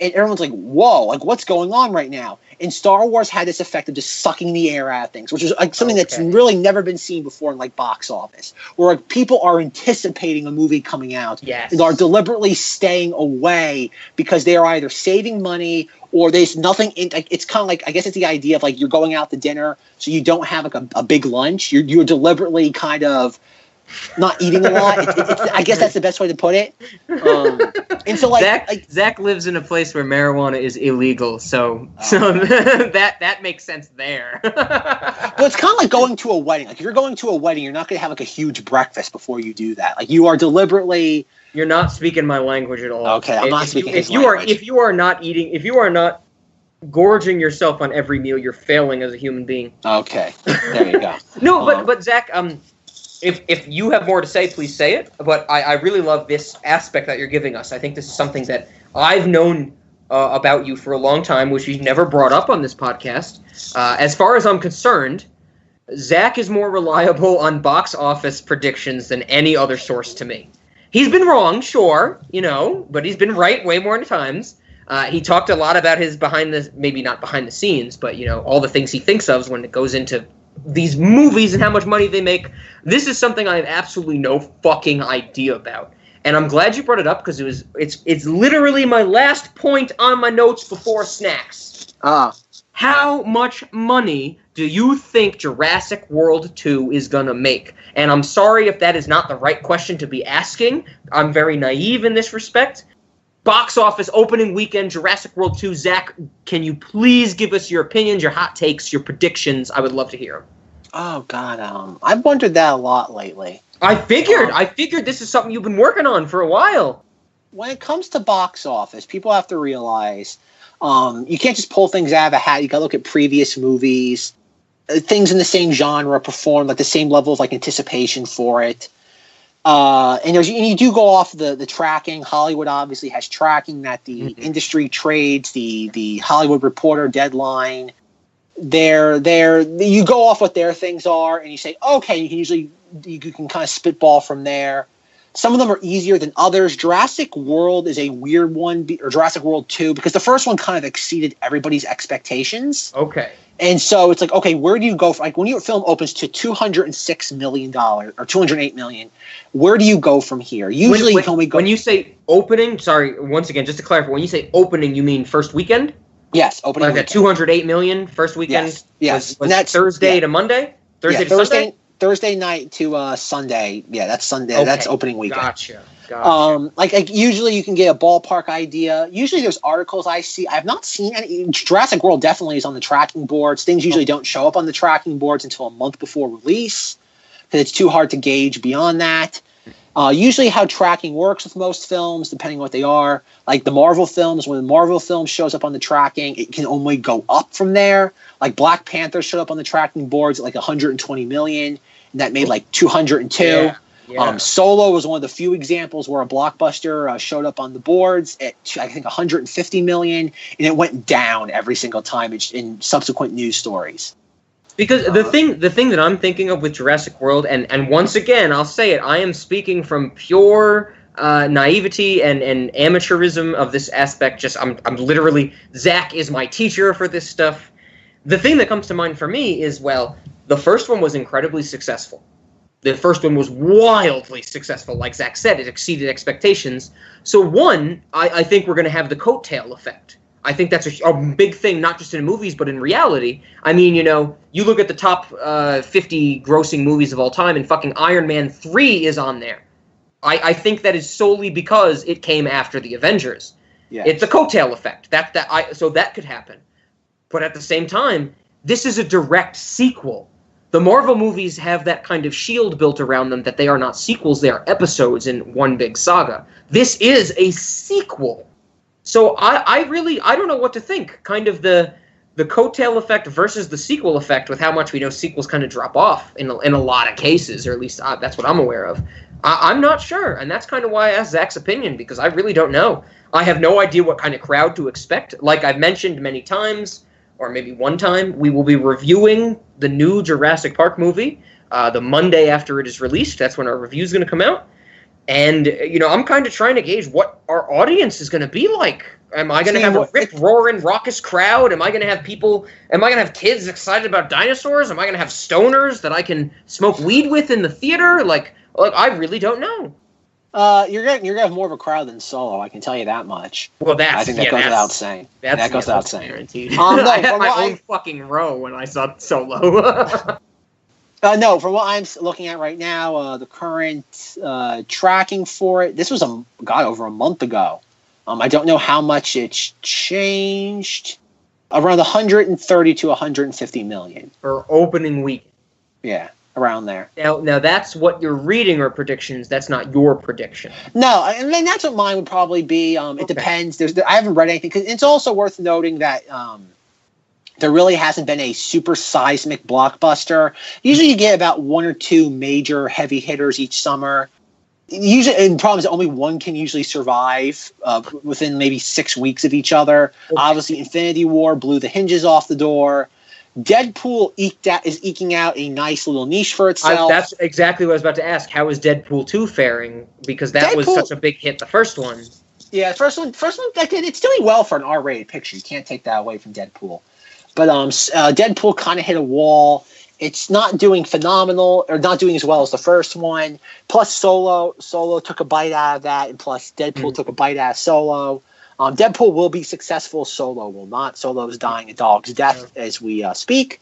And everyone's like, whoa, like what's going on right now? And Star Wars had this effect of just sucking the air out of things, which is like something that's really never been seen before in like box office, where like, people are anticipating a movie coming out and are deliberately staying away because they are either saving money or there's nothing in. Like, it's kind of like, I guess it's the idea of like you're going out to dinner, so you don't have like a big lunch. You're deliberately kind of not eating a lot. I guess that's the best way to put it. And so like Zach lives in a place where marijuana is illegal, so that makes sense there. But it's kind of like going to a wedding. Like if you're going to a wedding, you're not going to have like a huge breakfast before you do that. Like you are deliberately. You're not speaking my language at all. Okay, I'm not speaking his language. If you are not gorging yourself on every meal, you're failing as a human being. Okay, there you go. No, but Zach, If you have more to say, please say it. But I really love this aspect that you're giving us. I think this is something that I've known about you for a long time, which you've never brought up on this podcast. As far as I'm concerned, Zach is more reliable on box office predictions than any other source to me. He's been wrong, sure, but he's been right way more times. He talked a lot about his maybe not behind the scenes, but all the things he thinks of when it goes into these movies and how much money they make. This is something I have absolutely no fucking idea about. And I'm glad you brought it up because it's literally my last point on my notes before snacks. How much money do you think Jurassic World 2 is going to make? And I'm sorry if that is not the right question to be asking. I'm very naive in this respect. box office opening weekend, Jurassic World 2. Zach, can you please give us your opinions, your hot takes, your predictions? I would love to hear them. Oh God, I've wondered that a lot lately. I figured this is something you've been working on for a while. When it comes to box office, people have to realize you can't just pull things out of a hat. You got to look at previous movies, things in the same genre performed at the same level of like anticipation for it. And you do go off the tracking. Hollywood obviously has tracking that the industry trades, the Hollywood Reporter, Deadline. You go off what their things are, and you say, okay, you can kind of spitball from there. Some of them are easier than others. Jurassic World is a weird one, or Jurassic World 2, because the first one kind of exceeded everybody's expectations. Okay. And so it's like, okay, where do you go? Like when your film opens to $206 million or $208 million, where do you go from here? Usually, you can only go. When you say opening, sorry, once again, just to clarify, when you say opening, you mean first weekend? Yes, opening. Like that $208 million first weekend. Yes. Was that's Thursday to Monday. Thursday to Sunday. Thursday night to Sunday. Yeah, that's Sunday. Okay. That's opening weekend. Gotcha. Like usually you can get a ballpark idea. Usually there's articles I see. I have not seen any. Jurassic World definitely is on the tracking boards. Things usually don't show up on the tracking boards until a month before release because it's too hard to gauge beyond that. Usually how tracking works with most films, depending on what they are, like the Marvel films, when the Marvel film shows up on the tracking, it can only go up from there. Like Black Panther showed up on the tracking boards at like 120 million, and that made like 202. Yeah. Solo was one of the few examples where a blockbuster showed up on the boards at, I think, 150 million, and it went down every single time in subsequent news stories. Because the thing that I'm thinking of with Jurassic World, and once again, I'll say it, I am speaking from pure naivety and amateurism of this aspect. Just I'm literally, Zack is my teacher for this stuff. The thing that comes to mind for me is, well, the first one was incredibly successful. The first one was wildly successful. Like Zack said, it exceeded expectations. So one, I think we're going to have the coattail effect. I think that's a big thing, not just in movies, but in reality. I mean, you look at the top 50 grossing movies of all time, and fucking Iron Man 3 is on there. I think that is solely because it came after the Avengers. Yeah. It's a coattail effect. So that could happen. But at the same time, this is a direct sequel. The Marvel movies have that kind of shield built around them that they are not sequels, they are episodes in one big saga. This is a sequel. So I don't know what to think. Kind of the coattail effect versus the sequel effect, with how much we know sequels kind of drop off in a lot of cases, or at least that's what I'm aware of. I'm not sure, and that's kind of why I asked Zach's opinion, because I really don't know. I have no idea what kind of crowd to expect. Like I've mentioned many times, or maybe one time, we will be reviewing the new Jurassic Park movie the Monday after it is released. That's when our review is going to come out. And, I'm kind of trying to gauge what our audience is going to be like. Am I going to have a rip-roaring, raucous crowd? Am I going to have kids excited about dinosaurs? Am I going to have stoners that I can smoke weed with in the theater? Like I really don't know. You're gonna have more of a crowd than Solo. I can tell you that much. Well, I think that goes without saying. That goes without saying. Guaranteed. I had my own fucking row when I saw Solo. No, from what I'm looking at right now, the current tracking for it, this was over a month ago. I don't know how much it's changed. Around 130 to 150 million for opening week. Yeah. Around there. Now that's what you're reading or predictions. That's not your prediction. No, and then that's what mine would probably be. It depends. I haven't read anything, because it's also worth noting that there really hasn't been a super seismic blockbuster. Usually, you get about one or two major heavy hitters each summer. Usually, and the problem is that only one can usually survive within maybe 6 weeks of each other. Okay. Obviously, Infinity War blew the hinges off the door. Deadpool is eking out a nice little niche for itself. That's exactly what I was about to ask. How is Deadpool 2 faring? Because that was such a big hit, the first one. Yeah, the first one, it's doing well for an R-rated picture. You can't take that away from Deadpool. But Deadpool kind of hit a wall. It's not doing phenomenal, or not doing as well as the first one. Plus, Solo took a bite out of that, and plus Deadpool took a bite out of Solo. Deadpool will be successful. Solo will not. Solo is dying a dog's death as we speak.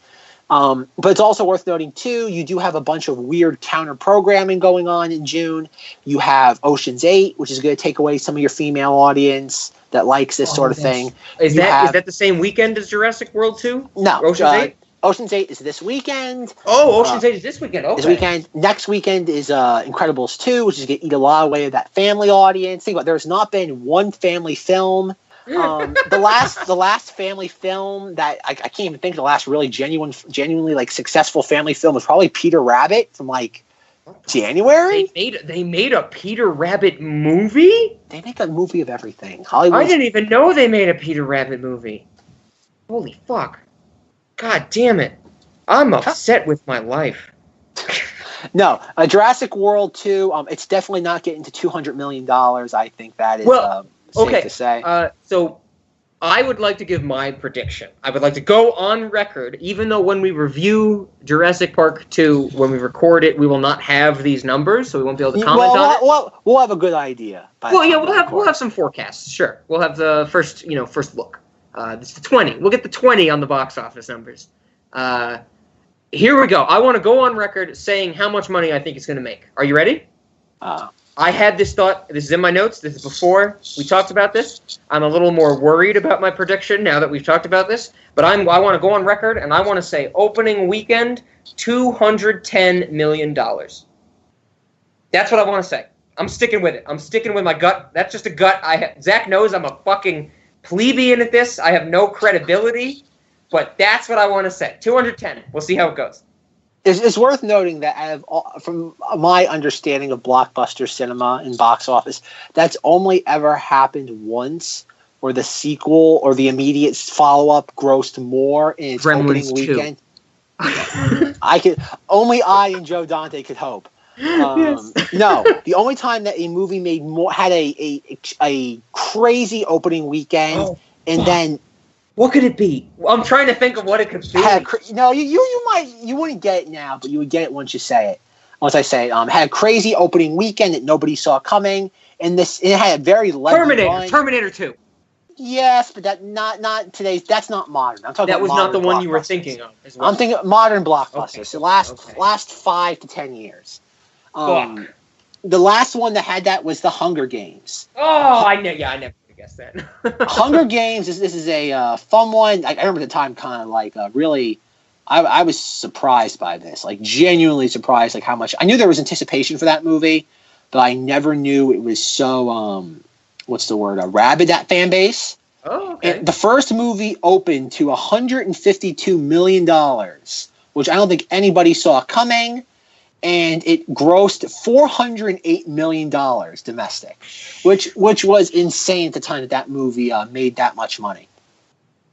But it's also worth noting, too, you do have a bunch of weird counter-programming going on in June. You have Ocean's 8, which is going to take away some of your female audience that likes this sort of thing. Is that the same weekend as Jurassic World 2? No. Ocean's 8? Ocean's 8 is this weekend. Oh, Ocean's 8 is this weekend. Okay. This weekend. Next weekend is Incredibles 2, which is going to eat a lot away of that family audience. Think about it, there's not been one family film. The last family film that I can't even think of the last really genuinely like successful family film was probably Peter Rabbit from like January. They made a Peter Rabbit movie? They make a movie of everything. Hollywood. I didn't even know they made a Peter Rabbit movie. Holy fuck. God damn it. I'm upset with my life. No, Jurassic World 2, it's definitely not getting to $200 million. I think that is safe to say. So I would like to give my prediction. I would like to go on record, even though when we review Jurassic Park 2, when we record it, we will not have these numbers, so we won't be able to comment on it. We'll have a good idea. We'll have some forecasts, sure. We'll have the first look. It's the 20. We'll get the 20 on the box office numbers. Here we go. I want to go on record saying how much money I think it's going to make. Are you ready? I had this thought. This is in my notes. This is before we talked about this. I'm a little more worried about my prediction now that we've talked about this. But I want to go on record, and I want to say opening weekend, $210 million. That's what I want to say. I'm sticking with it. I'm sticking with my gut. That's just a gut. Zach knows I'm a fucking plebeian at this. I have no credibility, but that's what I want to say. 210. We'll see how it goes. It's worth noting that from my understanding of blockbuster cinema and box office, that's only ever happened once, where the sequel or the immediate follow-up grossed more in its opening weekend. Only I and Joe Dante could hope. Yes. No, the only time that a movie had a crazy opening weekend, then what could it be? I'm trying to think of what it could be. You wouldn't get it now, but you would get it once you say it. Once I say it, had a crazy opening weekend that nobody saw coming, and it had a very Terminator 2. Yes, but not today's. That's not modern. I'm talking. That was not the one you were thinking of. As well. I'm thinking modern blockbusters. So last 5 to 10 years. The last one that had that was the Hunger Games. Oh, I never would have guessed that. Hunger Games this is a fun one. I remember at the time kind of like really, I was surprised by this, like genuinely surprised, like how much I knew there was anticipation for that movie, but I never knew it was so rabid, that fan base. Oh, okay. And the first movie opened to $152 million, which I don't think anybody saw coming. And it grossed $408 million domestic, which was insane at the time that movie made that much money.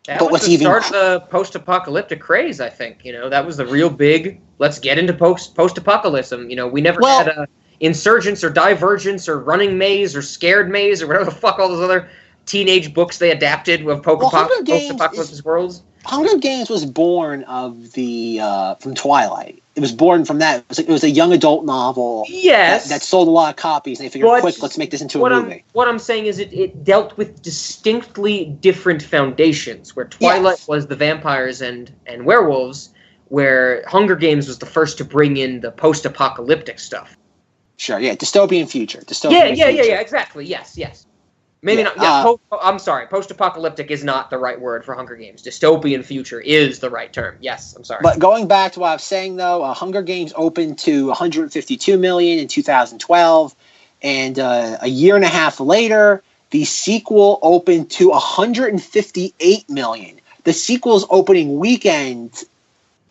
That was the start of the post-apocalyptic craze, I think. That was the real big, let's get into post-apocalypse. We never had Insurgents or Divergence or Running Maze or Scared Maze or whatever the fuck all those other teenage books they adapted of post-apocalyptic worlds. Hunger Games was born of from Twilight. It was born from that. It was a young adult novel. Yes, that sold a lot of copies, and they figured, quick, let's make this into a movie. What I'm saying is, it dealt with distinctly different foundations. Where Twilight was the vampires and werewolves, where Hunger Games was the first to bring in the post-apocalyptic stuff. Sure, yeah, dystopian future. Yeah, exactly. Yes. Maybe not. Yeah, I'm sorry. Post-apocalyptic is not the right word for Hunger Games. Dystopian future is the right term. Yes, I'm sorry. But going back to what I was saying, though, Hunger Games opened to $152 million in 2012, and a year and a half later, the sequel opened to $158 million. The sequel's opening weekend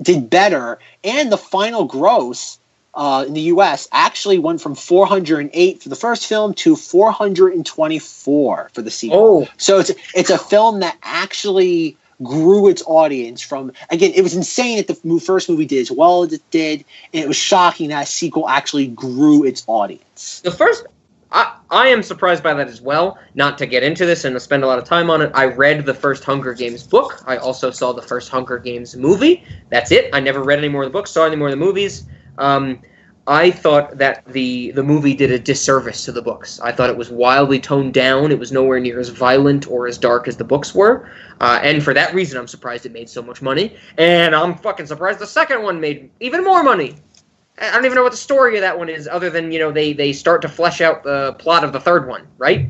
did better, and the final gross in the U.S. actually went from 408 for the first film to 424 for the sequel. Oh. So it's a film that actually grew its audience from, again, it was insane that the first movie did as well as it did, and it was shocking that a sequel actually grew its audience. The first, I am surprised by that as well. Not to get into this and to spend a lot of time on it, I read the first Hunger Games book. I also saw the first Hunger Games movie. That's it. I never read any more of the books, saw any more of the movies. I thought that the movie did a disservice to the books. I thought it was wildly toned down. It was nowhere near as violent or as dark as the books were. And for that reason, I'm surprised it made so much money. And I'm fucking surprised the second one made even more money. I don't even know what the story of that one is, other than, they start to flesh out the plot of the third one, right?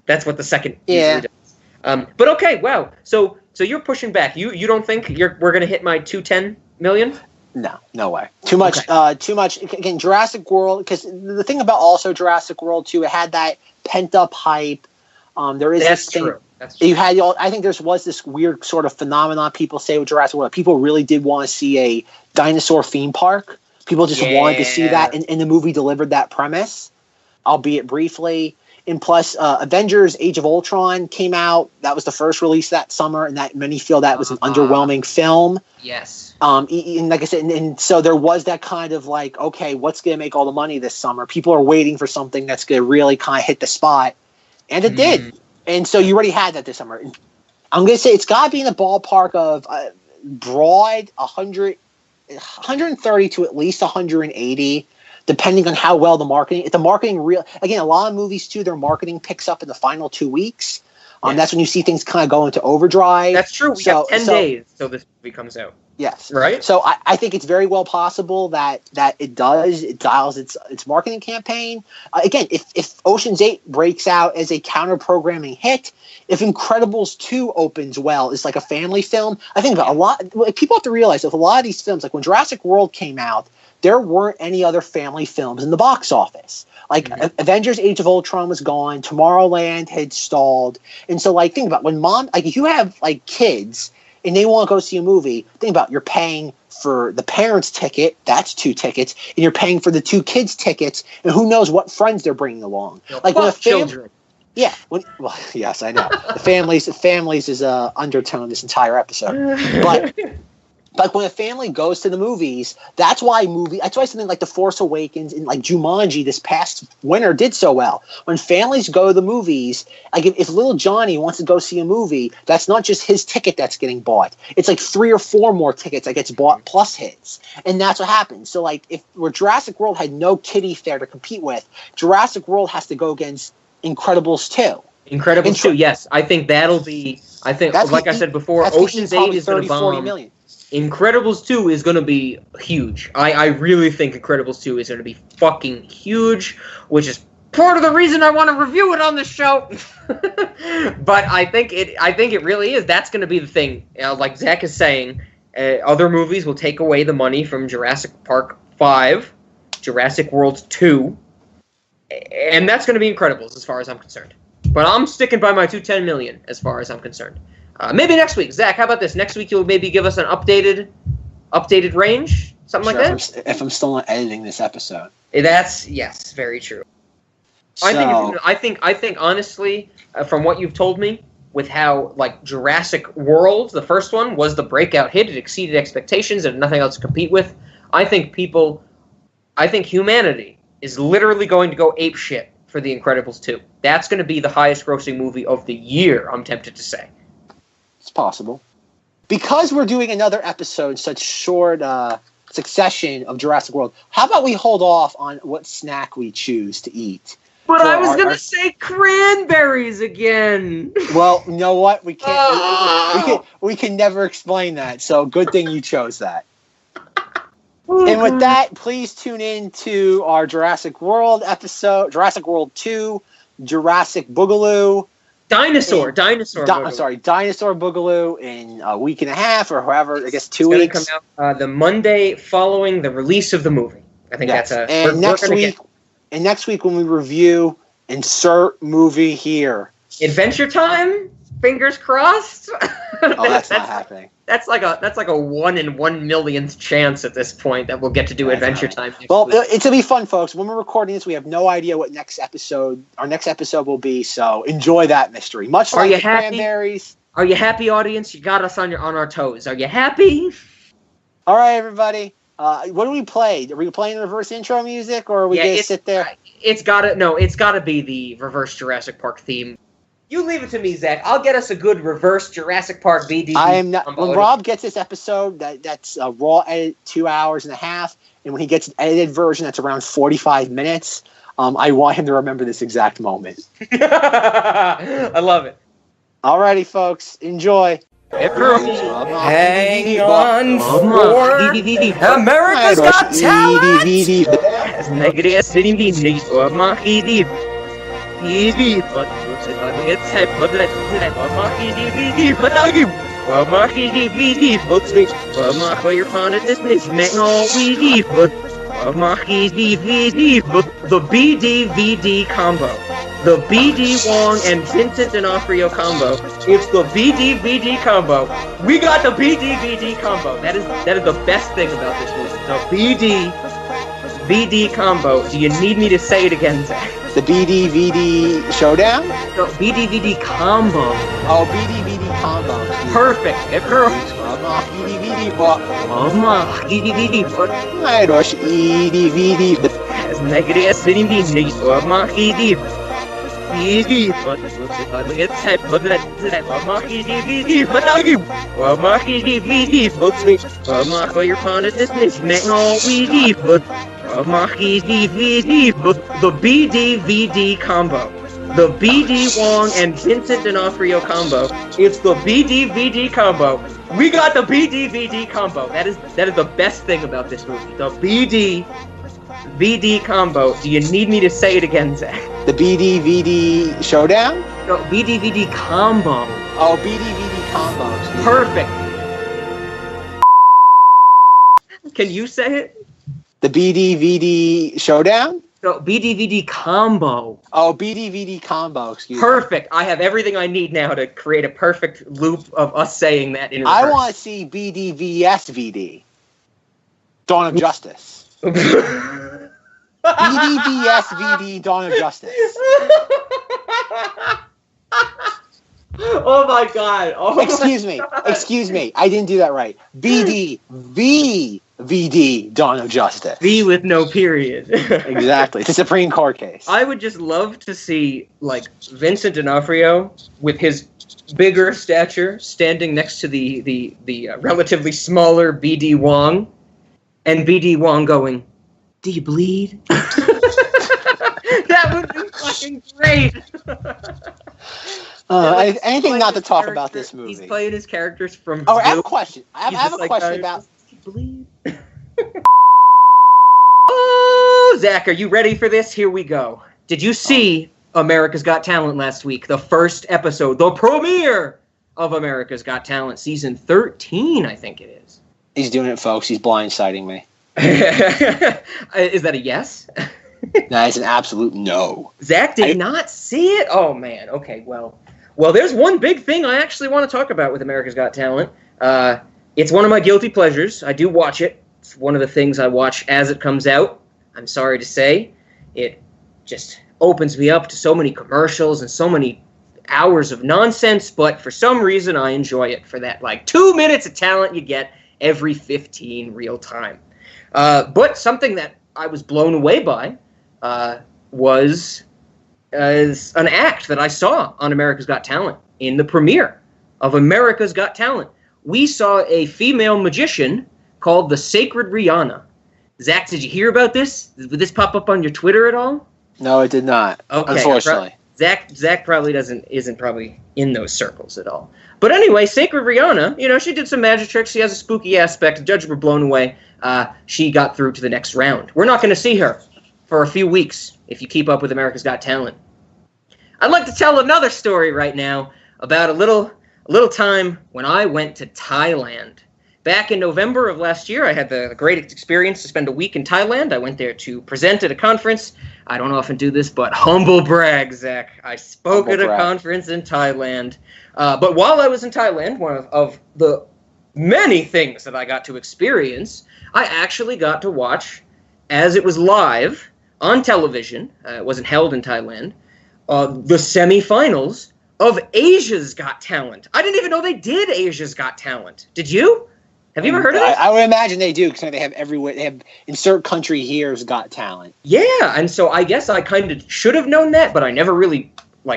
That's what the second usually does. But okay, wow. So you're pushing back. You don't think we're going to hit my 210 million? No way. Too much. Okay. Too much. Again, Jurassic World. Because the thing about also Jurassic World 2, it had that pent up hype. There is That's this thing. True. That's true. You had. I think there was this weird sort of phenomenon people say with Jurassic World. People really did want to see a dinosaur theme park. People just wanted to see that, and the movie delivered that premise, albeit briefly. And plus, Avengers: Age of Ultron came out. That was the first release that summer, and that many feel that was an underwhelming film. Yes. And like I said, and so there was that kind of like, okay, what's going to make all the money this summer? People are waiting for something that's going to really kind of hit the spot, and it did. And so you already had that this summer. I'm going to say it's got to be in the ballpark of broad 130 to at least 180. Depending on how well the marketing, if the marketing again, a lot of movies too, their marketing picks up in the final 2 weeks. That's when you see things kind of go into overdrive. That's true. We got 10 days till this movie comes out. Yes. Right. So I think it's very well possible that it dials its marketing campaign. Again, if Ocean's 8 breaks out as a counter-programming hit, if Incredibles 2 opens well as like a family film, I think people have to realize if a lot of these films, like when Jurassic World came out, there weren't any other family films in the box office. Like Avengers: Age of Ultron was gone, Tomorrowland had stalled, and so like think about when if you have like kids and they want to go see a movie, think about you're paying for the parents' ticket, that's 2 tickets, and you're paying for the 2 kids' tickets, and who knows what friends they're bringing along. Like when children. Yeah. Yes, I know. The families is undertone this entire episode, but. Like when a family goes to the movies, that's why something like The Force Awakens and like Jumanji this past winter did so well. When families go to the movies, like if little Johnny wants to go see a movie, that's not just his ticket that's getting bought. It's like 3 or 4 more tickets that gets bought plus his. And that's what happens. So like where Jurassic World had no kiddie fair to compete with, Jurassic World has to go against Incredibles 2. Incredibles 2, yes. I think that'll be, like I said before, Ocean's 8 is going to bomb. 40 million. Incredibles 2 is going to be huge. I really think Incredibles 2 is going to be fucking huge, which is part of the reason I want to review it on the show. But I think it really is. That's going to be the thing. Like Zack is saying, other movies will take away the money from Jurassic Park 5, Jurassic World 2, and that's going to be Incredibles as far as I'm concerned. But I'm sticking by my 210 million as far as I'm concerned. Maybe next week. Zack, how about this? Next week you'll maybe give us an updated range? Something like that? If I'm still not editing this episode. Yes, very true. So, I think honestly, from what you've told me, with how like Jurassic World, the first one, was the breakout hit, it exceeded expectations and nothing else to compete with. I think humanity is literally going to go apeshit for The Incredibles 2. That's going to be the highest grossing movie of the year, I'm tempted to say. It's possible. Because we're doing another episode, such short succession of Jurassic World, how about we hold off on what snack we choose to eat? But I was going to say cranberries again. Well, you know what? We can't. We can never explain that. So good thing you chose that. And with that, please tune in to our Jurassic World episode, Jurassic World 2, Jurassic Boogaloo. Dinosaur Boogaloo in a week and a half or however, I guess 2 weeks. It's going to come out the Monday following the release of the movie. I think that's a... And next week when we review Insert Movie Here. Adventure Time? Fingers crossed? Oh, that's not happening. That's like a 1 in 1 millionth chance at this point that we'll get to do Adventure Time next week. It's gonna be fun, folks. When we're recording this, we have no idea what our next episode will be. So enjoy that mystery. Much like the cranberries. Are you happy, audience? You got us on our toes. Are you happy? All right, everybody. What do we play? Are we playing the reverse intro music, or are we gonna sit there? It's gotta be the reverse Jurassic Park theme. You leave it to me, Zack. I'll get us a good reverse Jurassic Park VD. I am not. When Rob gets this episode, that's a raw edit 2 hours and a half. and when he gets an edited version that's around 45 minutes, I want him to remember this exact moment. I love it. Alrighty, folks. Enjoy. Hang on for America's Got Talent! The BDVD combo. The BD Wong and Vincent D'Onofrio combo. It's the BDVD combo. We got the BDVD combo. That is the best thing about this movie. The BDVD combo. Do you need me to say it again, Zach? The BDVD showdown? The BDVD combo. Oh, BDVD combo. Perfect. The BDVD combo. The BD Wong and Vincent D'Onofrio combo. It's the BDVD combo. We got the BDVD combo. That is the best thing about this movie. The BDVD combo. Do you need me to say it again, Zach? The BDVD showdown? No, BDVD combo. Oh, BDVD combo. Perfect. Can you say it? The BDVD showdown? No, BDVD combo. Oh, BDVD combo, excuse me. Perfect. I have everything I need now to create a perfect loop of us saying that in reverse. I want to see BDVSVD. Dawn of Justice. BDVSVD Dawn of Justice. Oh my god. Oh Excuse me. I didn't do that right. BDVVD Dawn of Justice. V with no period. Exactly. It's a Supreme Court case. I would just love to see like Vincent D'Onofrio with his bigger stature standing next to the relatively smaller BD Wong, and BD Wong going, "Do you bleed?" That would be fucking great. Anything not to talk about this movie. He's playing his characters from. Oh, I have a question. I have a question about. Bleed. Oh, Zach, are you ready for this? Here we go. Did you see America's Got Talent last week? The first episode, the premiere of America's Got Talent, season 13, I think it is. He's doing it, folks. He's blindsiding me. Is that a yes? That is an absolute no. Zach did not see it? Oh, man. Okay, well, there's one big thing I actually want to talk about with America's Got Talent. It's one of my guilty pleasures. I do watch it. It's one of the things I watch as it comes out. I'm sorry to say. It just opens me up to so many commercials and so many hours of nonsense, but for some reason I enjoy it for that, like, 2 minutes of talent you get every 15 real time. But something that I was blown away by was an act that I saw on America's Got Talent in the premiere of America's Got Talent. We saw a female magician called the Sacred Rihanna. Zach, did you hear about this? Did this pop up on your Twitter at all? No, it did not. Okay, unfortunately. Zach probably isn't probably in those circles at all. But anyway, Sacred Rihanna, she did some magic tricks. She has a spooky aspect. The judges were blown away. She got through to the next round. We're not going to see her for a few weeks if you keep up with America's Got Talent. I'd like to tell another story right now about a little time when I went to Thailand. Back in November of last year, I had the great experience to spend a week in Thailand. I went there to present at a conference. I don't often do this, but humble brag, Zach. I spoke at a conference in Thailand. But while I was in Thailand, one of the many things that I got to experience, I actually got to watch, as it was live on television, it wasn't held in Thailand, the semifinals of Asia's Got Talent. I didn't even know they did Asia's Got Talent. Did you? Have you ever heard of it? I would imagine they do, because they have everywhere. They have insert country here's Got Talent. Yeah, and so I guess I kind of should have known that, but I never really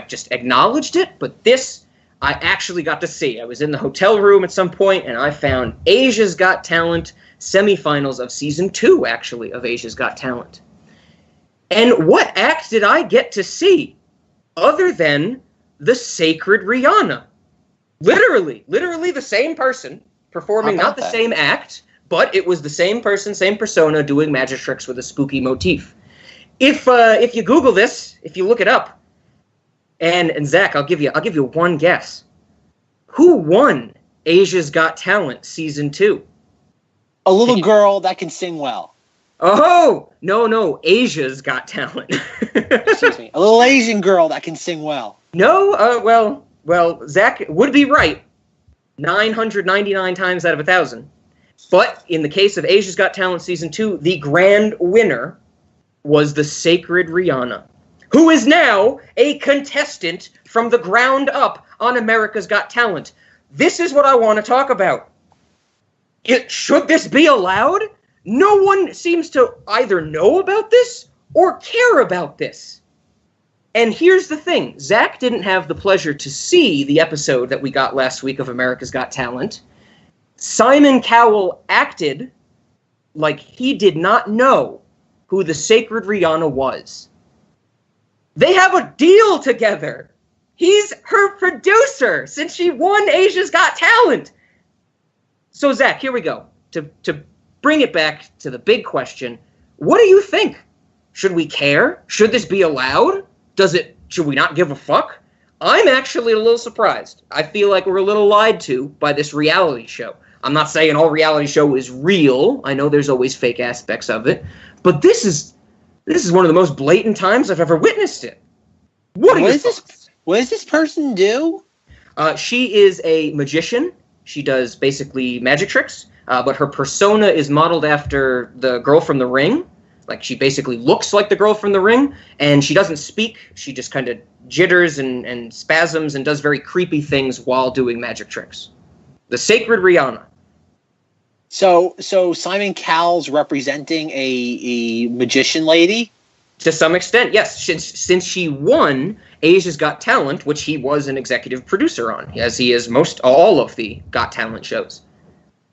just acknowledged it. But this, I actually got to see. I was in the hotel room at some point, and I found Asia's Got Talent semifinals of season 2, actually, of Asia's Got Talent. And what act did I get to see other than the sacred Rihanna? Literally the same person performing not the same act, but it was the same person, same persona doing magic tricks with a spooky motif. If you Google this, if you look it up, and Zach, I'll give you one guess. Who won Asia's Got Talent season 2? A little girl that can sing well. Oh, no, Asia's Got Talent. Excuse me. A little Asian girl that can sing well. No, well, Zach would be right 999 times out of 1,000. But in the case of Asia's Got Talent season 2, the grand winner was the sacred Rihanna, who is now a contestant from the ground up on America's Got Talent. This is what I want to talk about. Should this be allowed? No one seems to either know about this or care about this. And here's the thing. Zach didn't have the pleasure to see the episode that we got last week of America's Got Talent. Simon Cowell acted like he did not know who the sacred Rihanna was. They have a deal together. He's her producer since she won Asia's Got Talent. So, Zach, here we go. To bring it back to the big question, what do you think? Should we care? Should this be allowed? Should we not give a fuck? I'm actually a little surprised. I feel like we're a little lied to by this reality show. I'm not saying all reality show is real. I know there's always fake aspects of it. But this is one of the most blatant times I've ever witnessed it. What does this person do? She is a magician. She does basically magic tricks, but her persona is modeled after the girl from The Ring. Like, she basically looks like the girl from The Ring, and she doesn't speak. She just kind of jitters and spasms and does very creepy things while doing magic tricks. The sacred Rihanna. So Simon Cowell's representing a magician lady? To some extent, yes. Since she won Asia's Got Talent, which he was an executive producer on, as he is all of the Got Talent shows.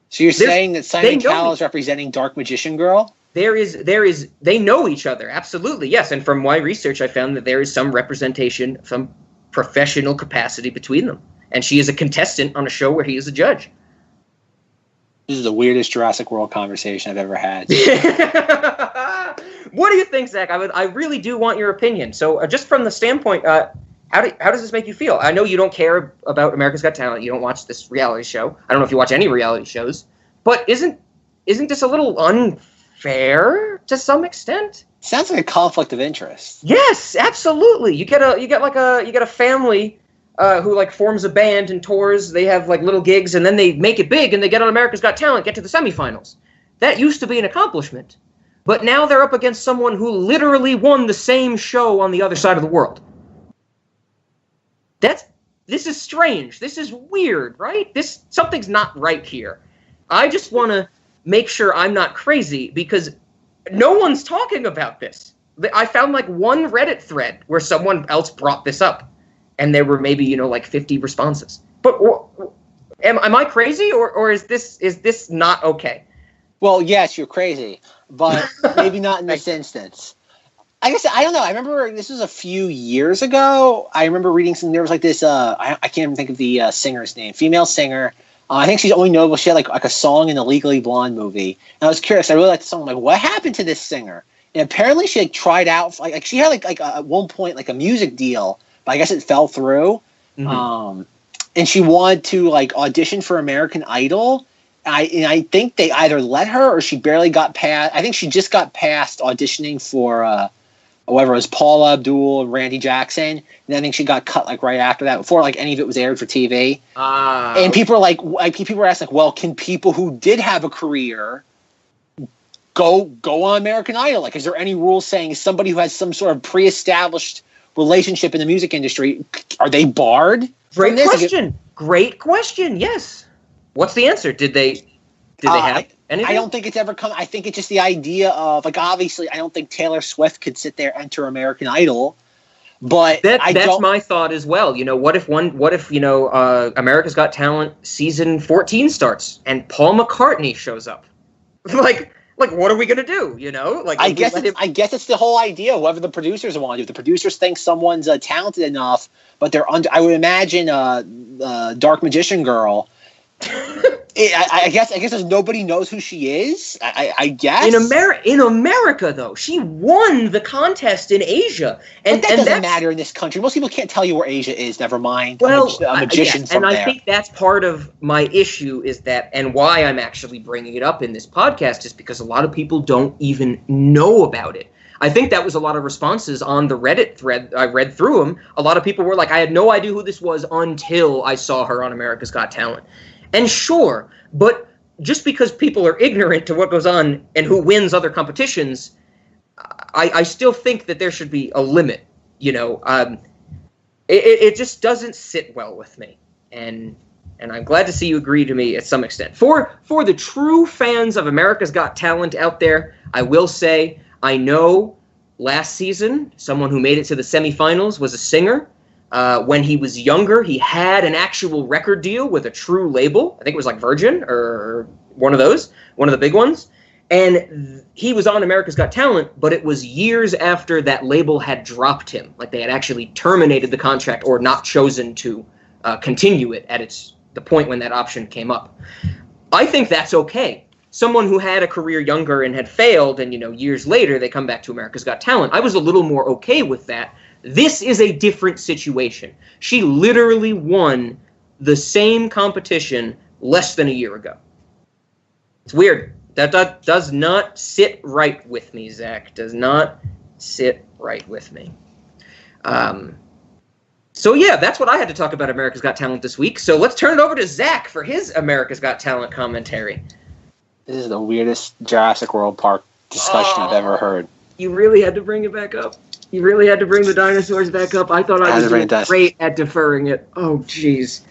So you're saying that Simon Cowell is representing Dark Magician Girl? They know each other, absolutely, yes. And from my research, I found that there is some representation, some professional capacity between them. And she is a contestant on a show where he is a judge. This is the weirdest Jurassic World conversation I've ever had. What do you think, Zach? I really do want your opinion. So just from the standpoint, how does this make you feel? I know you don't care about America's Got Talent. You don't watch this reality show. I don't know if you watch any reality shows. But isn't this a little unfair to some extent? Sounds like a conflict of interest. Yes, absolutely. You get a family who like forms a band and tours. They have like little gigs, and then they make it big, and they get on America's Got Talent, get to the semifinals. That used to be an accomplishment. But now they're up against someone who literally won the same show on the other side of the world. This is strange. This is weird, right? Something's not right here. I just want to make sure I'm not crazy because no one's talking about this. I found like one Reddit thread where someone else brought this up, and there were maybe, like 50 responses. But am I crazy, or is this not okay? Well, yes, you're crazy, but maybe not in this instance. I guess, I don't know. I remember this was a few years ago. I remember reading something. There was like this, I can't even think of the singer's name, female singer. I think she's only notable. She had like a song in the Legally Blonde movie. And I was curious. I really liked the song. I'm like, what happened to this singer? And apparently she like tried out, like she had like at one point like a music deal, but I guess it fell through. Mm-hmm. And she wanted to like audition for American Idol. I think they either let her or she barely got past. I think she just got past auditioning for whoever it was, Paula Abdul and Randy Jackson. And then I think she got cut like right after that, before like any of it was aired for TV. And people are people were asking, well, can people who did have a career go on American Idol? Like, is there any rules saying somebody who has some sort of pre-established relationship in the music industry, are they barred? Great question. Great question. Yes. What's the answer? Did they have anything? I don't think it's ever come. I think it's just the idea of, like, obviously, I don't think Taylor Swift could sit there, enter American Idol. But that's my thought as well. You know, what if America's Got Talent season 14 starts and Paul McCartney shows up? like what are we gonna do? You know, like I guess it's the whole idea. Whoever the producers want to do, if the producers think someone's talented enough, but they're I would imagine Dark Magician Girl. I guess nobody knows who she is. I guess in America though, she won the contest in Asia, but that doesn't matter in this country. Most people can't tell you where Asia is. Never mind. Well, a magician from and there. I think that's part of my issue is that, and why I'm actually bringing it up in this podcast is because a lot of people don't even know about it. I think that was a lot of responses on the Reddit thread. I read through them. A lot of people were like, I had no idea who this was until I saw her on America's Got Talent. And sure, but just because people are ignorant to what goes on and who wins other competitions, I still think that there should be a limit. You know, it just doesn't sit well with me, and I'm glad to see you agree to me at some extent. For the true fans of America's Got Talent out there, I will say I know last season someone who made it to the semifinals was a singer. When he was younger, he had an actual record deal with a true label. I think it was like Virgin or one of the big ones. And he was on America's Got Talent, but it was years after that label had dropped him. Like they had actually terminated the contract or not chosen to continue it at the point when that option came up. I think that's okay. Someone who had a career younger and had failed, and years later they come back to America's Got Talent. I was a little more okay with that. This is a different situation. She literally won the same competition less than a year ago. It's weird. That does not sit right with me, Zach. Does not sit right with me. So yeah, that's what I had to talk about America's Got Talent this week. So let's turn it over to Zach for his America's Got Talent commentary. This is the weirdest Jurassic World Park discussion I've ever heard. You really had to bring it back up. You really had to bring the dinosaurs back up. I thought I was doing great at deferring it. Oh, jeez.